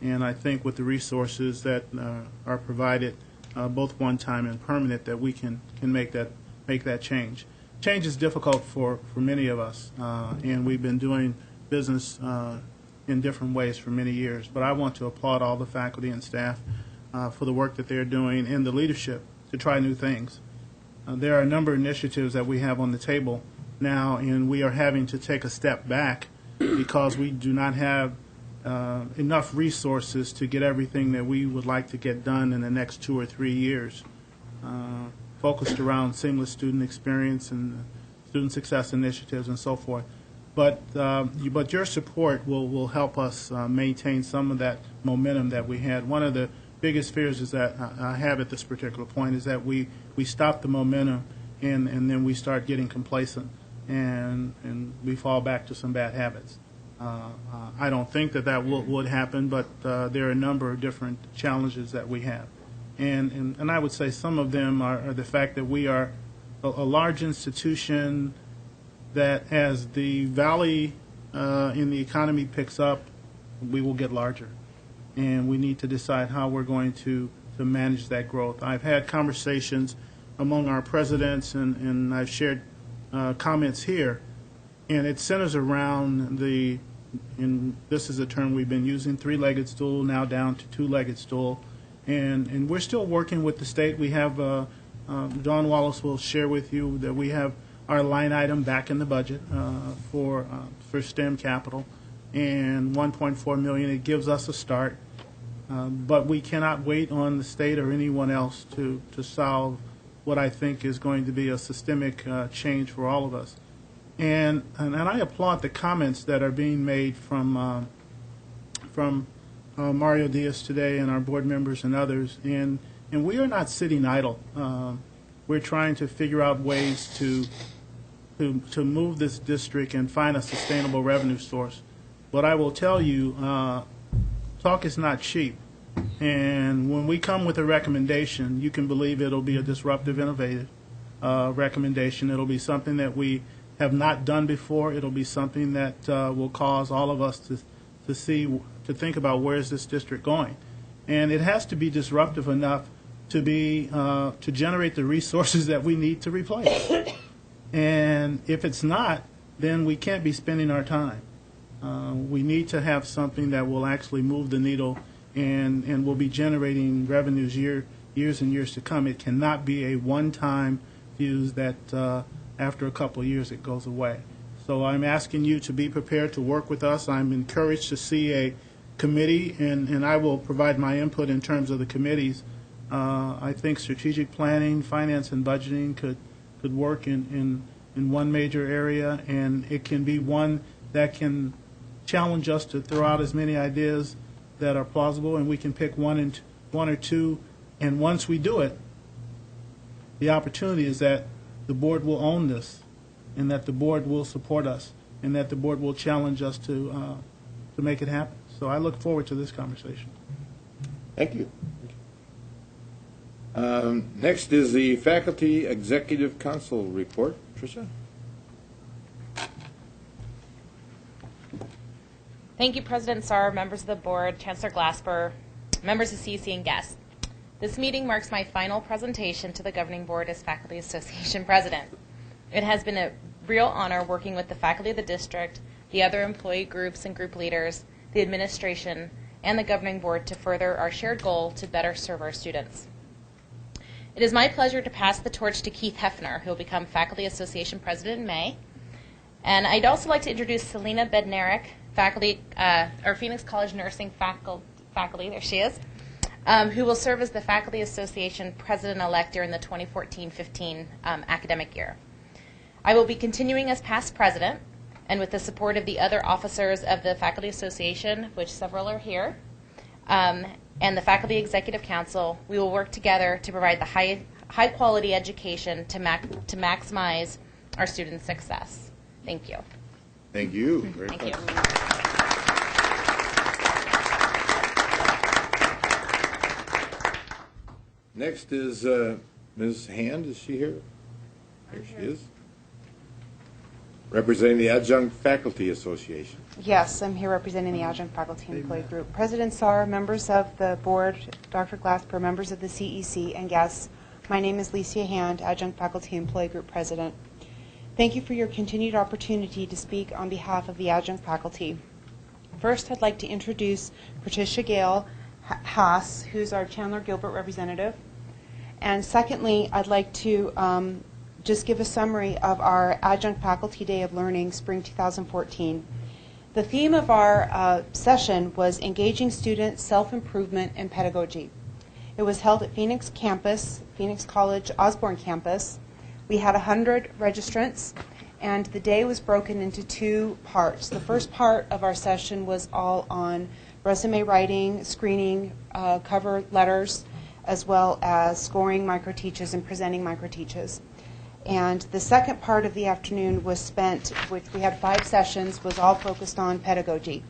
And I think with the resources that are provided, both one-time and permanent, that we can make that change. Change is difficult for many of us, and we've been doing business in different ways for many years. But I want to applaud all the faculty and staff for the work that they're doing and the leadership to try new things. There are a number of initiatives that we have on the table now, and we are having to take a step back because we do not have enough resources to get everything that we would like to get done in the next 2 or 3 years, focused around seamless student experience and student success initiatives and so forth. But your support will help us maintain some of that momentum that we had. One of the biggest fears is that I have at this particular point is that we stop the momentum and then we start getting complacent and we fall back to some bad habits. I don't think that would happen, but there are a number of different challenges that we have. And I would say some of them are the fact that we are a large institution that as the valley in the economy picks up, we will get larger. And we need to decide how we're going to manage that growth. I've had conversations among our presidents, and I've shared comments here, and it centers around and this is a term we've been using, three-legged stool, now down to two-legged stool. And we're still working with the state. We have, Don Wallace will share with you that we have our line item back in the budget for STEM capital, and $1.4 million. It gives us a start, but we cannot wait on the state or anyone else to solve what I think is going to be a systemic change for all of us. And I applaud the comments that are being made from Mario Diaz today and our board members and others. And we are not sitting idle. We're trying to figure out ways to move this district and find a sustainable revenue source. But I will tell you, talk is not cheap. And when we come with a recommendation, you can believe it'll be a disruptive, innovative recommendation. It'll be something that we have not done before. It'll be something that will cause all of us to think about where is this district going. And it has to be disruptive enough to generate the resources that we need to replace. And if it's not, then we can't be spending our time. We need to have something that will actually move the needle and will be generating revenues years and years to come. It cannot be a one-time fuse that after a couple of years it goes away. So I'm asking you to be prepared to work with us. I'm encouraged to see a committee, and I will provide my input in terms of the committees. I think strategic planning, finance, and budgeting could work in one major area, and it can be one that can challenge us to throw out as many ideas that are plausible, and we can pick one or two. And once we do it, the opportunity is that the board will own this, and that the board will support us, and that the board will challenge us to make it happen. So I look forward to this conversation. Thank you. Next is the Faculty Executive Council report. Tricia? Thank you, President Saar, members of the board, Chancellor Glasper, members of CEC, and guests. This meeting marks my final presentation to the Governing Board as Faculty Association President. It has been a real honor working with the faculty of the district, the other employee groups and group leaders, the administration, and the Governing Board to further our shared goal to better serve our students. It is my pleasure to pass the torch to Keith Hefner, who will become Faculty Association President in May. And I'd also like to introduce Selena Bednarik, faculty, or Phoenix College Nursing faculty, there she is, who will serve as the Faculty Association President-elect during the 2014-15 academic year. I will be continuing as past president, and with the support of the other officers of the Faculty Association, which several are here, and the Faculty Executive Council, we will work together to provide the high-quality education to maximize our students' success. Thank you. Thank you. Very Thank much. you. Next is Ms. Hand. Is she here? Here she is. Representing the Adjunct Faculty Association. Yes, I'm here representing the Adjunct Faculty Employee Group. President Saar, members of the board, Dr. Glasper, members of the CEC, and guests, my name is Licia Hand, Adjunct Faculty Employee Group President. Thank you for your continued opportunity to speak on behalf of the adjunct faculty. First, I'd like to introduce Patricia Gale Haas, who's our Chandler Gilbert representative. And secondly, I'd like to just give a summary of our Adjunct Faculty Day of Learning, Spring 2014. The theme of our session was Engaging Students, Self-Improvement, and Pedagogy. It was held at Phoenix campus, Phoenix College Osborne campus. We had 100 registrants, and the day was broken into two parts. The first part of our session was all on resume writing, screening, cover letters, as well as scoring microteaches and presenting microteaches. And the second part of the afternoon was spent, which we had 5 sessions, was all focused on pedagogy.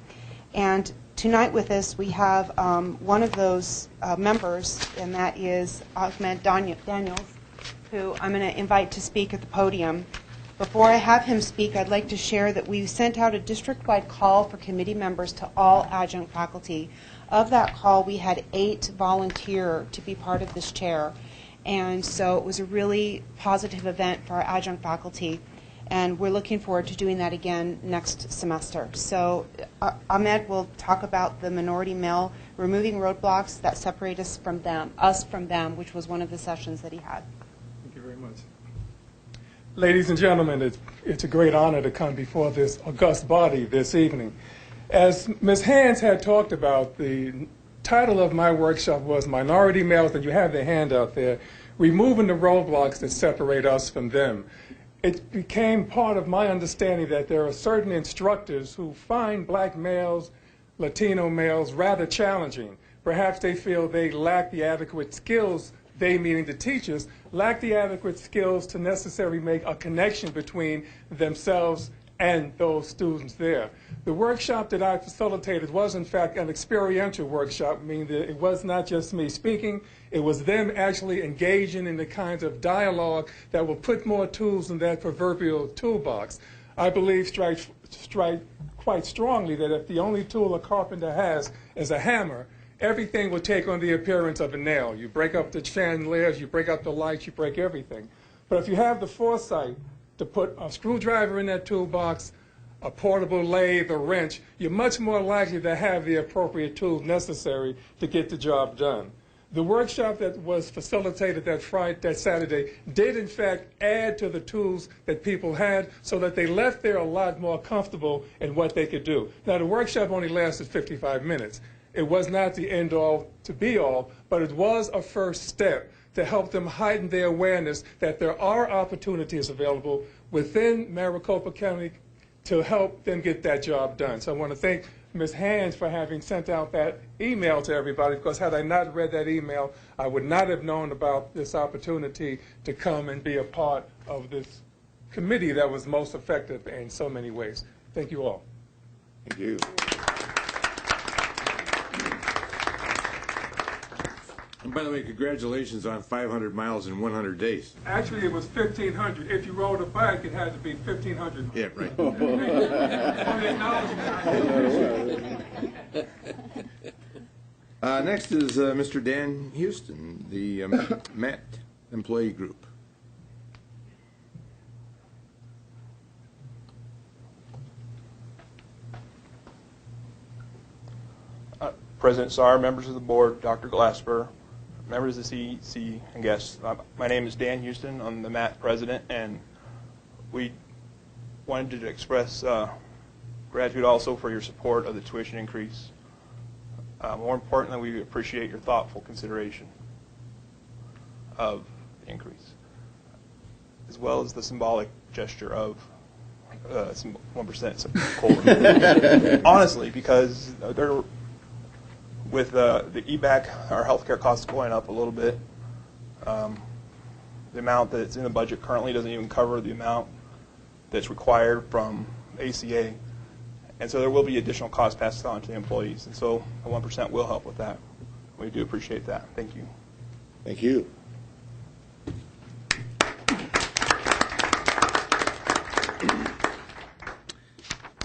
And tonight with us we have one of those members, and that is Ahmed Daniels, who I'm going to invite to speak at the podium. Before I have him speak, I'd like to share that we sent out a district-wide call for committee members to all adjunct faculty. Of that call, we had 8 volunteer to be part of this chair. And so it was a really positive event for our adjunct faculty, and we're looking forward to doing that again next semester. So Ahmed will talk about the minority male, removing roadblocks that separate us from them, which was one of the sessions that he had. Thank you very much. Ladies and gentlemen, it's a great honor to come before this august body this evening. As Ms. Hands had talked about, the title of my workshop was Minority Males, and you have the hand out there, removing the roadblocks that separate us from them. it became part of my understanding that there are certain instructors who find black males, Latino males, rather challenging. Perhaps they feel they lack the adequate skills, they meaning the teachers, lack the adequate skills to necessarily make a connection between themselves and those students there. The workshop that I facilitated was in fact an experiential workshop, meaning that it was not just me speaking, it was them actually engaging in the kinds of dialogue that will put more tools in that proverbial toolbox. I believe strike quite strongly that if the only tool a carpenter has is a hammer, everything will take on the appearance of a nail. You break up the chandeliers, you break up the lights, you break everything. But if you have the foresight to put a screwdriver in that toolbox, a portable lathe, a wrench, you're much more likely to have the appropriate tools necessary to get the job done. The workshop that was facilitated that Saturday did in fact add to the tools that people had so that they left there a lot more comfortable in what they could do. Now the workshop only lasted 55 minutes. It was not the end all to be all, but it was a first step to help them heighten their awareness that there are opportunities available within Maricopa County to help them get that job done. So I want to thank Ms. Hands for having sent out that email to everybody, because had I not read that email, I would not have known about this opportunity to come and be a part of this committee that was most effective in so many ways. Thank you all. Thank you. And by the way, congratulations on 500 miles in 100 days. Actually, it was 1,500. If you rode a bike, it had to be 1,500. Yeah, right. Next is Mr. Dan Houston, the MAT employee group. President Saar, members of the board, Dr. Glasper, members of the CEC, and guests. My name is Dan Houston. I'm the MAT president, and we wanted to express gratitude also for your support of the tuition increase. More importantly, we appreciate your thoughtful consideration of the increase, as well as the symbolic gesture of 1% COLA. Honestly, because with the EBAC, our healthcare costs going up a little bit. The amount that's in the budget currently doesn't even cover the amount that's required from ACA. And so there will be additional costs passed on to the employees. And so the 1% will help with that. We do appreciate that. Thank you. Thank you.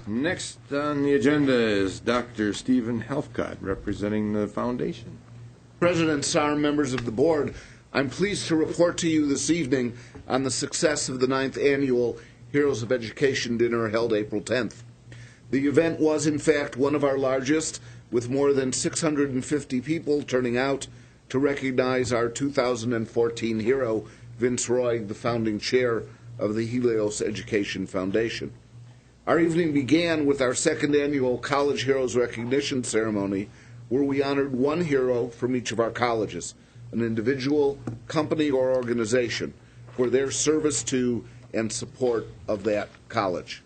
Next on the agenda is Dr. Stephen Helfgott, representing the foundation. President Saar, members of the board, I'm pleased to report to you this evening on the success of the 9th Annual Heroes of Education Dinner held April 10th. The event was, in fact, one of our largest, with more than 650 people turning out to recognize our 2014 hero, Vince Roy, the founding chair of the Helios Education Foundation. Our evening began with our 2nd annual College Heroes Recognition Ceremony, where we honored one hero from each of our colleges, an individual, company, or organization, for their service to and support of that college.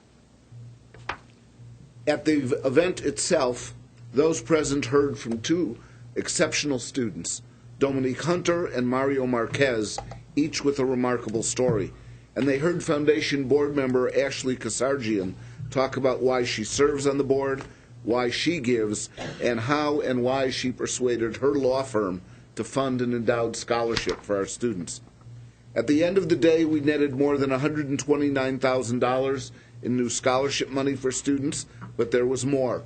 At the event itself, those present heard from two exceptional students, Dominique Hunter and Mario Marquez, each with a remarkable story. And they heard Foundation board member Ashley Kasarjian talk about why she serves on the board, why she gives, and how and why she persuaded her law firm to fund an endowed scholarship for our students. At the end of the day, we netted more than $129,000 in new scholarship money for students, but there was more.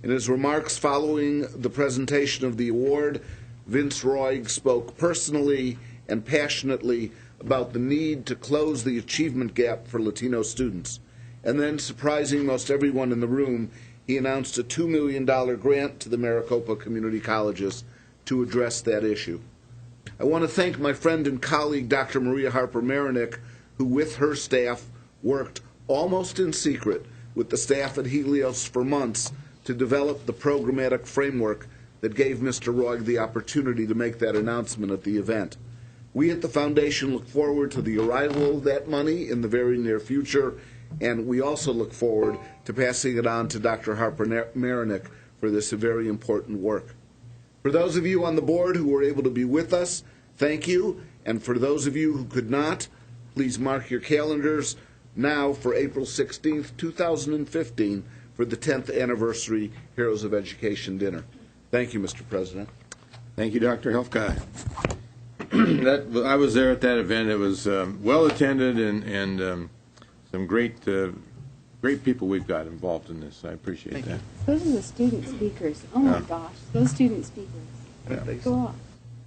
In his remarks following the presentation of the award, Vince Roy spoke personally and passionately about the need to close the achievement gap for Latino students. And then, surprising most everyone in the room, he announced a $2 million grant to the Maricopa Community Colleges to address that issue. I want to thank my friend and colleague, Dr. Maria Harper-Marinick, who with her staff worked almost in secret with the staff at Helios for months to develop the programmatic framework that gave Mr. Roy the opportunity to make that announcement at the event. We at the Foundation look forward to the arrival of that money in the very near future, and we also look forward to passing it on to Dr. Harper Marinick for this very important work. For those of you on the board who were able to be with us, thank you. And for those of you who could not, please mark your calendars now for April 16th, 2015, for the 10th anniversary Heroes of Education dinner. Thank you, Mr. President. Thank you, Dr. Helfgott. I was there at that event. It was well attended and some great people we've got involved in this. I appreciate that. Those are the student speakers. Oh my gosh, those student speakers. Yeah. Go on.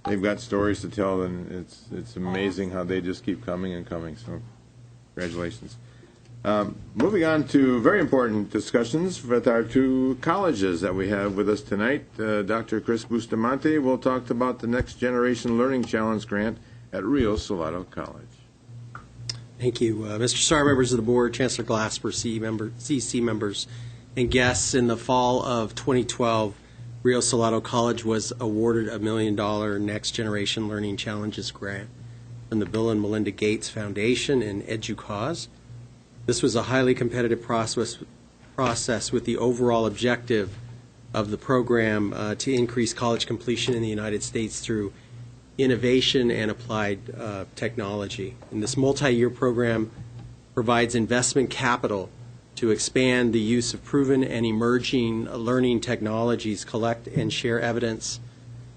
They've got stories to tell, and it's amazing how they just keep coming and coming. So, congratulations. Moving on to very important discussions with our two colleges that we have with us tonight. Dr. Chris Bustamante will talk about the Next Generation Learning Challenge grant at Rio Salado College. Thank you. Mr. Saar, members of the board, Chancellor Glasper, CEC members, and guests, in the fall of 2012, Rio Salado College was awarded a $1 million Next Generation Learning Challenges grant from the Bill and Melinda Gates Foundation and EduCause. This was a highly competitive process with the overall objective of the program to increase college completion in the United States through innovation and applied technology. And this multi-year program provides investment capital to expand the use of proven and emerging learning technologies, collect and share evidence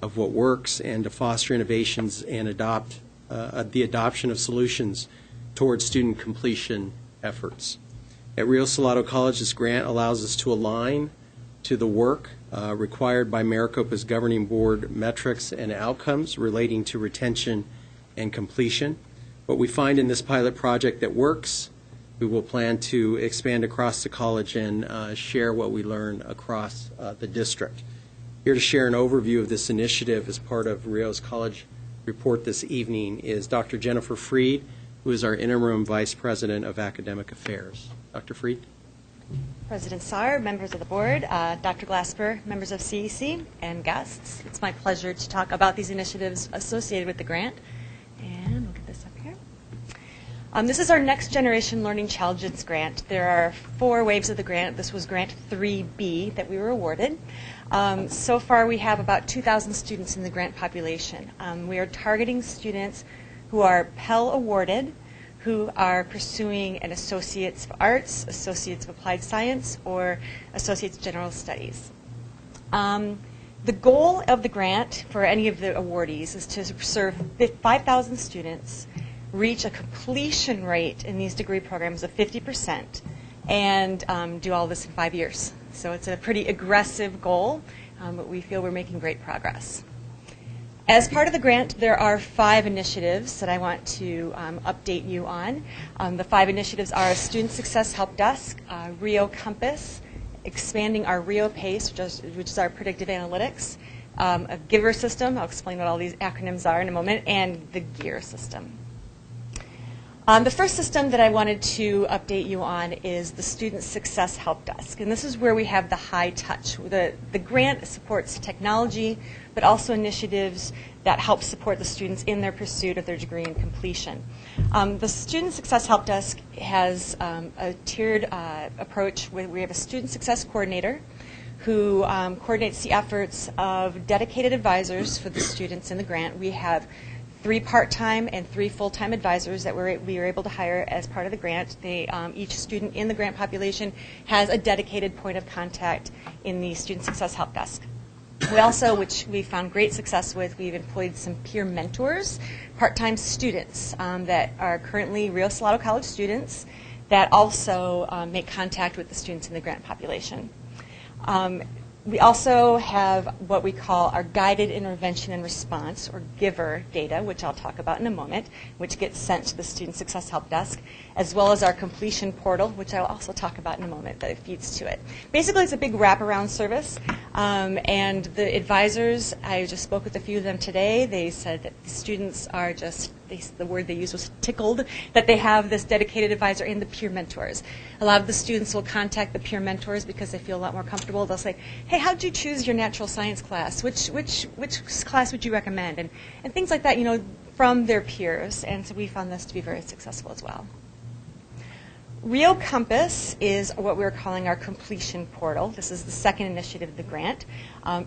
of what works, and to foster innovations and adopt the adoption of solutions towards student completion efforts. At Rio Salado College, this grant allows us to align to the work required by Maricopa's governing board metrics and outcomes relating to retention and completion. What we find in this pilot project that works, we will plan to expand across the college and share what we learn across the district. Here to share an overview of this initiative as part of Rio's college report this evening is Dr. Jennifer Freed, who is our interim vice president of academic affairs. Dr. Freed. President Saar, members of the board, Dr. Glasper, members of CEC, and guests. It's my pleasure to talk about these initiatives associated with the grant. And we'll get this up here. This is our Next Generation Learning Challenges grant. There are 4 waves of the grant. This was grant 3B that we were awarded. So far we have about 2,000 students in the grant population. We are targeting students who are Pell awarded, who are pursuing an Associates of Arts, Associates of Applied Science, or Associates of General Studies. The goal of the grant for any of the awardees is to serve 5,000 students, reach a completion rate in these degree programs of 50%, and do all this in 5 years. So it's a pretty aggressive goal, but we feel we're making great progress. As part of the grant, there are 5 initiatives that I want to update you on. The 5 initiatives are Student Success Help Desk, Rio Compass, expanding our Rio PACE, which is our predictive analytics, a Giver system, I'll explain what all these acronyms are in a moment, and the GEAR system. The first system that I wanted to update you on is the Student Success Help Desk, and this is where we have the high touch. The grant supports technology, but also initiatives that help support the students in their pursuit of their degree and completion. The Student Success Help Desk has a tiered approach. We have a Student Success Coordinator who coordinates the efforts of dedicated advisors for the students in the grant. We have 3 part-time and 3 full-time advisors that we were able to hire as part of the grant. Each student in the grant population has a dedicated point of contact in the Student Success Help Desk. We also, which we found great success with, we've employed some peer mentors, part-time students that are currently Rio Salado College students that also make contact with the students in the grant population. We also have what we call our guided intervention and response, or GIVER data, which I'll talk about in a moment, which gets sent to the Student Success Help Desk, as well as our completion portal, which I'll also talk about in a moment, that it feeds to it. Basically, it's a big wraparound service And the advisors, I just spoke with a few of them today. They said that the students are just, the word they used was tickled, that they have this dedicated advisor and the peer mentors. A lot of the students will contact the peer mentors because they feel a lot more comfortable. They'll say, hey, how did you choose your natural science class? Which class would you recommend? And things like that, you know, from their peers. And so we found this to be very successful as well. Rio Compass is what we're calling our completion portal. This is the second initiative of the grant.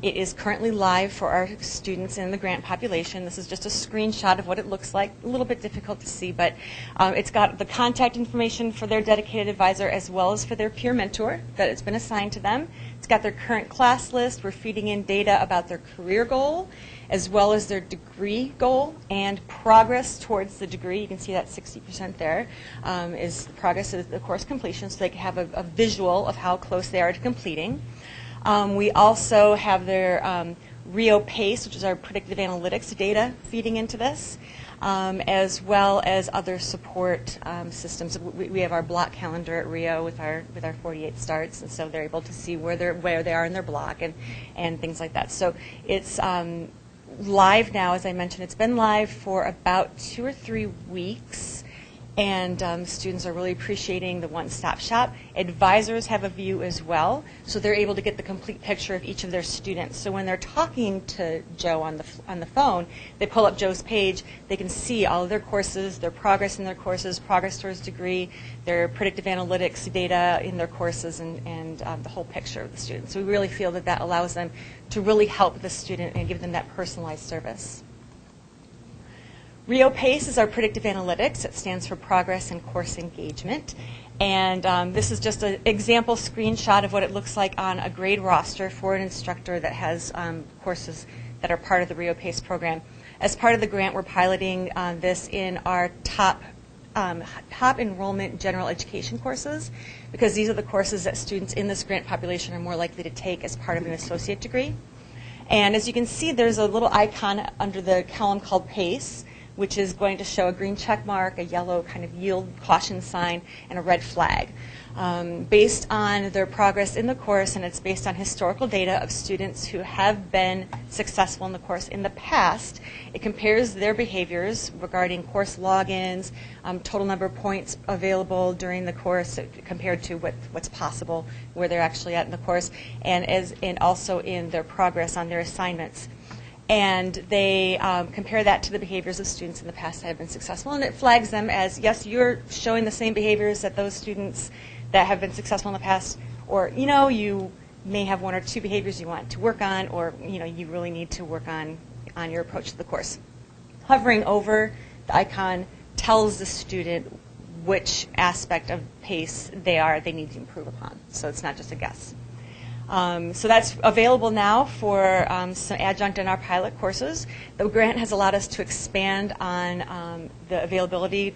It is currently live for our students in the grant population. This is just a screenshot of what it looks like. A little bit difficult to see, but it's got the contact information for their dedicated advisor as well as for their peer mentor that has been assigned to them. It's got their current class list. We're feeding in data about their career goal as well as their degree goal and progress towards the degree. You can see that 60% there is the progress of the course completion, so they can have a visual of how close they are to completing. We also have their Rio PACE, which is our predictive analytics data feeding into this, as well as other support systems. We have our block calendar at Rio with our 48 starts, and so they're able to see where they are in their block and things like that. So it's live now, as I mentioned. It's been live for about 2 or 3 weeks, and students are really appreciating the one-stop shop. Advisors have a view as well, so they're able to get the complete picture of each of their students. So when they're talking to Joe on the phone, they pull up Joe's page, they can see all of their courses, their progress in their courses, progress towards degree, their predictive analytics data in their courses, and the whole picture of the student. So we really feel that that allows them to really help the student and give them that personalized service. Rio PACE is our predictive analytics. It stands for Progress and Course Engagement. And this is just an example screenshot of what it looks like on a grade roster for an instructor that has courses that are part of the Rio PACE program. As part of the grant, we're piloting this in our top enrollment general education courses, because these are the courses that students in this grant population are more likely to take as part of an associate degree. And as you can see, there's a little icon under the column called PACE, which is going to show a green check mark, a yellow kind of yield caution sign, and a red flag. Based on their progress in the course, and it's based on historical data of students who have been successful in the course in the past, it compares their behaviors regarding course logins, total number of points available during the course compared to what's possible, where they're actually at in the course, and also in their progress on their assignments. And they compare that to the behaviors of students in the past that have been successful, and it flags them as, yes, you're showing the same behaviors that those students that have been successful in the past, or, you know, you may have 1 or 2 behaviors you want to work on, or, you know, you really need to work on your approach to the course. Hovering over the icon tells the student which aspect of PACE they need to improve upon, so it's not just a guess. So that's available now for some adjunct in our pilot courses. The grant has allowed us to expand on the availability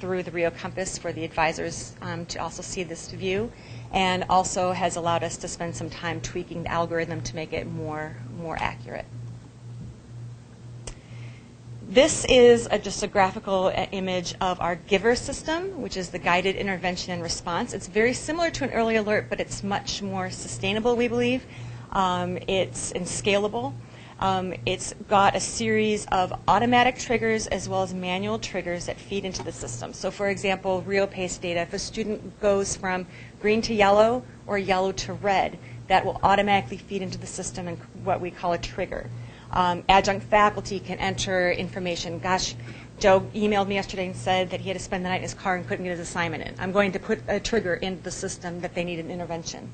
through the Rio Compass for the advisors to also see this view, and also has allowed us to spend some time tweaking the algorithm to make it more accurate. This is just a graphical image of our GIVER system, which is the guided intervention and response. It's very similar to an early alert, but it's much more sustainable, we believe. It's scalable. It's got a series of automatic triggers as well as manual triggers that feed into the system. So for example, Rio PACE data, if a student goes from green to yellow or yellow to red, that will automatically feed into the system in what we call a trigger. Adjunct faculty can enter information. Gosh, Joe emailed me yesterday and said that he had to spend the night in his car and couldn't get his assignment in. I'm going to put a trigger into the system that they need an intervention.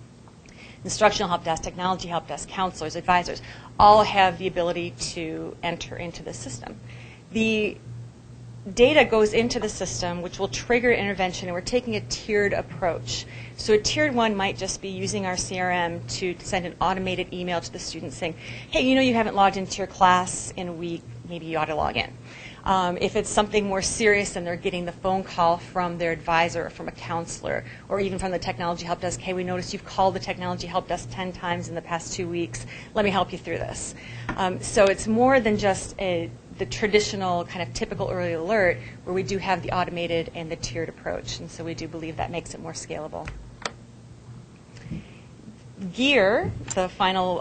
Instructional help desk, technology help desk, counselors, advisors, all have the ability to enter into the system. The data goes into the system, which will trigger intervention, and we're taking a tiered approach. So a tiered one might just be using our CRM to send an automated email to the student saying, hey, you know you haven't logged into your class in a week, maybe you ought to log in. If it's something more serious and they're getting the phone call from their advisor or from a counselor or even from the technology help desk, hey, we noticed you've called the technology help desk 10 times in the past 2 weeks. Let me help you through this. So it's more than just the traditional kind of typical early alert, where we do have the automated and the tiered approach, and so we do believe that makes it more scalable. GEAR, the final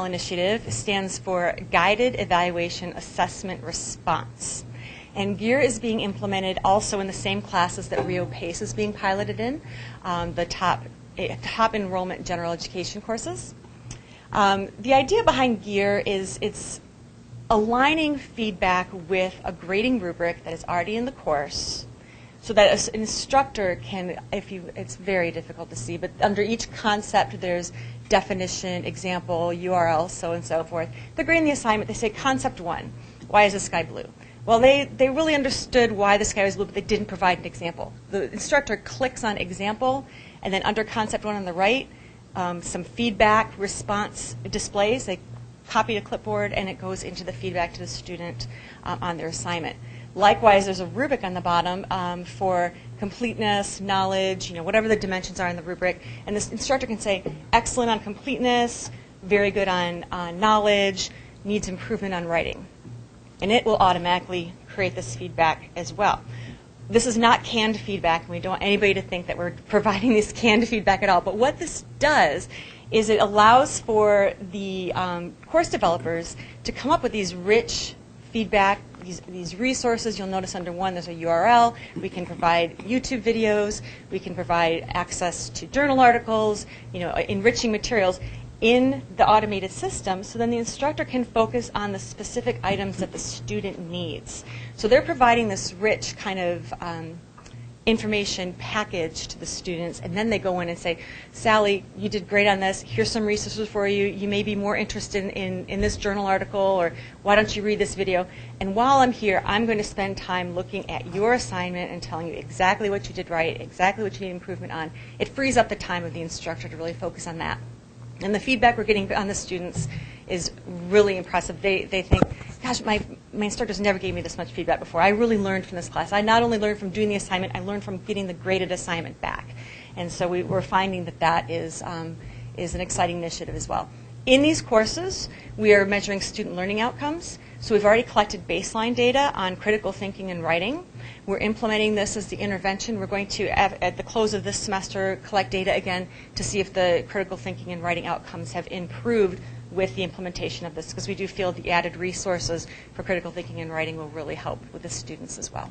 initiative, stands for Guided Evaluation Assessment Response. And GEAR is being implemented also in the same classes that Rio PACE is being piloted in, the top enrollment general education courses. The idea behind GEAR is it's aligning feedback with a grading rubric that is already in the course, so that an instructor can, it's very difficult to see, but under each concept there's definition, example, URL, so and so forth. They're grading the assignment. They say, concept 1, why is the sky blue? Well, they really understood why the sky was blue, but they didn't provide an example. The instructor clicks on example, and then under concept 1 on the right, some feedback response displays. They copy to clipboard, and it goes into the feedback to the student on their assignment. Likewise, there's a rubric on the bottom for completeness, knowledge, whatever the dimensions are in the rubric. And this instructor can say, excellent on completeness, very good on knowledge, needs improvement on writing. And it will automatically create this feedback as well. This is not canned feedback, and we don't want anybody to think that we're providing this canned feedback at all. But what this does is it allows for the course developers to come up with these rich feedback, these resources. You'll notice under one there's a URL. We can provide YouTube videos. We can provide access to journal articles, enriching materials in the automated system, so then the instructor can focus on the specific items that the student needs. So they're providing this rich kind of information package to the students, and then they go in and say, Sally, you did great on this. Here's some resources for you. You may be more interested in this journal article, or why don't you read this video? And while I'm here, I'm going to spend time looking at your assignment and telling you exactly what you did right, exactly what you need improvement on. It frees up the time of the instructor to really focus on that. And the feedback we're getting on the students is really impressive. They think, gosh, my instructors never gave me this much feedback before. I really learned from this class. I not only learned from doing the assignment, I learned from getting the graded assignment back. And so we're finding that is an exciting initiative as well. In these courses, we are measuring student learning outcomes. So we've already collected baseline data on critical thinking and writing. We're implementing this as the intervention. We're going to, at the close of this semester, collect data again to see if the critical thinking and writing outcomes have improved with the implementation of this, because we do feel the added resources for critical thinking and writing will really help with the students as well.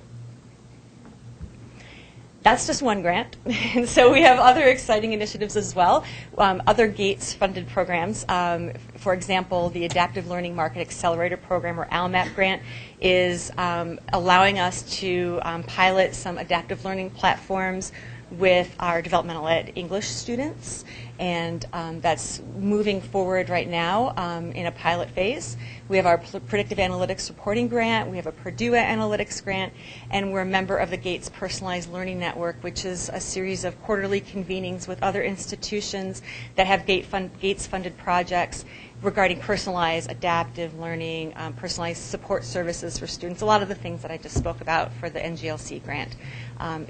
That's just one grant. And so we have other exciting initiatives as well, other Gates-funded programs. For example, the Adaptive Learning Market Accelerator Program, or ALMAP grant, is allowing us to pilot some adaptive learning platforms with our developmental ed English students. And that's moving forward right now in a pilot phase. We have our Predictive Analytics Supporting Grant, we have a Purdue Analytics Grant, and we're a member of the Gates Personalized Learning Network, which is a series of quarterly convenings with other institutions that have Gates-funded projects regarding personalized adaptive learning, personalized support services for students. A lot of the things that I just spoke about for the NGLC grant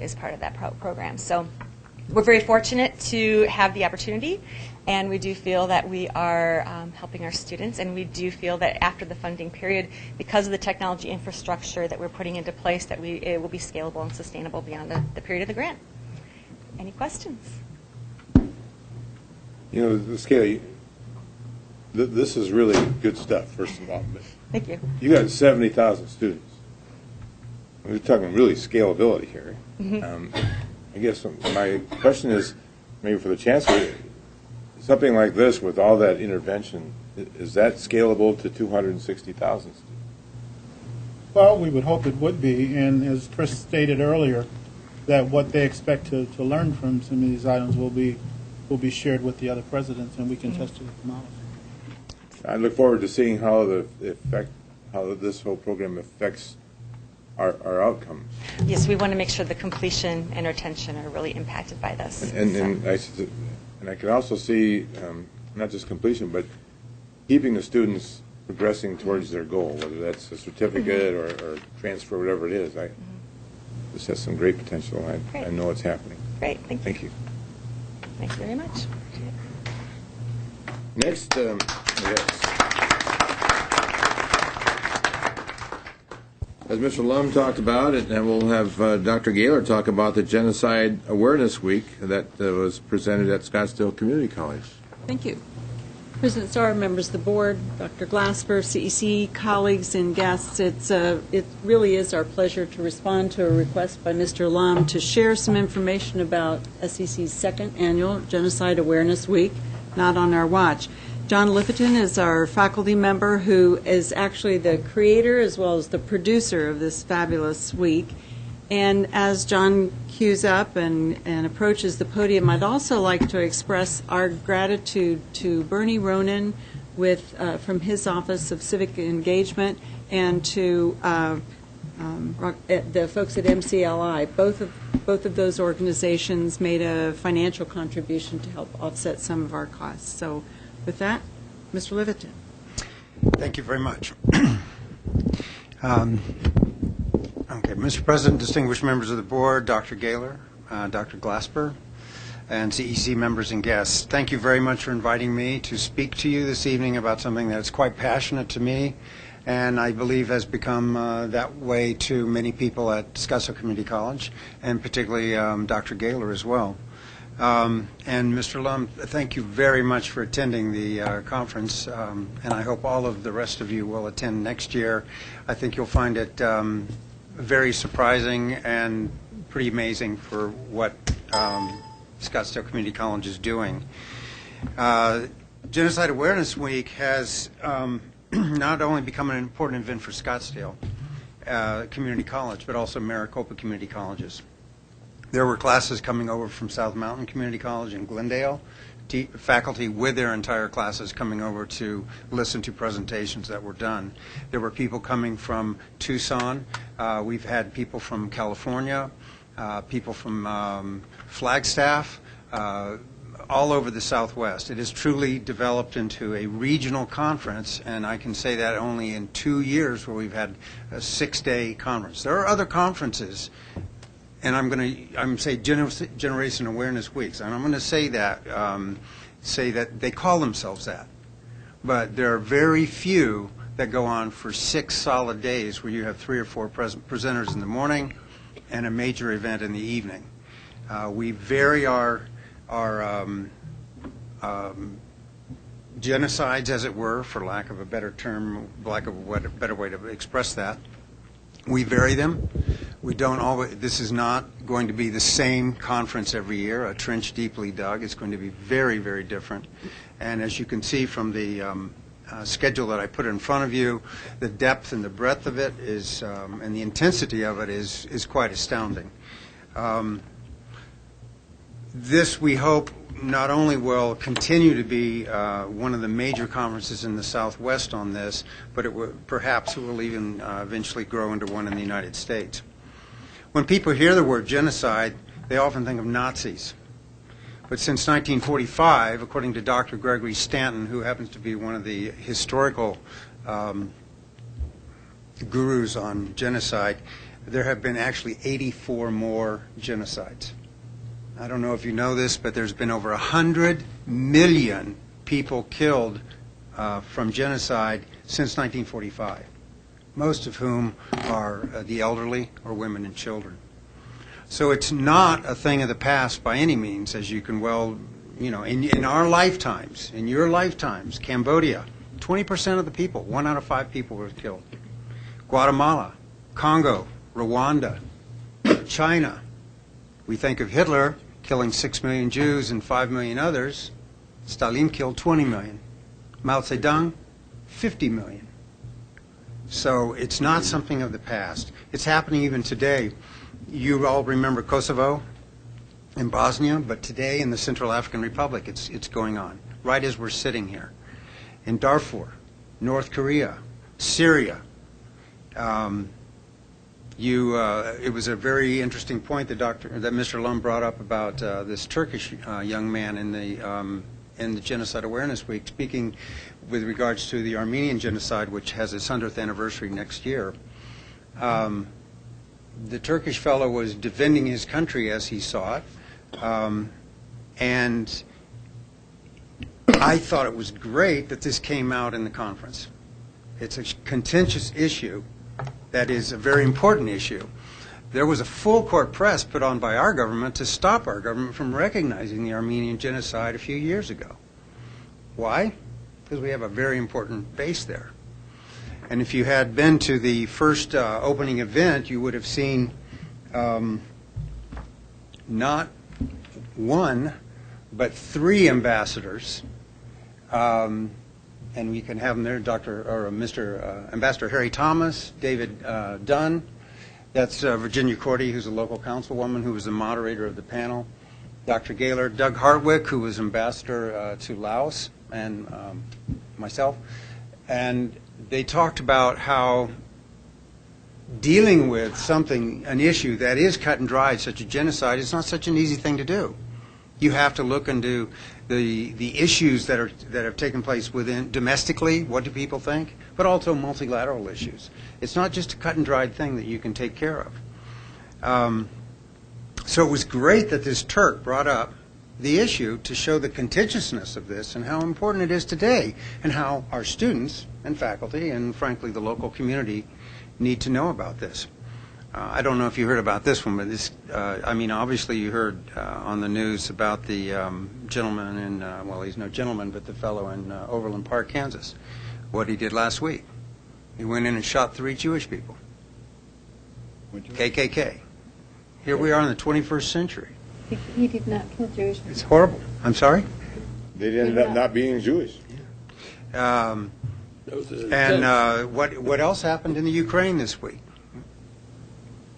is part of that program. So we're very fortunate to have the opportunity, and we do feel that we are helping our students, and we do feel that after the funding period, because of the technology infrastructure that we're putting into place, that it will be scalable and sustainable beyond the period of the grant. Any questions? Scaly, this is really good stuff, first of all. Thank you. You got 70,000 students. We're talking really scalability here. Mm-hmm. I guess my question is, maybe for the Chancellor, something like this with all that intervention, is that scalable to 260,000 students? Well, we would hope it would be, and as Chris stated earlier, that what they expect to learn from some of these items will be shared with the other presidents, and we can test it with the models. I look forward to seeing how this whole program affects our outcomes. Yes, we want to make sure the completion and retention are really impacted by this. And I can also see not just completion, but keeping the students progressing towards their goal, whether that's a certificate or transfer, whatever it is. This has some great potential. I know it's happening. Great, thank you. Thank you very much. Next, As Mr. Lumm talked about it, and we'll have Dr. Gaylor talk about the Genocide Awareness Week that was presented at Scottsdale Community College. Thank you. President Saar, members of the board, Dr. Glasper, CEC, colleagues, and guests, it really is our pleasure to respond to a request by Mr. Lumm to share some information about SEC's second annual Genocide Awareness Week, Not on Our Watch. John Lifferton is our faculty member who is actually the creator as well as the producer of this fabulous week. And as John queues up and approaches the podium, I'd also like to express our gratitude to Bernie Ronan from his Office of Civic Engagement and to the folks at MCLI. Both of those organizations made a financial contribution to help offset some of our costs. So with that, Mr. Lifferton. Thank you very much. Okay, Mr. President, distinguished members of the board, Dr. Gaylor, Dr. Glasper, and CEC members and guests, thank you very much for inviting me to speak to you this evening about something that's quite passionate to me, and I believe has become that way to many people at Scottsdale Community College, and particularly Dr. Gaylor as well. And Mr. Lumm, thank you very much for attending the conference, and I hope all of the rest of you will attend next year. I think you'll find it very surprising and pretty amazing for what Scottsdale Community College is doing. Genocide Awareness Week has not only become an important event for Scottsdale Community College, but also Maricopa Community Colleges. There were classes coming over from South Mountain Community College in Glendale, faculty with their entire classes coming over to listen to presentations that were done. There were people coming from Tucson. We've had people from California, people from Flagstaff, all over the Southwest. It has truly developed into a regional conference, and I can say that only in 2 years where we've had a 6-day conference. There are other conferences, and I'm going to say Generation Awareness Weeks, and I'm going to say that they call themselves that. But there are very few that go on for 6 solid days where you have 3 or 4 presenters in the morning and a major event in the evening. We vary our genocides, as it were, for lack of a better term, lack of a better way to express that. We vary them. We don't always. This is not going to be the same conference every year. A trench deeply dug. It's going to be very, very different. And as you can see from the schedule that I put in front of you, the depth and the breadth of it is, and the intensity of it is quite astounding. This, we hope, not only will continue to be one of the major conferences in the Southwest on this, but perhaps it will even eventually grow into one in the United States. When people hear the word genocide, they often think of Nazis. But since 1945, according to Dr. Gregory Stanton, who happens to be one of the historical gurus on genocide, there have been actually 84 more genocides. I don't know if you know this, but there's been over 100 million people killed from genocide since 1945, most of whom are the elderly or women and children. So it's not a thing of the past by any means, as you can well, in our lifetimes, in your lifetimes, Cambodia, 20% of the people, 1 out of 5 people were killed. Guatemala, Congo, Rwanda, China. We think of Hitler killing 6 million Jews and 5 million others. Stalin killed 20 million. Mao Zedong, 50 million. So it's not something of the past. It's happening even today. You all remember Kosovo and Bosnia, but today in the Central African Republic it's going on, right as we're sitting here. In Darfur, North Korea, Syria. It was a very interesting point that Mr. Lumm brought up about this Turkish young man in the Genocide Awareness Week, speaking with regards to the Armenian genocide, which has its 100th anniversary next year. The Turkish fellow was defending his country as he saw it, and I thought it was great that this came out in the conference. It's a contentious issue that is a very important issue. There was a full court press put on by our government to stop our government from recognizing the Armenian genocide a few years ago. Why? Because we have a very important base there. And if you had been to the first opening event, you would have seen not one, but 3 ambassadors, and we can have them there, Mr. Ambassador Harry Thomas, David Dunn, that's Virginia Cordy, who's a local councilwoman, who was the moderator of the panel, Dr. Gaylor, Doug Hartwick, who was ambassador to Laos, and myself, and they talked about how dealing with an issue that is cut and dried, such a genocide, is not such an easy thing to do. You have to look into the issues that have taken place within domestically. What do people think? But also multilateral issues. It's not just a cut and dried thing that you can take care of. So it was great that this Turk brought up the issue to show the contentiousness of this and how important it is today, and how our students and faculty and frankly the local community need to know about this. I don't know if you heard about this one, but this, obviously you heard on the news about the gentleman in, well, he's no gentleman, but the fellow in Overland Park, Kansas, what he did last week. He went in and shot 3 Jewish people. KKK. Here we are in the 21st century. He did not kill Jewish people. It's horrible. I'm sorry? They ended up not being Jewish. And what else happened in the Ukraine this week?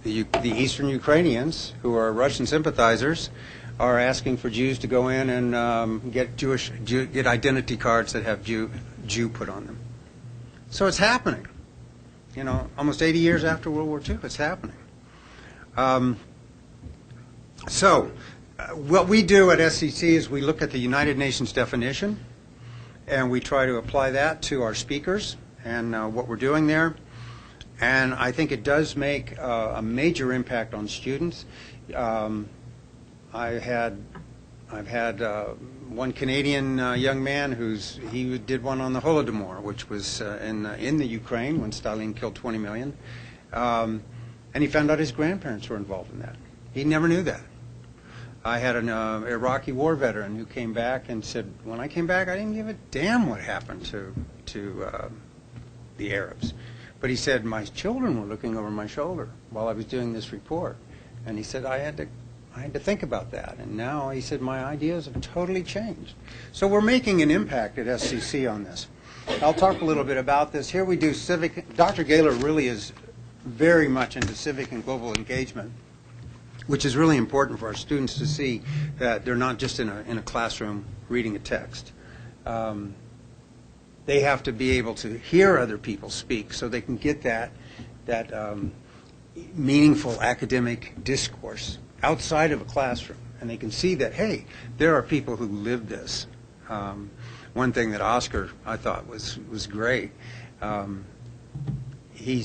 The Eastern Ukrainians, who are Russian sympathizers, are asking for Jews to go in and get identity cards that have Jew put on them. So it's happening. You know, almost 80 years after World War II, it's happening. What we do at SCC is we look at the United Nations definition, and we try to apply that to our speakers and what we're doing there. And I think it does make a major impact on students. I've had one Canadian young man he did one on the Holodomor, which was in the Ukraine when Stalin killed 20 million, and he found out his grandparents were involved in that. He never knew that. I had an Iraqi war veteran who came back and said, when I came back, I didn't give a damn what happened to the Arabs. But he said, my children were looking over my shoulder while I was doing this report. And he said, I had to think about that. And now, he said, my ideas have totally changed. So we're making an impact at SCC on this. I'll talk a little bit about this. Here we do civic. Dr. Gaylor really is very much into civic and global engagement, which is really important for our students to see that they're not just in a classroom reading a text. They have to be able to hear other people speak so they can get that meaningful academic discourse outside of a classroom. And they can see that, hey, there are people who live this. One thing that Oscar, I thought, was great. He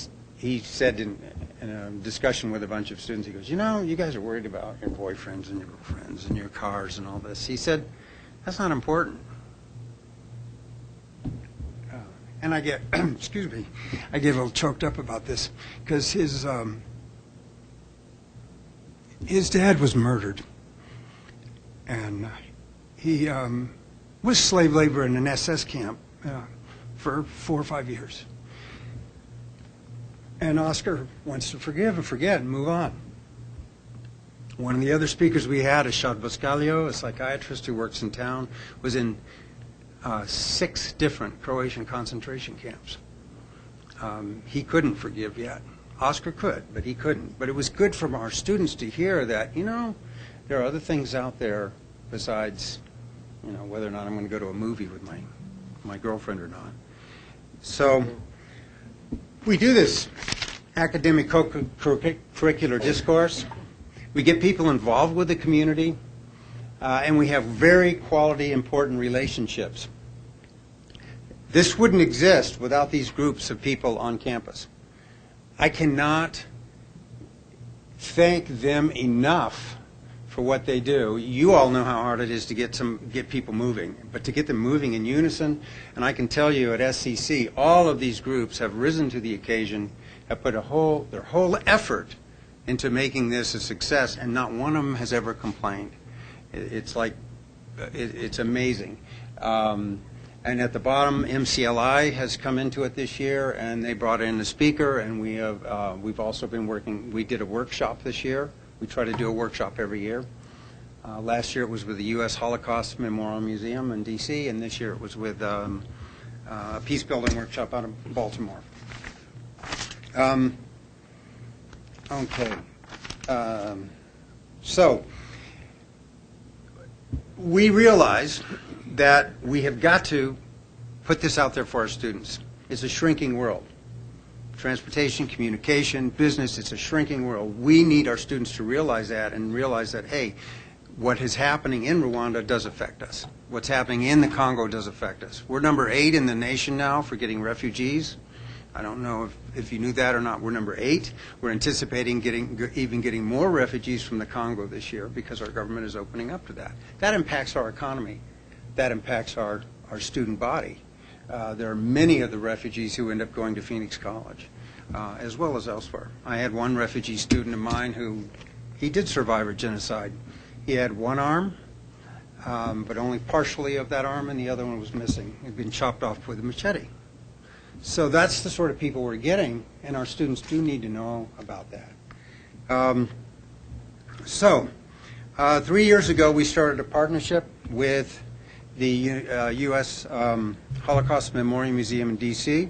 said in a discussion with a bunch of students, he goes, you know, you guys are worried about your boyfriends and your girlfriends and your cars and all this. He said, that's not important. And I get, excuse me, I get a little choked up about this because his dad was murdered, and he was slave labor in an SS camp for 4 or 5 years. And Oscar wants to forgive and forget and move on. One of the other speakers we had, Ashad Boscalio, a psychiatrist who works in town, was in 6 different Croatian concentration camps. He couldn't forgive yet. Oscar could, but he couldn't. But it was good for our students to hear that, you know, there are other things out there besides, you know, whether or not I'm going to go to a movie with my girlfriend or not. So we do this academic curricular discourse. We get people involved with the community. And we have very quality, important relationships. This wouldn't exist without these groups of people on campus. I cannot thank them enough for what they do. You all know how hard it is to get people moving, but to get them moving in unison, and I can tell you at SCC, all of these groups have risen to the occasion, have put their whole effort into making this a success, and not one of them has ever complained. It's like, it's amazing. And at the bottom, MCLI has come into it this year, and they brought in a speaker, and we've also been working. We did a workshop this year. We try to do a workshop every year. Last year it was with the U.S. Holocaust Memorial Museum in D.C., and this year it was with a peace building workshop out of Baltimore. Okay. So we realize that we have got to put this out there for our students. It's a shrinking world. Transportation, communication, business, it's a shrinking world. We need our students to realize that and realize that, hey, what is happening in Rwanda does affect us. What's happening in the Congo does affect us. We're number 8 in the nation now for getting refugees. I don't know if you knew that or not. We're number 8. We're anticipating getting more refugees from the Congo this year because our government is opening up to that. That impacts our economy. That impacts our student body. There are many of the refugees who end up going to Phoenix College, as well as elsewhere. I had one refugee student of mine who, he did survive a genocide. He had one arm, but only partially of that arm, and the other one was missing. He'd been chopped off with a machete. So that's the sort of people we're getting, and our students do need to know about that. 3 years ago, we started a partnership with the U.S. Holocaust Memorial Museum in D.C.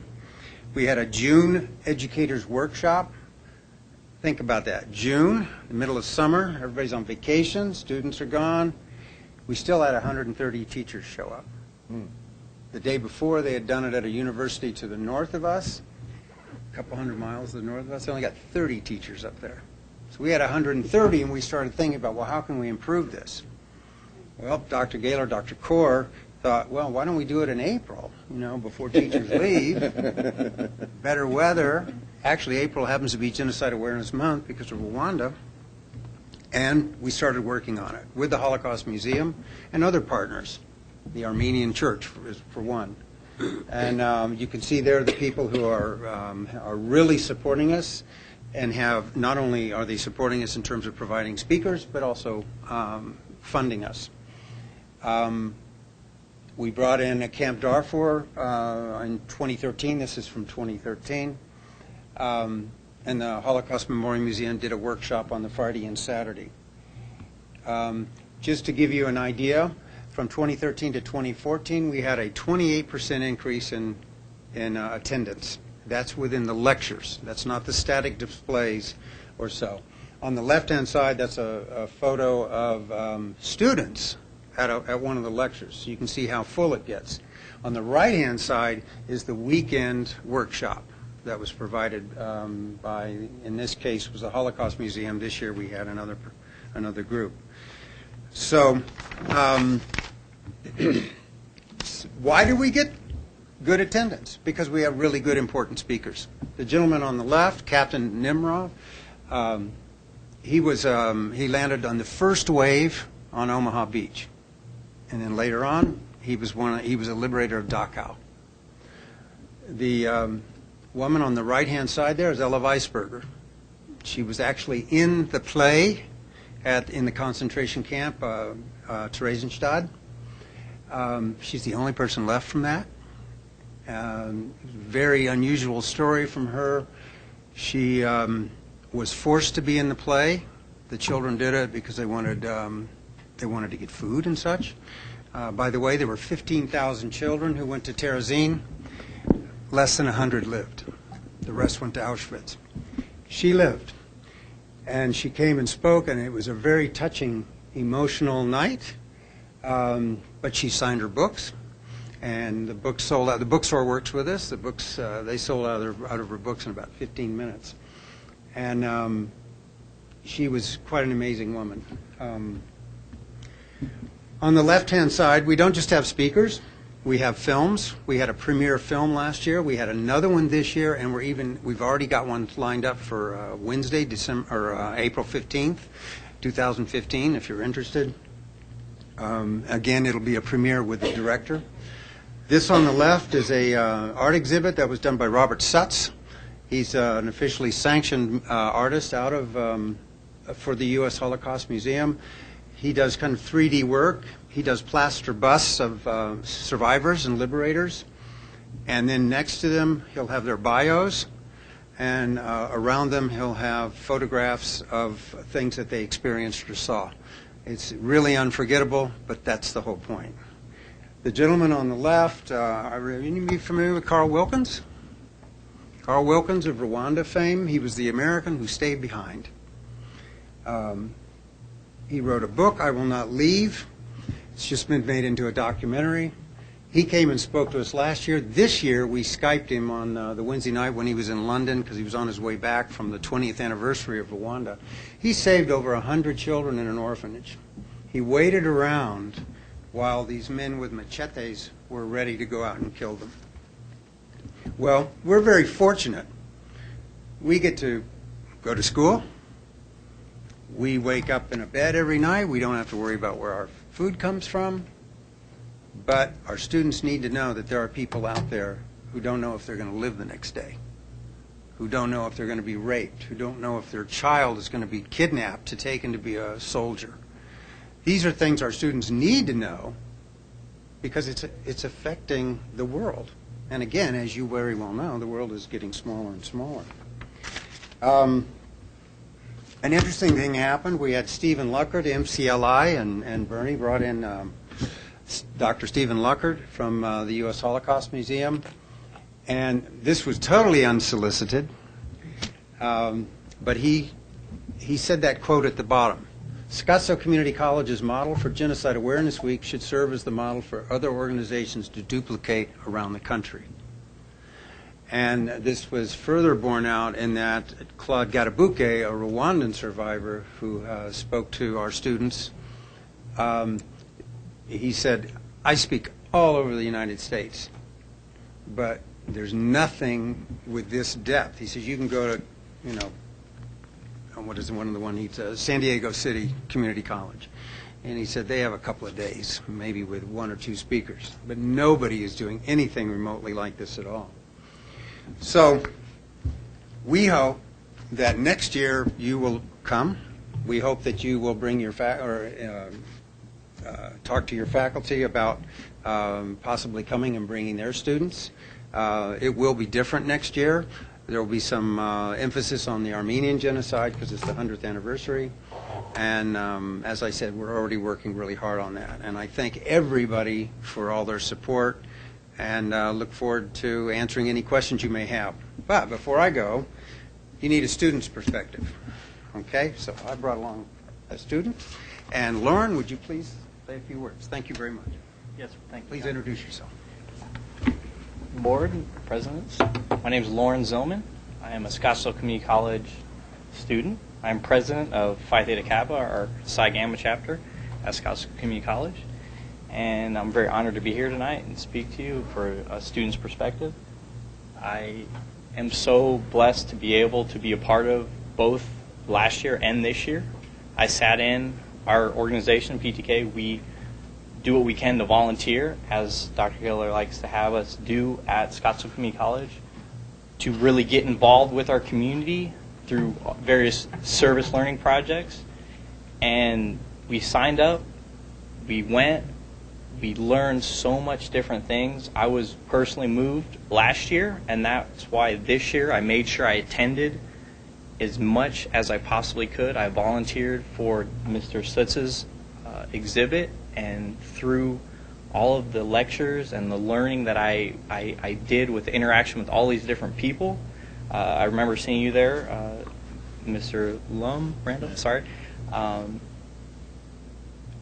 We had a June educators workshop. Think about that. June, the middle of summer, everybody's on vacation, students are gone. We still had 130 teachers show up. The day before, they had done it at a university to the north of us, a couple hundred miles to the north of us. They only got 30 teachers up there. So we had 130, and we started thinking about, well, how can we improve this? Well, Dr. Gaylor, Dr. Kaur thought, well, why don't we do it in April, before teachers leave? Better weather. Actually, April happens to be Genocide Awareness Month because of Rwanda. And we started working on it with the Holocaust Museum and other partners. The Armenian Church, for one. And you can see there the people who are really supporting us, and have, not only are they supporting us in terms of providing speakers, but also funding us. We brought in a Camp Darfur in 2013. This is from 2013. And the Holocaust Memorial Museum did a workshop on the Friday and Saturday. Just to give you an idea, from 2013 to 2014, we had a 28% increase in attendance. That's within the lectures. That's not the static displays or so. On the left-hand side, that's a photo of students at one of the lectures. So you can see how full it gets. On the right-hand side is the weekend workshop that was provided by, in this case, was the Holocaust Museum. This year we had another group. So why do we get good attendance? Because we have really good, important speakers. The gentleman on the left, Captain Nimrod, he landed on the first wave on Omaha Beach, and then later on, he was a liberator of Dachau. The woman on the right-hand side there is Ella Weisberger. She was actually in the play in the concentration camp, Theresienstadt. She's the only person left from that. Very unusual story from her. She was forced to be in the play. The children did it because they wanted to get food and such. By the way, there were 15,000 children who went to Terezin. Less than 100 lived. The rest went to Auschwitz. She lived. And she came and spoke, and it was a very touching, emotional night. But she signed her books, and the books sold out. The bookstore works with us. The books, they sold out of her books in about 15 minutes. And she was quite an amazing woman. On the left-hand side, we don't just have speakers. We have films. We had a premiere film last year. We had another one this year, and we've already got one lined up for Wednesday, April 15th. 2015, if you're interested. Again, it'll be a premiere with the director. This on the left is a art exhibit that was done by Robert Sutz. He's an officially sanctioned artist out of for the U.S. Holocaust Museum. He does kind of 3D work. He does plaster busts of survivors and liberators. And then next to them, he'll have their bios. And around them, he'll have photographs of things that they experienced or saw. It's really unforgettable, but that's the whole point. The gentleman on the left, are you familiar with Carl Wilkins? Carl Wilkins of Rwanda fame. He was the American who stayed behind. He wrote a book, I Will Not Leave. It's just been made into a documentary. He came and spoke to us last year. This year, we Skyped him on the Wednesday night when he was in London because he was on his way back from the 20th anniversary of Rwanda. He saved over 100 children in an orphanage. He waited around while these men with machetes were ready to go out and kill them. Well, we're very fortunate. We get to go to school. We wake up in a bed every night. We don't have to worry about where our food comes from. But our students need to know that there are people out there who don't know if they're going to live the next day, who don't know if they're going to be raped, who don't know if their child is going to be kidnapped to taken to be a soldier. These are things our students need to know because it's affecting the world. And again, as you very well know, the world is getting smaller and smaller. An interesting thing happened. We had Stephen Luckert, MCLI, and Bernie brought in Dr. Stephen Luckert from the U.S. Holocaust Museum. And this was totally unsolicited. But he said that quote at the bottom. Scottsdale Community College's model for Genocide Awareness Week should serve as the model for other organizations to duplicate around the country. And this was further borne out in that Claude Gatabuke, a Rwandan survivor who spoke to our students, he said, I speak all over the United States, but there's nothing with this depth. He says, you can go to, what is one of the one he says, San Diego City Community College. And he said they have a couple of days, maybe with one or two speakers, but nobody is doing anything remotely like this at all. So we hope that next year you will come. We hope that you will bring your talk to your faculty about possibly coming and bringing their students. It will be different next year. There will be some emphasis on the Armenian genocide because it's the 100th anniversary. And as I said, we're already working really hard on that. And I thank everybody for all their support and look forward to answering any questions you may have. But before I go, you need a student's perspective. Okay? So I brought along a student. And Lauren, would you please say a few words? Thank you very much. Yes, thank you. Please introduce yourself. Board, presidents. My name is Lauren Zillman. I am a Scottsdale Community College student. I'm president of Phi Theta Kappa, our Psi Gamma chapter at Scottsdale Community College. And I'm very honored to be here tonight and speak to you for a student's perspective. I am so blessed to be able to be a part of both last year and this year. I sat in our organization, PTK. We do what we can to volunteer, as Dr. Giller likes to have us do at Scottsdale Community College, to really get involved with our community through various service learning projects. And we signed up, we went, we learned so much different things. I was personally moved last year, and that's why this year I made sure I attended as much as I possibly could. I volunteered for Mr. Sutz's exhibit, and through all of the lectures and the learning that I did with the interaction with all these different people. I remember seeing you there, Mr. Lumm, Randolph, sorry.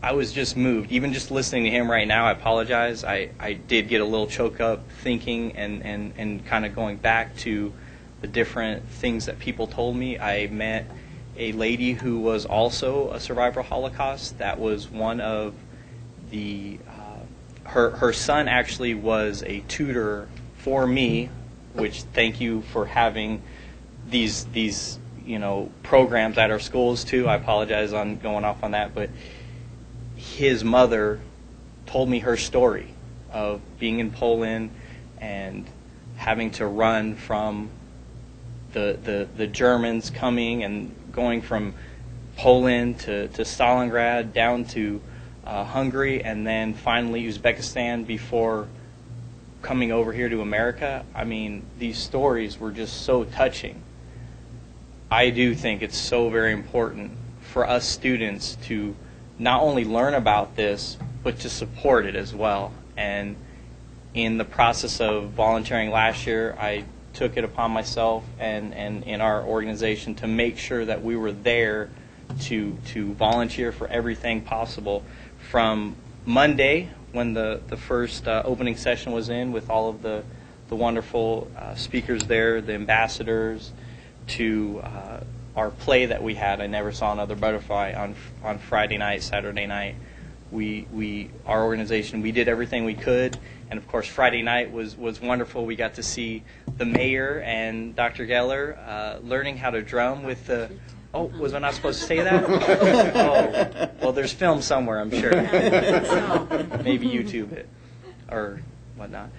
I was just moved. Even just listening to him right now, I apologize. I did get a little choked up thinking and kind of going back to the different things that people told me. I met a lady who was also a survivor of Holocaust. That was one of the, her son actually was a tutor for me, which thank you for having these programs at our schools too. I apologize on going off on that, but his mother told me her story of being in Poland and having to run from the Germans coming and going from Poland to Stalingrad down to Hungary and then finally Uzbekistan before coming over here to America. I mean, these stories were just so touching. I do think it's so very important for us students to not only learn about this, but to support it as well. And in the process of volunteering last year, I took it upon myself and in our organization to make sure that we were there to volunteer for everything possible. From Monday, when the first opening session was in with all of the wonderful speakers there, the ambassadors, to our play that we had, I Never Saw Another Butterfly, on Friday night, Saturday night. Our organization, we did everything we could, and of course Friday night was wonderful. We got to see the mayor and Dr. Geller learning how to drum with the... Oh, was I not supposed to say that? Oh, well, there's film somewhere, I'm sure. Maybe YouTube it or whatnot.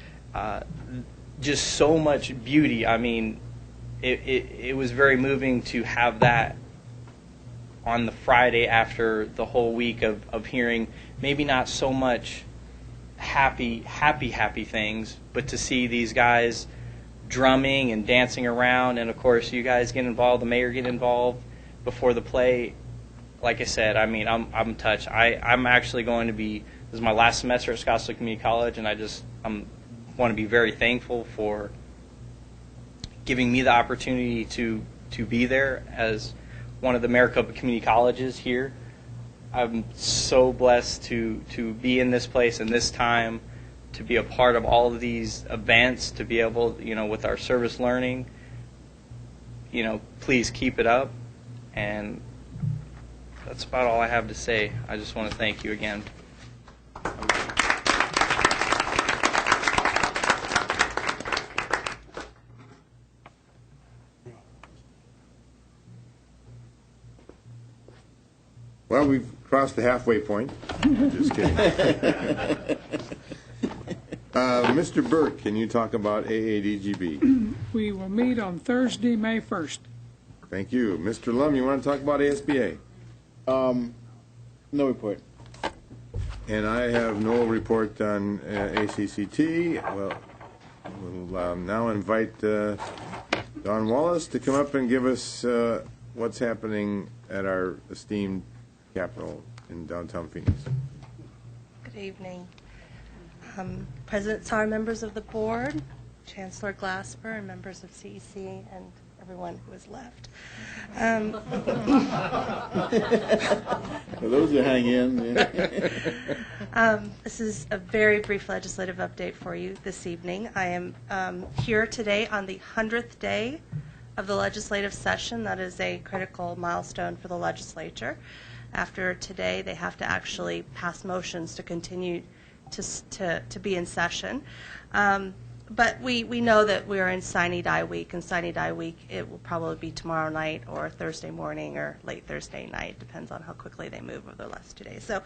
Just so much beauty. I mean, it was very moving to have that on the Friday after the whole week of hearing maybe not so much happy things, but to see these guys drumming and dancing around, and of course you guys get involved, the mayor get involved before the play. Like I said, I mean, I'm touched. I'm actually going to be, this is my last semester at Scottsdale Community College, and I want to be very thankful for giving me the opportunity to be there as one of the Maricopa Community Colleges here. I'm so blessed to be in this place and this time, to be a part of all of these events, to be able, with our service learning, please keep it up. And that's about all I have to say. I just want to thank you again. Well, we've crossed the halfway point. Just kidding. Mr. Burke, can you talk about AADGB? We will meet on Thursday, May 1st. Thank you. Mr. Lumm, you want to talk about ASBA? No report. And I have no report on ACCT. Well, we'll now invite Don Wallace to come up and give us what's happening at our esteemed Capitol in downtown Phoenix. Good evening. President Saar, members of the board, Chancellor Glasper, and members of CEC, and everyone who has left. For those who hang in. This is a very brief legislative update for you this evening. I am here today on the 100th day of the legislative session. That is a critical milestone for the legislature. After today, they have to actually pass motions to continue to be in session. But we know that we are in Sine Die Week, and Sine Die Week, it will probably be tomorrow night or Thursday morning or late Thursday night, depends on how quickly they move over the last 2 days. So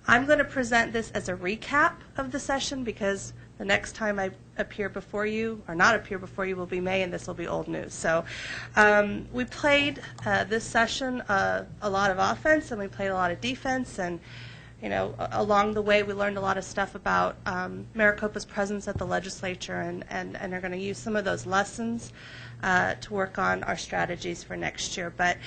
I'm going to present this as a recap of the session, because the next time I appear before you, or not appear before you, will be May, and this will be old news. So we played this session a lot of offense, and we played a lot of defense, and along the way, we learned a lot of stuff about Maricopa's presence at the legislature, and are going to use some of those lessons to work on our strategies for next year. But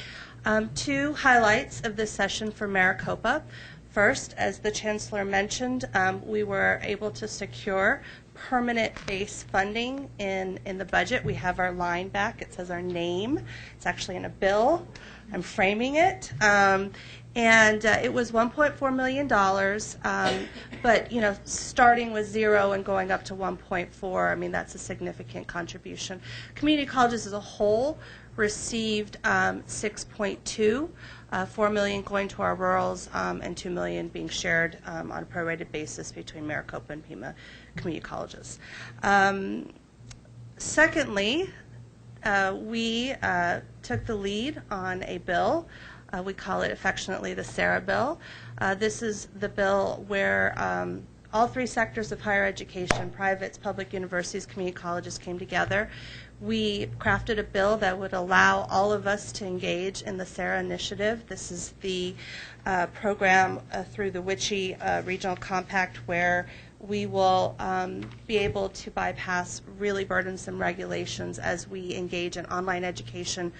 two highlights of this session for Maricopa. First, as the Chancellor mentioned, we were able to secure permanent base funding in the budget. We have our line back. It says our name. It's actually in a bill. I'm framing it. And it was $1.4 million, but starting with 0 and going up to 1.4, I mean, that's a significant contribution. Community colleges as a whole received 6.2, $4 million going to our rurals, and $2 million being shared on a prorated basis between Maricopa and Pima community colleges. Secondly, we took the lead on a bill. We call it affectionately the Saar bill. This is the bill where all three sectors of higher education, privates, public universities, community colleges, came together. We crafted a bill that would allow all of us to engage in the Saar initiative. This is the program through the WICHE Regional Compact where we will be able to bypass really burdensome regulations as we engage in online education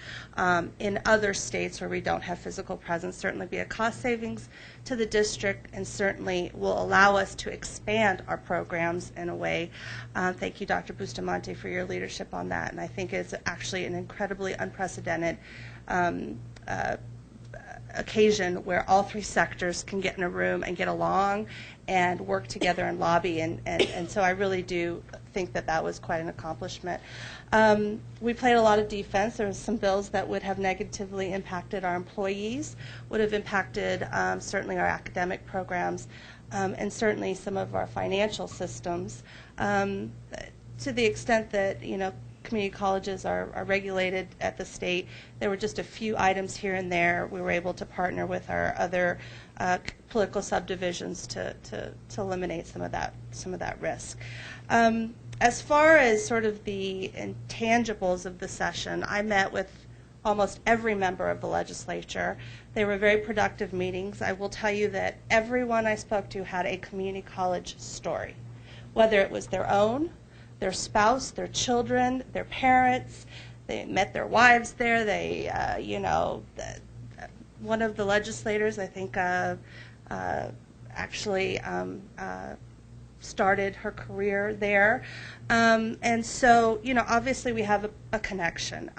in other states where we don't have physical presence. Certainly be a cost savings to the district and certainly will allow us to expand our programs in a way. Thank you, Dr. Bustamante, for your leadership on that. And I think it's actually an incredibly unprecedented occasion where all three sectors can get in a room and get along and work together and lobby, and so I really do think that that was quite an accomplishment. We played a lot of defense. There were some bills that would have negatively impacted our employees, would have impacted certainly our academic programs, and certainly some of our financial systems, to the extent that, you know, community colleges are regulated at the state. There were just a few items here and there. We were able to partner with our other political subdivisions to eliminate some of that risk. As far as sort of the intangibles of the session, I met with almost every member of the legislature. They were very productive meetings. I will tell you that everyone I spoke to had a community college story, whether it was their own, their spouse, their children, their parents. They met their wives there. They, one of the legislators, I think, actually started her career there. And so, you know, obviously we have a connection.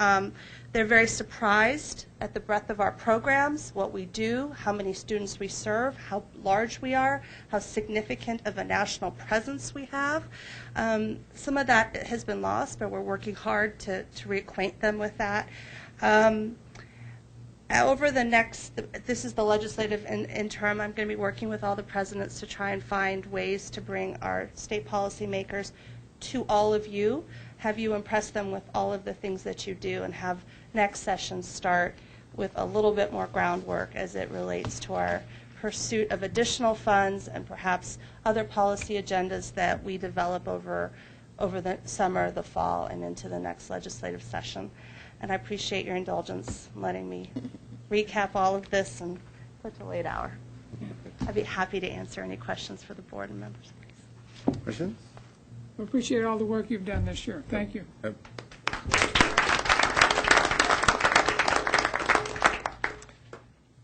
They're very surprised at the breadth of our programs, what we do, how many students we serve, how large we are, how significant of a national presence we have. Some of that has been lost, but we're working hard to reacquaint them with that. Over the next, this is the legislative interim, I'm going to be working with all the presidents to try and find ways to bring our state policymakers to all of you, have you impress them with all of the things that you do, and have next session start with a little bit more groundwork as it relates to our pursuit of additional funds and perhaps other policy agendas that we develop over the summer, the fall, and into the next legislative session. And I appreciate your indulgence in letting me recap all of this and such a late hour. I'd be happy to answer any questions for the board and members. Questions? We appreciate all the work you've done this year. Thank you. Yep.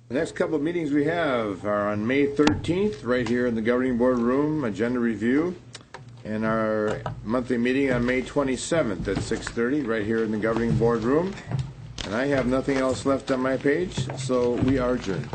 The next couple of meetings we have are on May 13th, right here in the Governing Board room, agenda review, and our monthly meeting on May 27th at 6:30, right here in the Governing Board room. And I have nothing else left on my page, so we are adjourned.